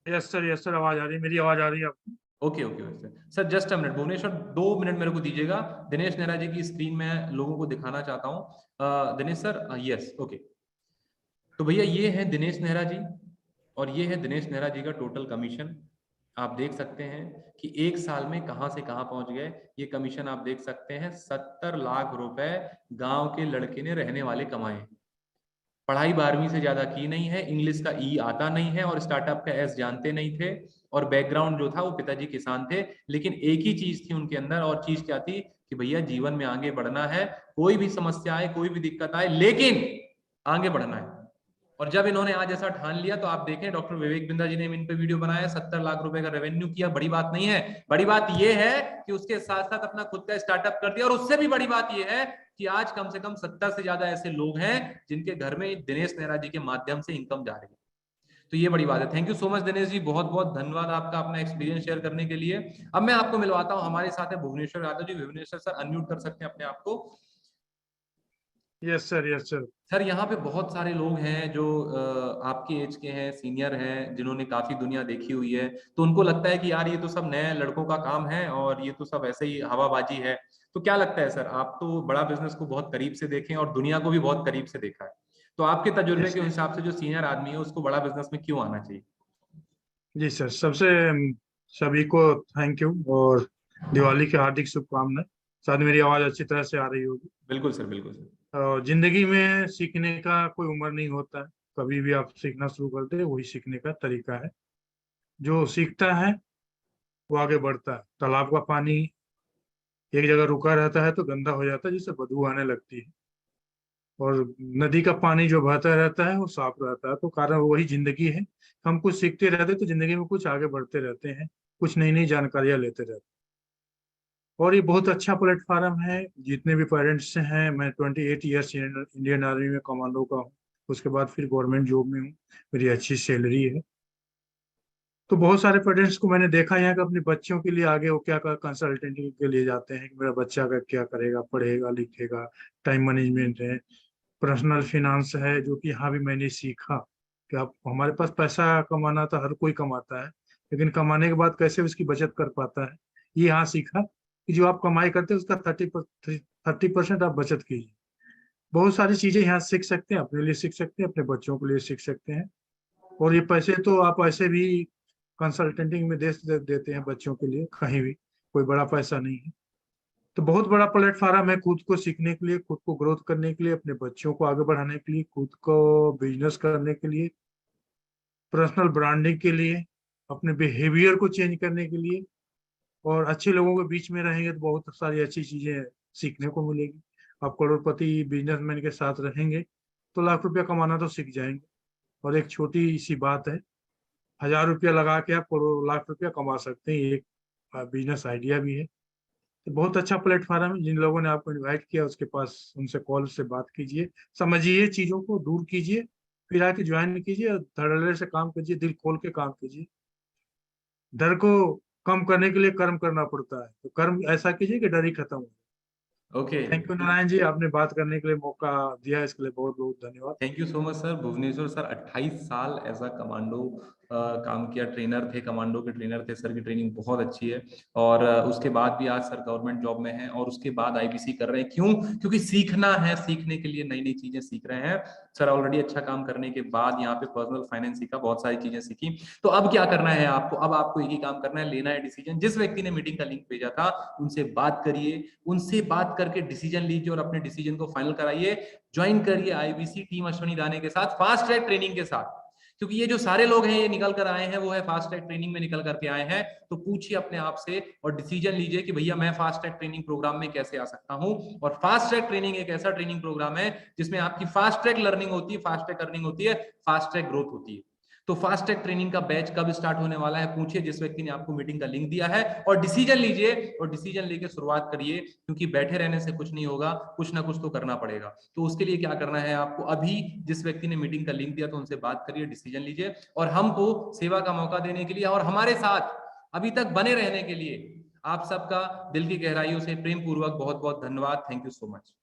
यस सर आवाज आ रही है, मेरी आवाज आ रही है आपको? Okay okay sir, just a minute Bhubaneswar, 2 minute मेरे को दीजिएगा। दिनेश नेहरा जी की स्क्रीन में लोगों को दिखाना चाहता हूँ। Dinesh sir, yes okay. तो भैया ये है दिनेश नेहरा जी और ये है दिनेश नेहरा जी का टोटल कमीशन। आप देख सकते हैं कि 1 साल में कहां से कहां पहुंच गए। ये कमीशन आप देख सकते हैं, 70 लाख रुपए गांव के लड़के ने रहने वाले कमाए। पढ़ाई 12वीं से ज्यादा की नहीं है, इंग्लिश का ई आता नहीं है और स्टार्टअप का एस जानते नहीं थे, और बैकग्राउंड जो था वो पिताजी किसान थे। लेकिन एक ही चीज थी उनके अंदर, और चीज क्या थी कि भैया जीवन में आगे बढ़ना है, कोई भी समस्या आए, कोई भी दिक्कत आए, लेकिन आगे बढ़ना है। और जब इन्होंने आज ऐसा ठान लिया तो आप देखें डॉक्टर विवेक बिंदा जी ने इन पे वीडियो बनाया, 70 लाख रुपए का रेवेन्यू किया। बड़ी बात नहीं है, बड़ी बात यह है कि उसके साथ साथ अपना खुद का स्टार्टअप कर दिया। और उससे भी बड़ी बात यह है कि आज कम से कम 70 से ज्यादा ऐसे लोग हैं जिनके घर में दिनेश नेहरा जी के माध्यम से इनकम जा रही है। तो ये बड़ी बात है। Thank you so much Dinesh ji, बहुत बहुत धन्यवाद आपका अपना एक्सपीरियंस शेयर करने के लिए। अब मैं आपको मिलवाता हूं, हमारे साथ है भुवनेश्वर यादव जी। भुवनेश्वर सर अनम्यूट कर सकते हैं अपने आप को। Yes sir, yes sir. Sir यहाँ पे बहुत सारे लोग हैं जो आपके एज के हैं, सीनियर हैं, जिन्होंने काफी दुनिया देखी हुई है। तो उनको लगता है कि यार ये तो सब नए लड़कों का काम है और ये तो सब ऐसे ही हवाबाजी है। तो क्या लगता है सर, आप तो बड़ा बिजनेस को बहुत करीब से देखें और दुनिया को भी बहुत करीब से देखा है, तो आपके तजुर्बे के हिसाब से जो सीनियर आदमी है उसको बड़ा बिजनेस में क्यों आना चाहिए? जी सर, सबसे सभी को थैंक यू और दिवाली की हार्दिक शुभकामनाएं। शायद मेरी आवाज अच्छी तरह से आ रही होगी। बिल्कुल सर, बिल्कुल सर। और जिंदगी में सीखने का कोई उम्र नहीं होता है। कभी भी आप सीखना शुरू कर दे, वही सीखने का तरीका है। जो सीखता है वो आगे बढ़ता है। तालाब का पानी एक जगह रुका रहता है तो गंदा हो जाता है, जिससे बदबू आने लगती है। और नदी का पानी जो बहता रहता है वो साफ रहता है। तो कारण वही जिंदगी है। हम कुछ सीखते रहते तो जिंदगी में कुछ आगे बढ़ते रहते हैं, कुछ नई नई जानकारियां लेते रहते हैं। और ये बहुत अच्छा प्लेटफॉर्म है। जितने भी पेरेंट्स हैं, मैं 28 ईयर्स इंडियन आर्मी में कमांडो का हूँ। उसके बाद फिर गवर्नमेंट जॉब में हूँ, मेरी अच्छी सैलरी है। तो बहुत सारे पेरेंट्स को मैंने देखा यहाँ कि अपने बच्चों के लिए आगे वो क्या कंसल्टेंटिंग के लिए जाते हैं कि मेरा बच्चा का क्या करेगा, पढ़ेगा लिखेगा, टाइम मैनेजमेंट है, पर्सनल फिनांस है, जो कि यहाँ भी मैंने सीखा कि आप हमारे पास पैसा कमाना तो हर कोई कमाता है, लेकिन कमाने के बाद कैसे उसकी बचत कर पाता है, ये यहाँ सीखा कि जो आप कमाई करते हैं उसका 30% आप बचत कीजिए। बहुत सारी चीजें यहाँ सीख सकते हैं, अपने लिए सीख सकते हैं, अपने बच्चों के लिए सीख सकते हैं। और ये पैसे तो आप ऐसे भी कंसल्टेंटिंग में देते हैं बच्चों के लिए, कहीं भी कोई बड़ा पैसा नहीं है। तो बहुत बड़ा प्लेटफॉर्म है खुद को सीखने के लिए, खुद को ग्रोथ करने के लिए, अपने बच्चों को आगे बढ़ाने के लिए, खुद को बिजनेस करने के लिए, पर्सनल ब्रांडिंग के लिए, अपने बिहेवियर को चेंज करने के लिए। और अच्छे लोगों के बीच में रहेंगे तो बहुत सारी अच्छी चीजें सीखने को मिलेगी। आप करोड़पति बिजनेसमैन के साथ रहेंगे तो लाख रुपया कमाना तो सीख जाएंगे। और एक छोटी सी बात है, 1000 रुपया लगा के आप करोड़ लाख रुपया कमा सकते हैं। एक बिजनेस आइडिया भी है। तो बहुत अच्छा प्लेटफॉर्म है। जिन लोगों ने आपको इनवाइट किया उसके पास उनसे कॉल से बात कीजिए, समझिए, चीजों को दूर कीजिए, फिर आके ज्वाइन कीजिए और धड़ल्ले से काम कीजिए, दिल खोल के काम कीजिए। डर को कम करने के लिए कर्म करना पड़ता है, तो कर्म ऐसा कीजिए कि डर ही खत्म हो। Okay, thank you Narayan ji, आपने बात करने के लिए मौका दिया, इसके लिए बहुत बहुत धन्यवाद। Thank you so much sir. Bhubaneswar sir 28 साल एज अ कमांडो काम किया, ट्रेनर थे, कमांडो के ट्रेनर थे। सर की ट्रेनिंग बहुत अच्छी है और उसके बाद भी आज सर गवर्नमेंट जॉब में हैं और उसके बाद आईबीसी कर रहे हैं। क्यों? क्योंकि सीखना है, सीखने के लिए नई नई चीजें सीख रहे हैं। सर ऑलरेडी अच्छा काम करने के बाद यहाँ पे पर्सनल फाइनेंस सीखा, बहुत सारी चीजें सीखी। तो अब क्या करना है आपको? अब आपको एक ही काम करना है, लेना है डिसीजन। जिस व्यक्ति ने मीटिंग का लिंक भेजा था उनसे बात करिए, उनसे बात करके डिसीजन लीजिए और अपने डिसीजन को फाइनल कराइए। ज्वाइन करिए आईबीसी टीम अश्विनी दाने के साथ, फास्ट ट्रैक ट्रेनिंग के साथ। क्योंकि ये जो सारे लोग हैं ये निकल कर आए हैं, वो है फास्ट ट्रैक ट्रेनिंग में निकल करके आए हैं। तो पूछिए अपने आप से और डिसीजन लीजिए कि भैया मैं फास्ट ट्रैक ट्रेनिंग प्रोग्राम में कैसे आ सकता हूं। और फास्ट ट्रैक ट्रेनिंग एक ऐसा ट्रेनिंग प्रोग्राम है जिसमें आपकी फास्ट ट्रैक लर्निंग होती है, फास्ट ट्रैक अर्निंग होती है, फास्ट ट्रैक ग्रोथ होती है। तो फास्ट ट्रैक ट्रेनिंग का बैच कब स्टार्ट होने वाला है पूछिए जिस व्यक्ति ने आपको मीटिंग का लिंक दिया है, और डिसीजन लीजिए और डिसीजन लेके शुरुआत करिए। क्योंकि बैठे रहने से कुछ नहीं होगा, कुछ ना कुछ तो करना पड़ेगा। तो उसके लिए क्या करना है आपको? अभी जिस व्यक्ति ने मीटिंग का लिंक दिया तो उनसे बात करिए, डिसीजन लीजिए और हमको सेवा का मौका देने के लिए और हमारे साथ अभी तक बने रहने के लिए आप सबका दिल की गहराइयों से प्रेम पूर्वक बहुत बहुत धन्यवाद। Thank you so much.